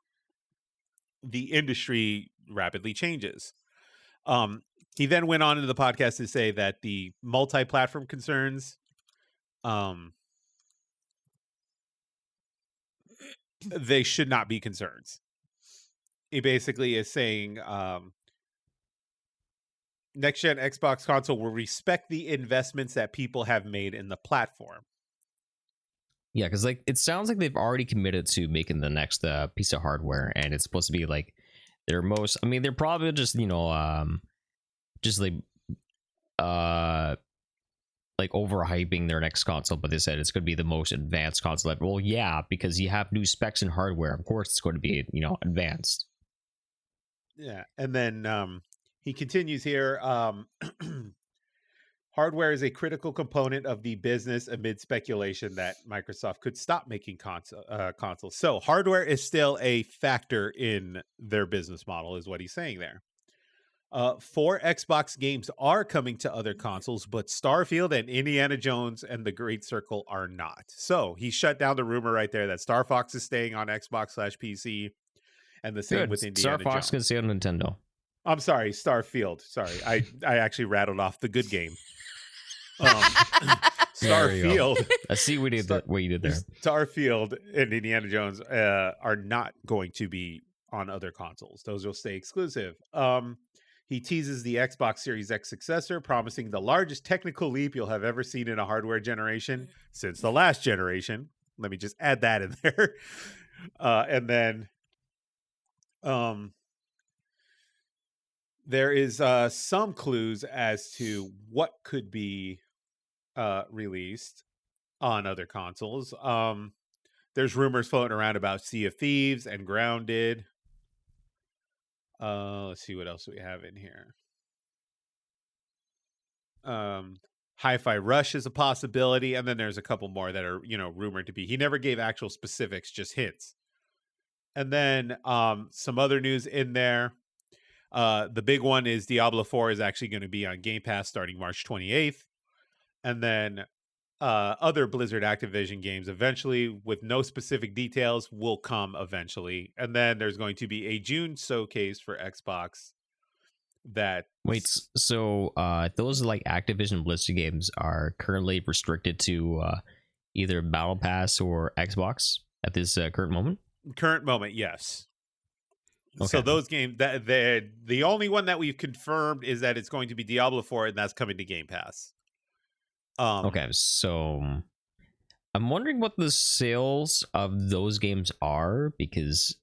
the industry rapidly changes. He then went on into the podcast to say that the multi-platform concerns, they should not be concerns. He basically is saying, next gen Xbox console will respect the investments that people have made in the platform. Yeah, because like it sounds like they've already committed to making the next piece of hardware, and it's supposed to be like their most. I mean, they're probably just just like overhyping their next console, but they said it's going to be the most advanced console ever. Well, yeah, because you have new specs and hardware. Of course, it's going to be advanced. Yeah, and then he continues here. Hardware is a critical component of the business amid speculation that Microsoft could stop making consoles. So hardware is still a factor in their business model, is what he's saying there. 4 Xbox games are coming to other consoles, but Starfield and Indiana Jones and The Great Circle are not. So he shut down the rumor right there that Star Fox is staying on Xbox/PC, and the same with Indiana Star Fox Jones. can stay on Nintendo. I'm sorry, Starfield. Sorry, I actually rattled off the good game. Starfield. I see what you did there. Starfield and Indiana Jones are not going to be on other consoles. Those will stay exclusive. He teases the Xbox Series X successor, promising the largest technical leap you'll have ever seen in a hardware generation since the last generation. Let me just add that in there. And then there is some clues as to what could be released on other consoles. There's rumors floating around about Sea of Thieves and Grounded. Let's see what else we have in here. Hi-Fi Rush is a possibility, and then there's a couple more that are rumored to be. He never gave actual specifics, just hints. And then some other news in there. The big one is Diablo 4 is actually going to be on Game Pass starting March 28th. And then other Blizzard Activision games eventually, with no specific details, will come eventually. And then there's going to be a June showcase for Xbox. So those like Activision Blizzard games are currently restricted to either Battle Pass or Xbox at this current moment? Current moment, yes. Okay. So those games, the only one that we've confirmed is that it's going to be Diablo 4, and that's coming to Game Pass. Okay, so I'm wondering what the sales of those games are, because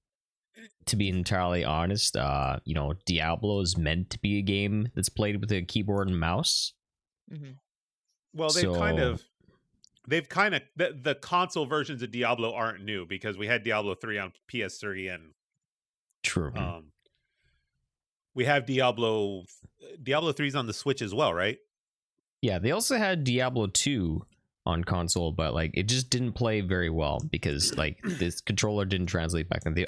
to be entirely honest, Diablo is meant to be a game that's played with a keyboard and mouse. Mm-hmm. Well, they've kind of the console versions of Diablo aren't new, because we had Diablo 3 on PS3 and true. We have Diablo 3's on the Switch as well, right? Yeah, they also had Diablo 2 on console, but like it just didn't play very well because like this controller didn't translate back then. They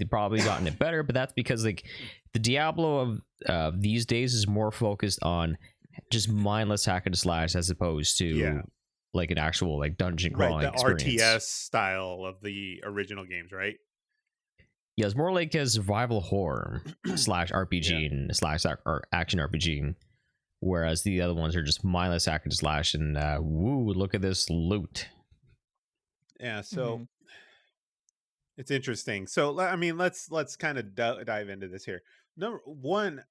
probably gotten it better, but that's because like the Diablo of these days is more focused on just mindless hack and slash as opposed to like an actual like dungeon crawling experience. RTS style of the original games, right? Yeah, it's more like a survival horror slash RPG and slash action RPG. Whereas the other ones are just mindless hack and slash and woo, look at this loot. Yeah, so It's interesting. So I mean, let's kind of dive into this here. Number one,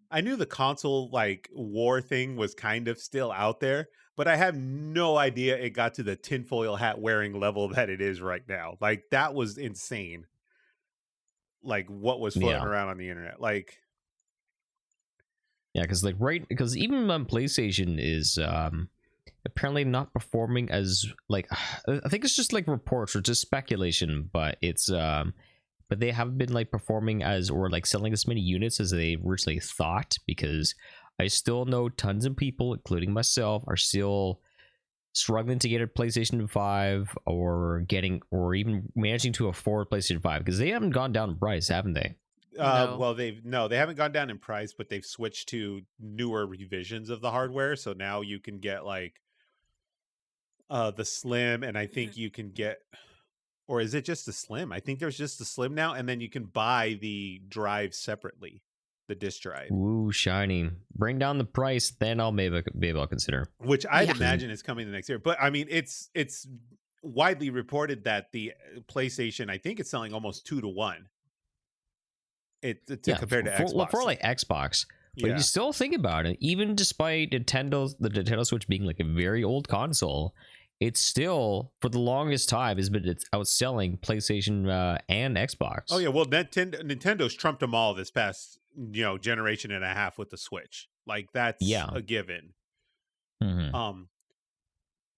I knew the console like war thing was kind of still out there, but I have no idea it got to the tinfoil hat wearing level that it is right now. Like that was insane. Like what was floating Yeah. around on the internet. Like Yeah, because even on PlayStation is apparently not performing as like I think it's just like reports or just speculation, but but they haven't been like performing as or like selling as many units as they originally thought, because I still know tons of people, including myself, are still struggling to get a PlayStation 5 or even managing to afford PlayStation 5 because they haven't gone down in price, haven't they? No. well, they haven't gone down in price, but they've switched to newer revisions of the hardware. So now you can get like the slim, and I think you can get, or is it just the slim? I think there's just the slim now, and then you can buy the drive separately, the disc drive, Ooh, shiny. Bring down the price, then maybe I'll consider. which I'd Yeah. imagine is coming the next year. But I mean, it's widely reported that the PlayStation, I think it's selling almost 2-to-1. Compared to Xbox for like Xbox. But Yeah. you still think about it, even despite the Nintendo Switch being like a very old console, it's still for the longest time it's outselling PlayStation and Xbox. Oh yeah, well Nintendo's trumped them all this past generation and a half with the Switch. Like that's a given. Mhm.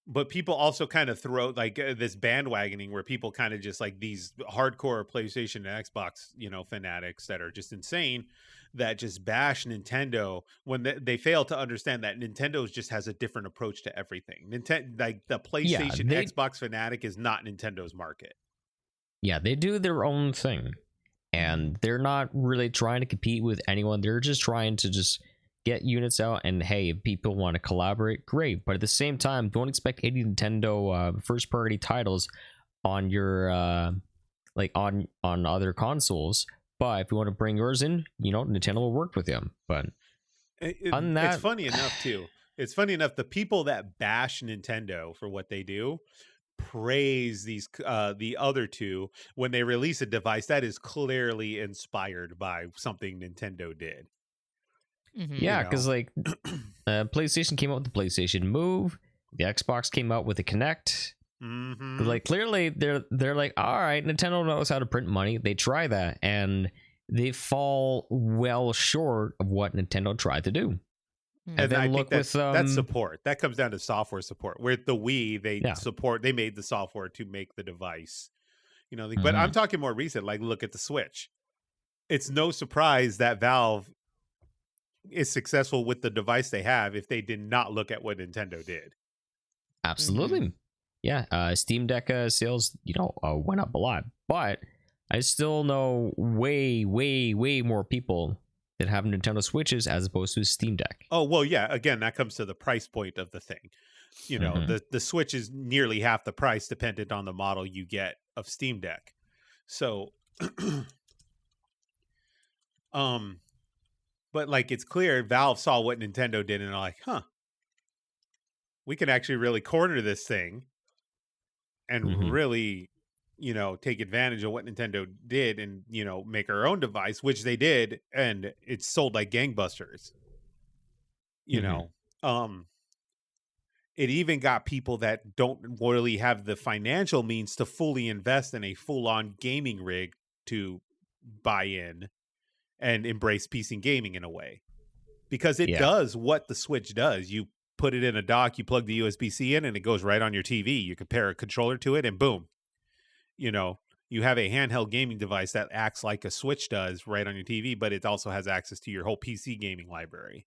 But people also kind of throw like this bandwagoning where people kind of just like these hardcore PlayStation and Xbox, fanatics that are just insane, that just bash Nintendo when they fail to understand that Nintendo just has a different approach to everything. Nintendo, like the PlayStation Xbox fanatic is not Nintendo's market. Yeah, they do their own thing, and they're not really trying to compete with anyone. They're just trying to just get units out, and hey, if people want to collaborate, great. But at the same time, don't expect any Nintendo first party titles on your like on other consoles. But if you want to bring yours in, Nintendo will work with you. But on that, it's funny enough too. It's funny enough, the people that bash Nintendo for what they do praise the other two when they release a device that is clearly inspired by something Nintendo did. Yeah, because like PlayStation came out with the PlayStation Move, the Xbox came out with the Kinect. Like clearly they're like, all right, Nintendo knows how to print money. They try that and they fall well short of what Nintendo tried to do. And then I think that's support. That comes down to software support. Where the Wii, they made the software to make the device. But I'm talking more recent. Like, look at the Switch. It's no surprise that Valve is successful with the device they have if they did not look at what Nintendo did. Absolutely. Yeah, Steam Deck sales, went up a lot, but I still know way more people that have Nintendo Switches as opposed to a Steam Deck. Oh, well, yeah, again, that comes to the price point of the thing. The Switch is nearly half the price dependent on the model you get of Steam Deck. So but like it's clear Valve saw what Nintendo did and they're like, we can actually really corner this thing and really, take advantage of what Nintendo did and, make our own device, which they did. And it's sold like gangbusters, it even got people that don't really have the financial means to fully invest in a full-on gaming rig to buy in and embrace PC gaming in a way, because it does what the Switch does. You put it in a dock, you plug the USB-C in, and it goes right on your TV. You compare a controller to it, and boom, you have a handheld gaming device that acts like a Switch does right on your TV, but it also has access to your whole PC gaming library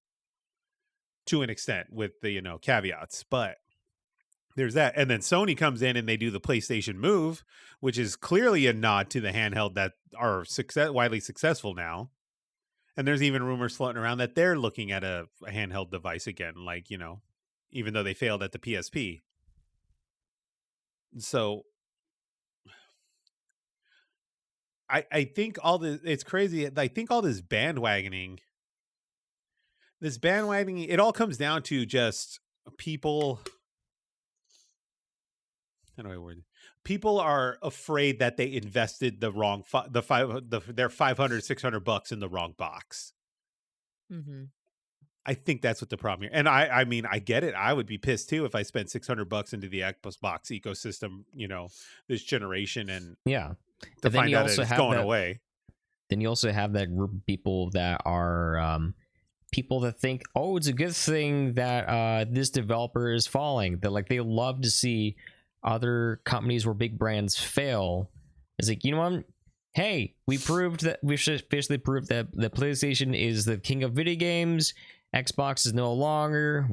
to an extent with the, caveats. But there's that. And then Sony comes in and they do the PlayStation Move, which is clearly a nod to the handheld that are widely successful now. And there's even rumors floating around that they're looking at a handheld device again, like, even though they failed at the PSP. So I think it's crazy. I think all this bandwagoning, it all comes down to just people. How do I word it? people are afraid that they invested the wrong their $500-$600 in the wrong box. Mm-hmm. I think that's what the problem here. And I mean, I get it. I would be pissed too if I spent $600 into the Xbox ecosystem, this generation, and to find out that it's going away. Then you also have that group of people that are people that think, oh, it's a good thing that this developer is falling. That like they love to see other companies or big brands fail. It's like, you know what? Hey, we officially proved that the PlayStation is the king of video games. Xbox is no longer.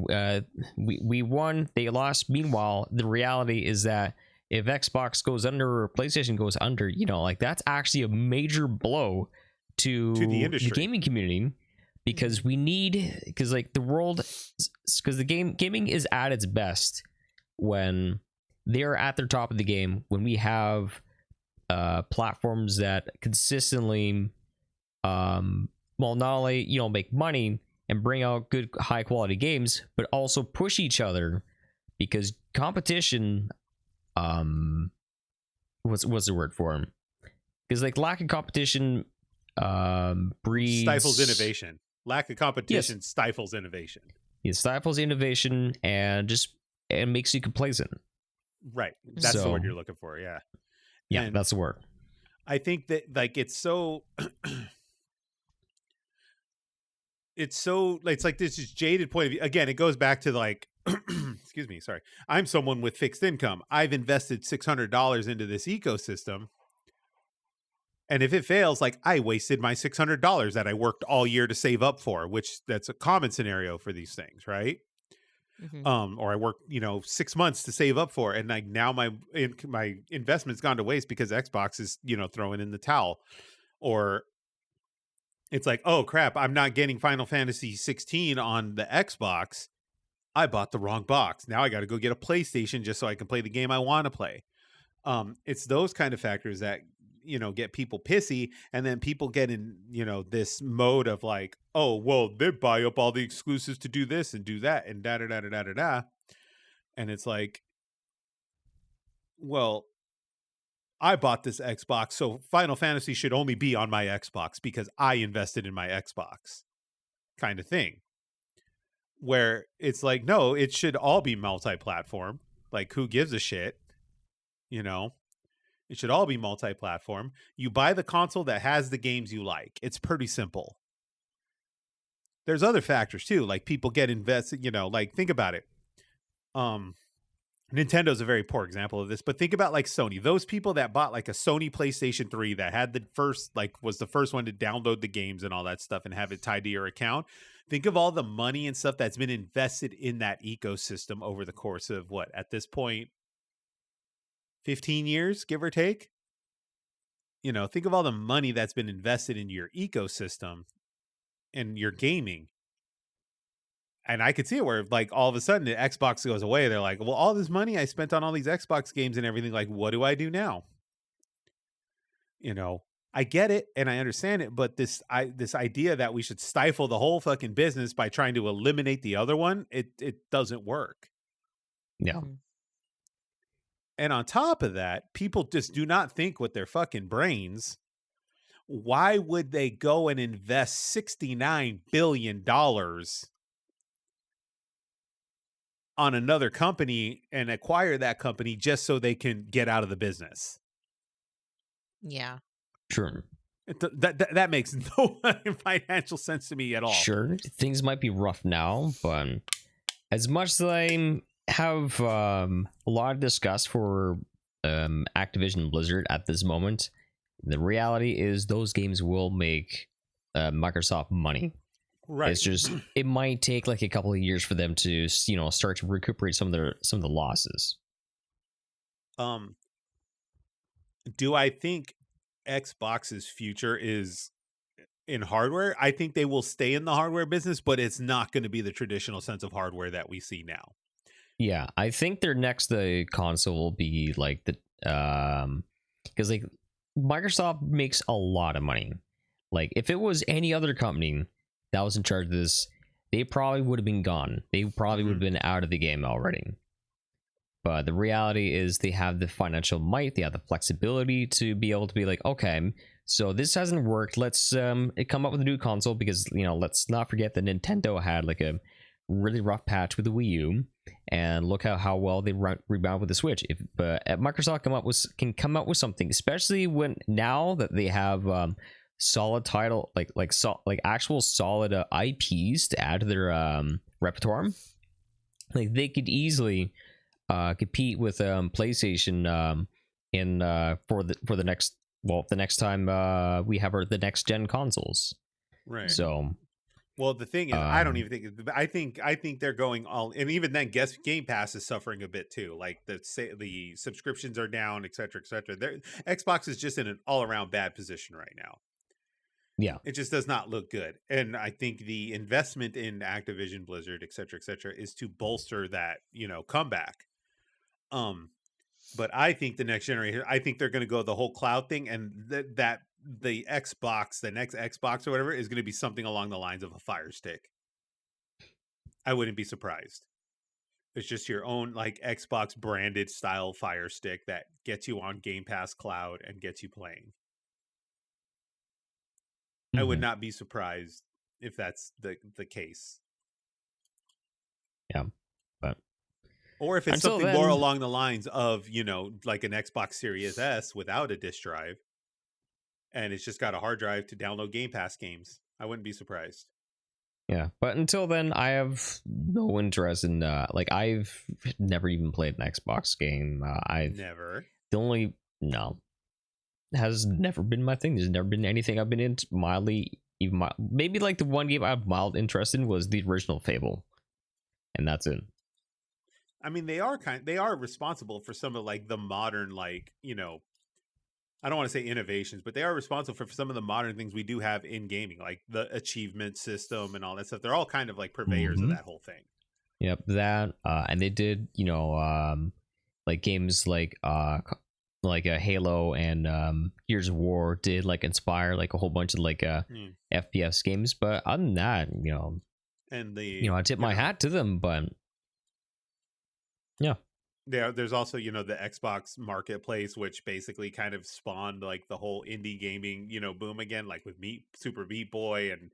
We won. They lost. Meanwhile, the reality is that if Xbox goes under or PlayStation goes under, like that's actually a major blow to the industry, the gaming community, because like the world, because the gaming is at its best when they're at their top of the game, when we have platforms that consistently not only make money and bring out good high quality games, but also push each other, because competition what's the word for him, because like lack of competition breeds stifles innovation. Lack of competition stifles innovation. It stifles innovation and makes you complacent. Right. That's the word you're looking for. Yeah. Yeah, and that's the word. I think that like it's like this is jaded point of view. Again, it goes back to like excuse me, sorry. I'm someone with fixed income. I've invested $600 into this ecosystem. And if it fails, like I wasted my $600 that I worked all year to save up for, which that's a common scenario for these things, right? Mm-hmm. Or I worked, 6 months to save up for, and like now my investment's gone to waste because Xbox is, throwing in the towel. Or it's like, oh crap, I'm not getting Final Fantasy 16 on the Xbox. I bought the wrong box. Now I got to go get a PlayStation just so I can play the game I want to play. It's those kind of factors that, get people pissy, and then people get in, this mode of like, oh, well, they buy up all the exclusives to do this and do that and da da da da da da da. And it's like, well, I bought this Xbox, so Final Fantasy should only be on my Xbox because I invested in my Xbox, kind of thing. Where it's like, no, it should all be multi-platform. Like, who gives a shit? It should all be multi-platform. You buy the console that has the games you like. It's pretty simple. There's other factors too, like people get invested, like think about it. Nintendo's a very poor example of this, but think about like Sony. Those people that bought like a Sony PlayStation 3 that had was the first one to download the games and all that stuff and have it tied to your account. Think of all the money and stuff that's been invested in that ecosystem over the course of what, at this point, 15 years, give or take. Think of all the money that's been invested in your ecosystem and your gaming. And I could see it where like all of a sudden the Xbox goes away. They're like, well, all this money I spent on all these Xbox games and everything, like, what do I do now? I get it and I understand it, but this idea that we should stifle the whole fucking business by trying to eliminate the other one, it doesn't work. Yeah. And on top of that, people just do not think with their fucking brains. Why would they go and invest $69 billion on another company and acquire that company just so they can get out of the business? Yeah. Sure. That makes no financial sense to me at all. Sure, things might be rough now, but as much as I have a lot of disgust for Activision Blizzard at this moment, the reality is those games will make Microsoft money. Right. It's just it might take like a couple of years for them to start to recuperate some of the losses. Do I think Xbox's future is in hardware? I think they will stay in the hardware business, but it's not going to be the traditional sense of hardware that we see now. Yeah, I think their next console will be like the because like Microsoft makes a lot of money. Like if it was any other company that was in charge of this, they probably would have been gone. They probably would have been out of the game already. But the reality is they have the financial might, they have the flexibility to be able to be like, okay, so this hasn't worked. Let's come up with a new console because, let's not forget that Nintendo had like a really rough patch with the Wii U, and look how well they rebound with the Switch. If Microsoft can come up with something, especially when now that they have solid title like actual solid IPs to add to their repertoire, like they could easily compete with PlayStation in for the next time we have the next gen consoles. Right. So, well, the thing is, I don't even think. I think they're going all, and even then, guess Game Pass is suffering a bit too. Like the subscriptions are down, et cetera, et cetera. Xbox is just in an all around bad position right now. Yeah, it just does not look good, and I think the investment in Activision Blizzard, et cetera, is to bolster that comeback. But I think the next generation, I think they're going to go the whole cloud thing, and that the Xbox, the next Xbox or whatever, is going to be something along the lines of a Fire Stick. I wouldn't be surprised. It's just your own like Xbox branded style Fire Stick that gets you on Game Pass Cloud and gets you playing. I would not be surprised if that's the case. Yeah, but or if it's something more along the lines of like an Xbox Series S without a disc drive, and it's just got a hard drive to download Game Pass games. I wouldn't be surprised. Yeah, but until then, I have no interest in I've never even played an Xbox game. I've never. Has never been my thing. There's never been anything I've been into maybe like the one game I have mild interest in was the original Fable, and that's it. I mean, they are responsible for some of like the modern I don't want to say innovations, but they are responsible for some of the modern things we do have in gaming, like the achievement system and all that stuff. They're all kind of like purveyors of that whole thing. Yep, that and they did like games like a Halo and Gears of War did like inspire like a whole bunch of like FPS games, but other than that, and I tip my hat to them, but yeah. There's also the Xbox Marketplace, which basically kind of spawned like the whole indie gaming boom again, like with Super Meat Boy and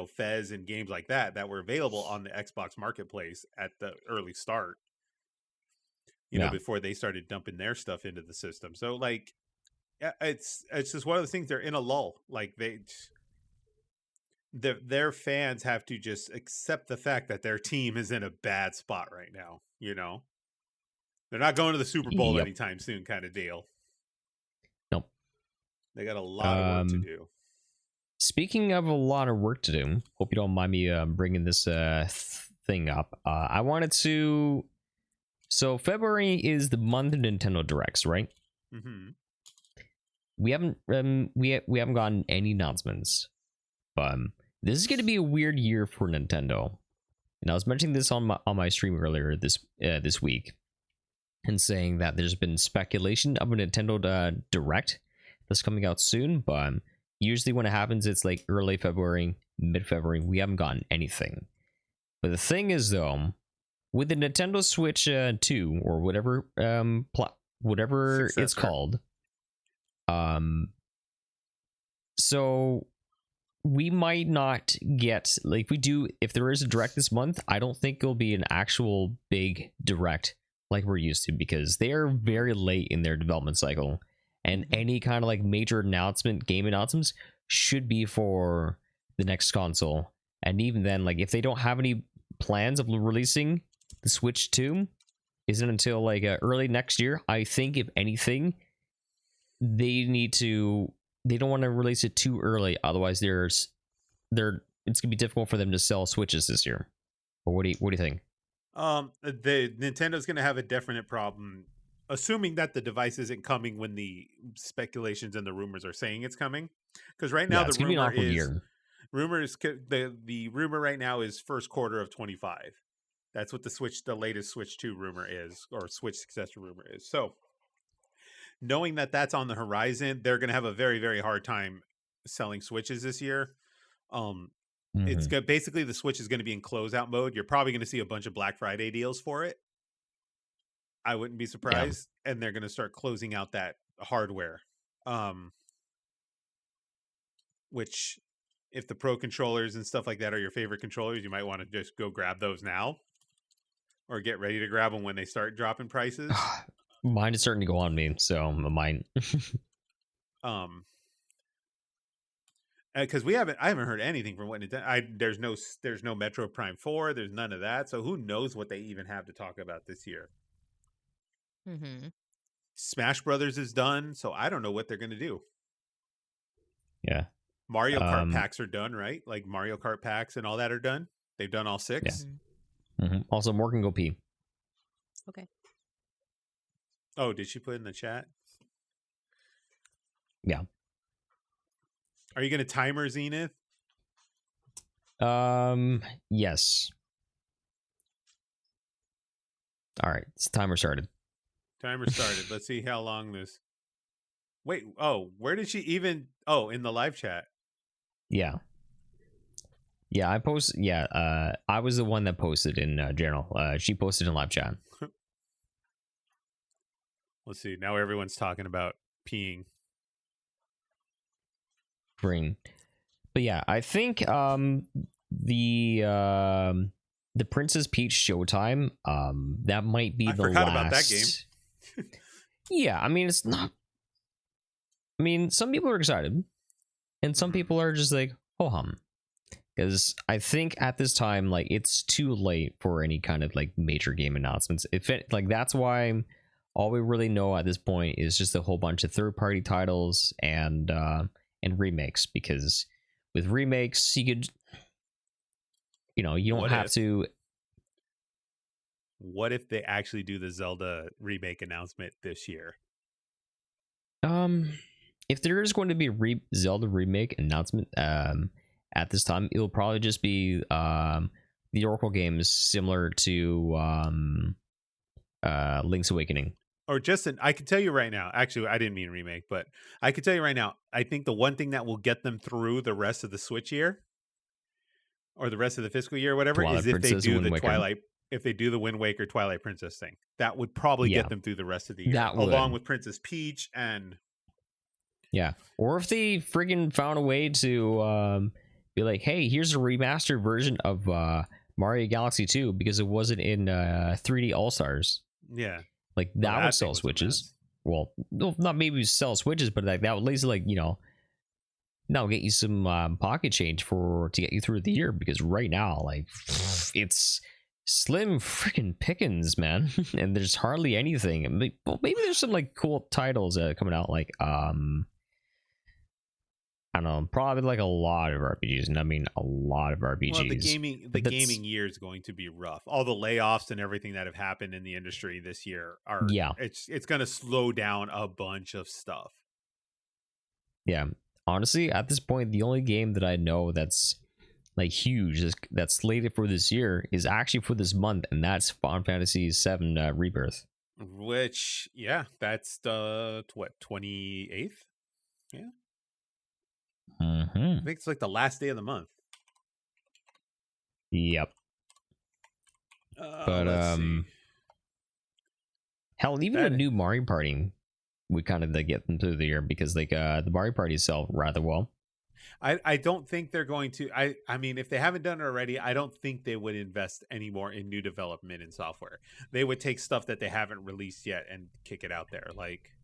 Fez and games like that were available on the Xbox Marketplace at the early start. Before they started dumping their stuff into the system. So like, it's just one of those things. They're in a lull. Like their fans have to just accept the fact that their team is in a bad spot right now. They're not going to the Super Bowl anytime soon, kind of deal. Nope. They got a lot of work to do. Speaking of a lot of work to do, hope you don't mind me bringing this thing up. I wanted to. So February is the month of Nintendo Directs, right? Mm-hmm. We haven't we haven't gotten any announcements, but this is going to be a weird year for Nintendo. And I was mentioning this on my stream earlier this week, and saying that there's been speculation of a Nintendo Direct that's coming out soon, but usually when it happens, it's like early February, mid-February. We haven't gotten anything. But the thing is, though, with the Nintendo Switch 2 or whatever it's called, so we might not get if there is a Direct this month, I don't think it'll be an actual big Direct like we're used to, because they are very late in their development cycle, and any kind of like major game announcements should be for the next console. And even then, like if they don't have any plans of releasing the Switch 2 isn't until like early next year, I think if anything they don't want to release it too early, otherwise it's gonna be difficult for them to sell Switches this year. Or what do you think? The Nintendo's gonna have a definite problem, assuming that the device isn't coming when the speculations and the rumors are saying it's coming. Because right now the rumor right now is first quarter of 25. That's what the latest Switch 2 rumor is, or Switch successor rumor is. So knowing that that's on the horizon, they're going to have a very, very hard time selling Switches this year. It's basically the Switch is going to be in closeout mode. You're probably going to see a bunch of Black Friday deals for it. I wouldn't be surprised. And they're going to start closing out that hardware. Which, if the Pro controllers and stuff like that are your favorite controllers, you might want to just go grab those now, or get ready to grab them when they start dropping prices. Mine is starting to go on me, so mine. Because I haven't heard anything from what Nintendo. There's no Metro Prime 4. There's none of that. So who knows what they even have to talk about this year? Mm-hmm. Smash Brothers is done, so I don't know what they're going to do. Yeah. Mario Kart packs are done, right? Like Mario Kart packs and all that are done. They've done all 6. Yeah. Mm-hmm. Also, Morgan go pee. Okay. Oh, did she put in the chat? Yeah. Are you going to timer Zenith? Yes. All right, timer started. Timer started. Let's see how long this. Wait. Oh, where did she even? Oh, in the live chat. Yeah. Yeah, I post. Yeah, I was the one that posted in general. She posted in live chat. Let's see. Now everyone's talking about peeing. Green. But yeah, I think the Princess Peach Showtime, that might be I the forgot last. about that game. Yeah, I mean it's not. I mean, some people are excited, and some people are just like, "Oh hum," because I think at this time, like, it's too late for any kind of like major game announcements. If it like that's why all we really know at this point is just a whole bunch of third-party titles and remakes. Because with remakes, you could, you don't have to. What if they actually do the Zelda remake announcement this year? If there is going to be a Zelda remake announcement at this time, it will probably just be the Oracle games similar to Link's Awakening. Or just I can tell you right now, actually, I didn't mean remake, but I can tell you right now, I think the one thing that will get them through the rest of the Switch year or the rest of the fiscal year, or whatever, Twilight is if Princess, they do Wind the Waker. if they do the Wind Waker Twilight Princess thing. That would probably get them through the rest of the year, along with Princess Peach and. Yeah, or if they friggin' found a way to be like, hey, here's a remastered version of Mario Galaxy 2 because it wasn't in 3D All Stars. Yeah, like that would sell Switches. Well, not maybe sell Switches, but like that would at least that'll get you some pocket change to get you through the year, because right now, like, it's slim freaking pickings, man. And there's hardly anything. Maybe there's some like cool titles coming out, like I don't know, probably like a lot of RPGs, and I mean a lot of RPGs. Well, the gaming year is going to be rough. All the layoffs and everything that have happened in the industry this year it's going to slow down a bunch of stuff. Yeah, honestly, at this point, the only game that I know that's like huge that's slated for this year is actually for this month, and that's Final Fantasy VII Rebirth. Which, yeah, that's the 28th. Yeah. Mm-hmm. I think it's like the last day of the month. Yep. But let's see. Hell, even with new Mario Party, we kind of get them through the year, because like the Mario Party sell rather well. I don't think they're going to. I mean, if they haven't done it already, I don't think they would invest any more in new development in software. They would take stuff that they haven't released yet and kick it out there, like,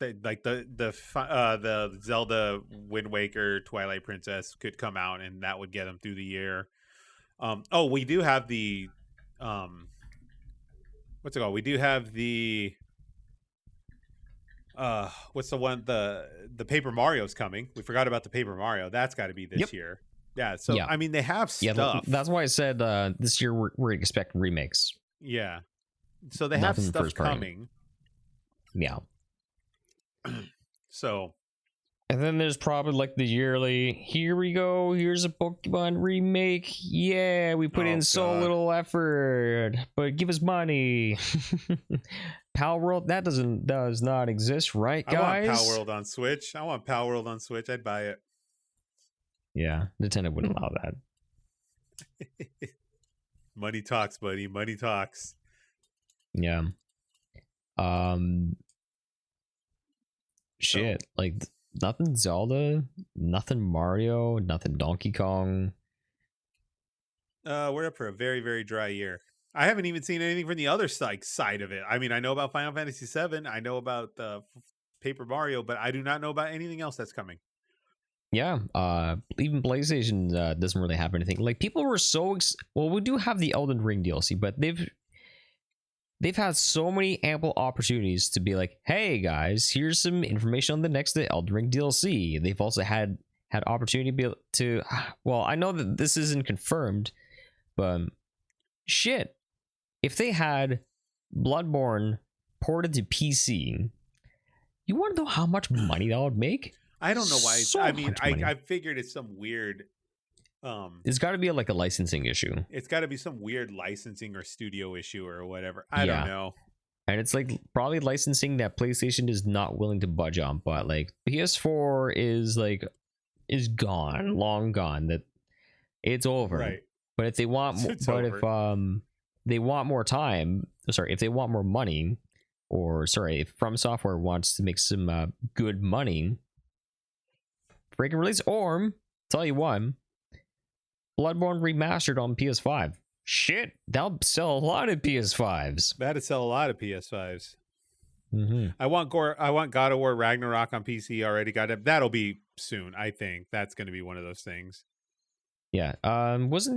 the Zelda Wind Waker Twilight Princess could come out, and that would get them through the year. We do have the what's it called? We do have the what's the one, the Paper Mario's coming. We forgot about the Paper Mario. That's got to be this year. Yeah. So I mean, they have stuff. Yeah, that's why I said this year we're expecting remakes. Yeah. So they have stuff coming. Yeah. So. And then there's probably like the yearly, here we go, here's a Pokemon remake. Yeah, we put in so little effort, but give us money. Pal World, that does not exist, right, guys? I want Pal World on Switch. I'd buy it. Yeah, Nintendo wouldn't allow that. Money talks, buddy. Money talks. Yeah. Shit. Like nothing Zelda, nothing Mario, nothing Donkey Kong. We're up for a very, very dry year. I haven't even seen anything from the other side of it. I mean, I know about Final Fantasy VII. I know about Paper Mario, but I do not know about anything else that's coming. Yeah. Even PlayStation doesn't really have anything. Like people were so well, we do have the Elden Ring DLC, but they've had so many ample opportunities to be like, hey guys, here's some information on the next Elden Ring DLC. They've also had opportunity to be able to. Well, I know that this isn't confirmed, but shit, if they had Bloodborne ported to PC, you want to know how much money that would make? I don't know why. So I mean, much money. I figured it's some weird. It's got to be like a licensing issue. It's got to be some weird licensing or studio issue or whatever. I don't know. And it's like probably licensing that PlayStation is not willing to budge on, but like PS4 is gone, long gone. That it's over. Right. But if they want, if they want more time, if they want more money, or if From Software wants to make some good money, freaking release Orm. Tell you what, Bloodborne remastered on PS5. Shit, that'll sell a lot of PS5s. That'd sell a lot of PS5s. Mm-hmm. I want God of War Ragnarok on PC already. That'll be soon. I think that's going to be one of those things. Yeah. Wasn't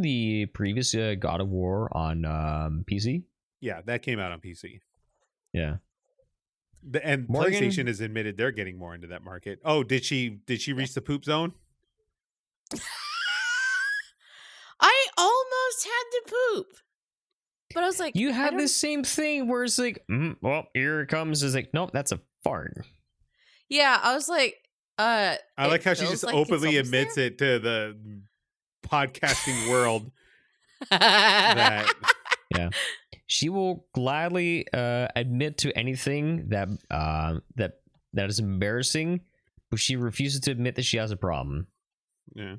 the previous God of War on PC? Yeah, that came out on PC. Yeah. And Morgan? PlayStation has admitted they're getting more into that market. Oh, did she reach the poop zone? I almost had to poop, but I was like, you had the same thing where it's like, well, here it comes. It's like, nope, that's a fart. Yeah, I was like, I like how she just openly admits it to the podcasting world. Yeah, she will gladly admit to anything that is embarrassing, but she refuses to admit that she has a problem. Yeah.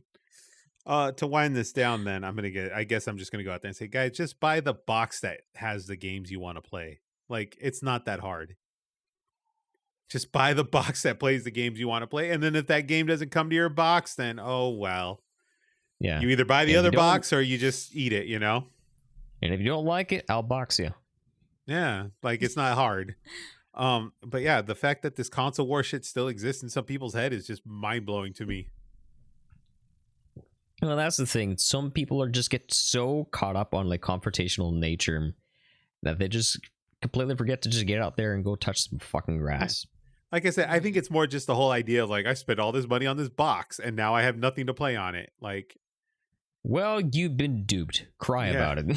To wind this down, then I guess I'm just gonna go out there and say, guys, just buy the box that has the games you want to play. Like, it's not that hard. Just buy the box that plays the games you want to play, and then if that game doesn't come to your box, then oh well. Yeah. You either buy the other box or you just eat it, you know? And if you don't like it, I'll box you. Yeah, like it's not hard. But yeah, the fact that this console war shit still exists in some people's head is just mind blowing to me. Well, that's the thing. Some people just get so caught up on like confrontational nature that they just completely forget to just get out there and go touch some fucking grass. Like I said, I think it's more just the whole idea of like, I spent all this money on this box and now I have nothing to play on it. Like, well, you've been duped. Cry about it.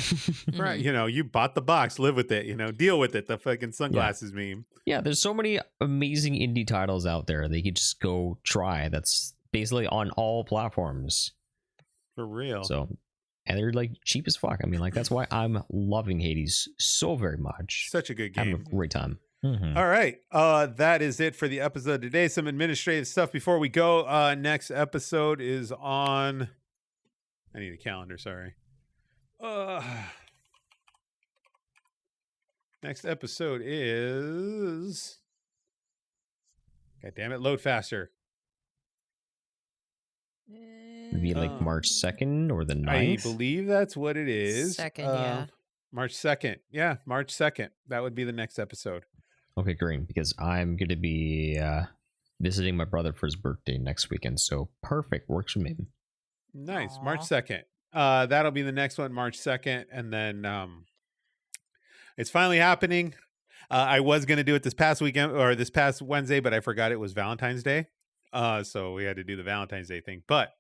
Right. You know, you bought the box, live with it, you know, deal with it. The fucking sunglasses meme. Yeah, there's so many amazing indie titles out there they could just go try. That's basically on all platforms. For real. So, and they're like cheap as fuck. I mean, like, that's why I'm loving Hades so very much. Such a good game. Having a great time. Mm-hmm. All right. That is it for the episode today. Some administrative stuff before we go. Next episode is on... I need a calendar, sorry. Next episode is... God damn it, load faster. Maybe like March 2nd or the 9th? I believe that's what it is. 2nd, yeah. March 2nd. Yeah, March 2nd. That would be the next episode. Okay, great. Because I'm going to be visiting my brother for his birthday next weekend. So perfect. Works for me. Nice. Aww. March 2nd. That'll be the next one, March 2nd. And then it's finally happening. I was going to do it this past weekend or this past Wednesday, but I forgot it was Valentine's Day. So we had to do the Valentine's Day thing. But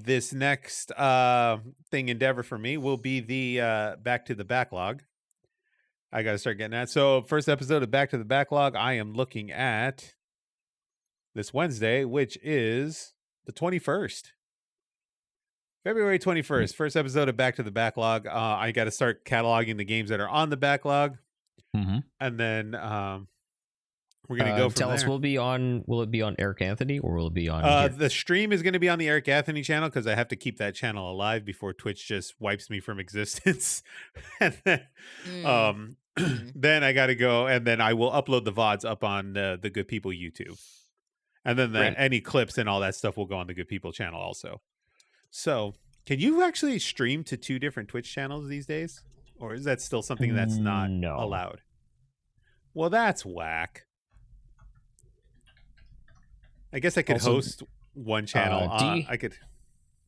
this next endeavor for me will be the Back to the Backlog. I got to start getting that. So first episode of Back to the Backlog, I am looking at this Wednesday, which is the 21st. February 21st, first episode of Back to the Backlog. I got to start cataloging the games that are on the backlog. Mm-hmm. And then we're gonna go from tell there. us, will it be on Eric Anthony or will it be on The stream is going to be on the Eric Anthony channel because I have to keep that channel alive before Twitch just wipes me from existence. And then, then I got to go, and then I will upload the VODs up on the Good People YouTube, and then any clips and all that stuff will go on the Good People channel also. So, can you actually stream to 2 different Twitch channels these days, or is that still something that's not allowed? Well, that's whack. I guess I could host one channel. I could,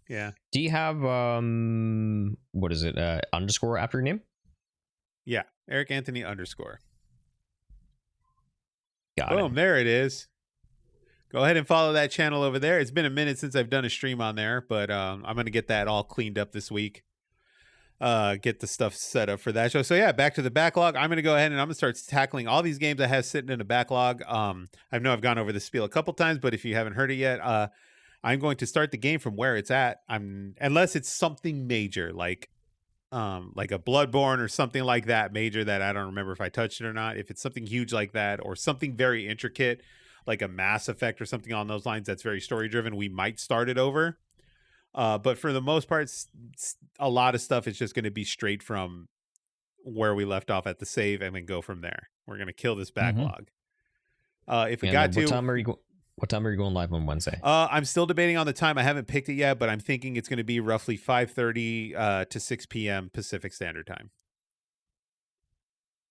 yeah. Do you have what is it? Underscore after your name? Yeah, Eric Anthony _. Got Boom, there it is. Go ahead and follow that channel over there. It's been a minute since I've done a stream on there, but I'm gonna get that all cleaned up this week. Get the stuff set up for that show. So yeah, back to the backlog. I'm gonna go ahead and I'm gonna start tackling all these games I have sitting in the backlog. I know I've gone over this spiel a couple times, but if you haven't heard it yet, I'm going to start the game from where it's at. Unless it's something major like a Bloodborne or something like that major that I don't remember if I touched it or not. If it's something huge like that or something very intricate like a Mass Effect or something on those lines that's very story driven, we might start it over. But for the most part, a lot of stuff is just going to be straight from where we left off at the save and then go from there. We're going to kill this backlog. If we got to... What time are you going live on Wednesday? I'm still debating on the time. I haven't picked it yet, but I'm thinking it's going to be roughly 5:30 to 6 p.m. Pacific Standard Time.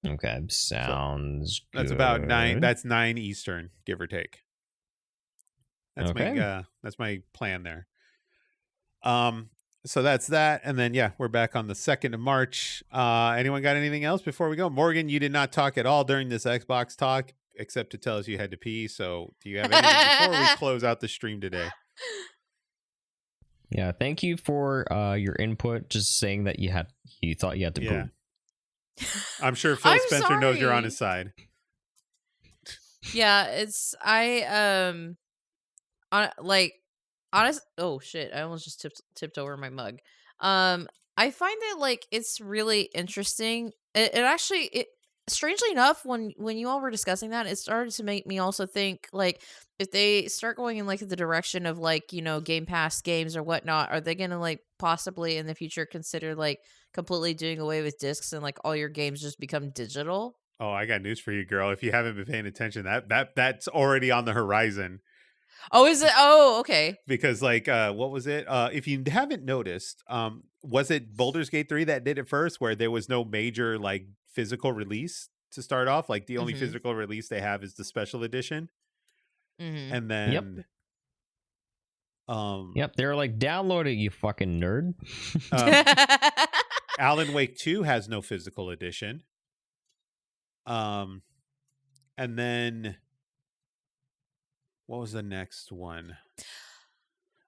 Okay, sounds good. That's about 9. That's 9 Eastern, give or take. That's my plan there. So that's that. And then, yeah, we're back on the 2nd of March. Anyone got anything else before we go? Morgan, you did not talk at all during this Xbox talk, except to tell us you had to pee. So do you have anything before we close out the stream today? Yeah, thank you for your input. Just saying that you thought you had to poop. I'm sure Phil Spencer knows you're on his side. Yeah, honest. Oh shit! I almost just tipped over my mug. I find that it's really interesting. It actually, strangely enough, when you all were discussing that, it started to make me also think if they start going in the direction of Game Pass games or whatnot, are they gonna possibly in the future consider completely doing away with discs and all your games just become digital? Oh, I got news for you, girl. If you haven't been paying attention, that's already on the horizon. Oh, is it? Oh, okay. Because what was it? If you haven't noticed, was it Baldur's Gate 3 that did it first, where there was no major physical release to start off? The only physical release they have is the special edition. And then they're download it, you fucking nerd. Alan Wake 2 has no physical edition. And then what was the next one?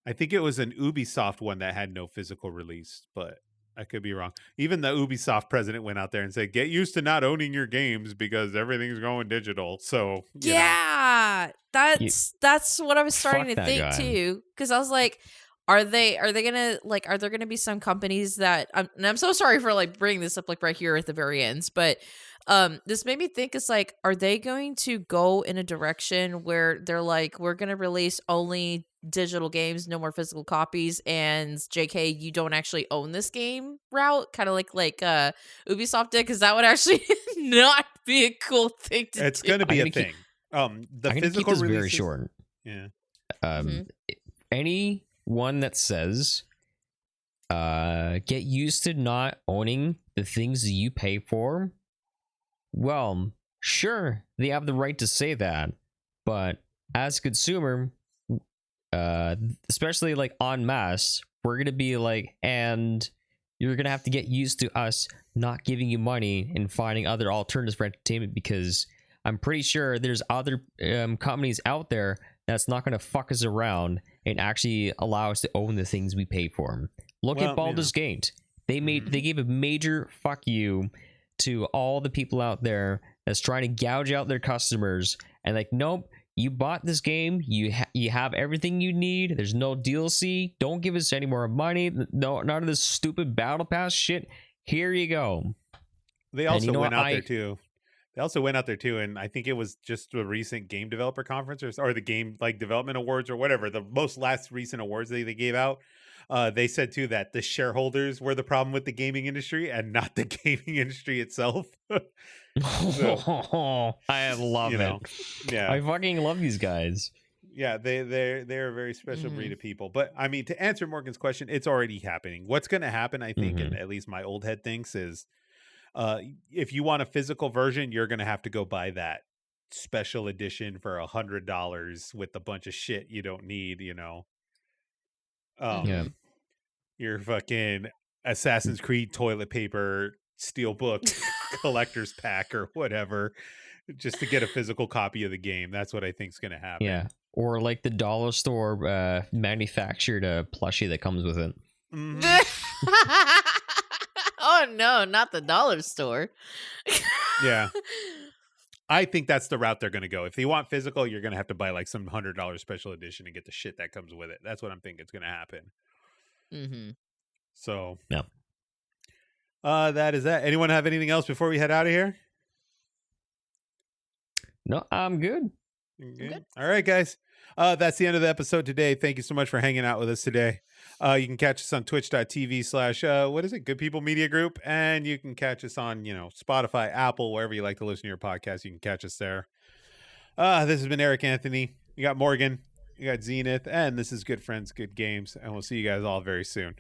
I think it was an Ubisoft one that had no physical release, but I could be wrong. Even the Ubisoft president went out there and said, "Get used to not owning your games because everything's going digital." So that's what I was starting to think too. Because I was like, are there gonna be some companies that? And I'm so sorry for bringing this up right here at the very end, but this made me think. It's are they going to go in a direction where they're we're gonna release only digital games, no more physical copies, and JK, you don't actually own this game route, kind of like Ubisoft did? Because that would actually not be a cool thing to do. It's going to be a thing. The physical release very short. Yeah. Anyone that says get used to not owning the things that you pay for, well, sure, they have the right to say that, but as a consumer, especially en masse, we're gonna be and you're gonna have to get used to us not giving you money and finding other alternatives for entertainment, because I'm pretty sure there's other companies out there that's not gonna fuck us around and actually allow us to own the things we pay for. Look at Baldur's Gate. They gave a major fuck you to all the people out there that's trying to gouge out their customers, and nope, you bought this game, you have everything you need, there's no DLC, don't give us any more money, no, none of this stupid battle pass shit, here you go. They also went out there too. They also went out there too, and I think it was just the recent game developer conference or the game like development awards or whatever, the most last recent awards they gave out. They said too that the shareholders were the problem with the gaming industry and not the gaming industry itself. So, I love you know, it. yeah. I fucking love these guys. Yeah, they're a very special breed of people. But I mean, to answer Morgan's question, it's already happening. What's going to happen, I think, and at least my old head thinks, is if you want a physical version, you're going to have to go buy that special edition for $100 with a bunch of shit you don't need. You know, Yeah. your fucking Assassin's Creed toilet paper steelbook collector's pack or whatever, just to get a physical copy of the game. That's what I think is going to happen. Yeah. Or like the dollar store manufactured plushie that comes with it. Oh no, not the dollar store. Yeah. I think that's the route they're going to go. If you want physical, you're going to have to buy like some $100 special edition and get the shit that comes with it. That's what I'm thinking is going to happen. So, yeah. That is that. Anyone have anything else before we head out of here? No, I'm good. Good. All right, guys. That's the end of the episode today. Thank you so much for hanging out with us today. You can catch us on twitch.tv/ what is it? Good People Media Group. And you can catch us on, Spotify, Apple, wherever you like to listen to your podcast. You can catch us there. This has been Eric Anthony. You got Morgan. You got Zenith. And this is Good Friends, Good Games. And we'll see you guys all very soon.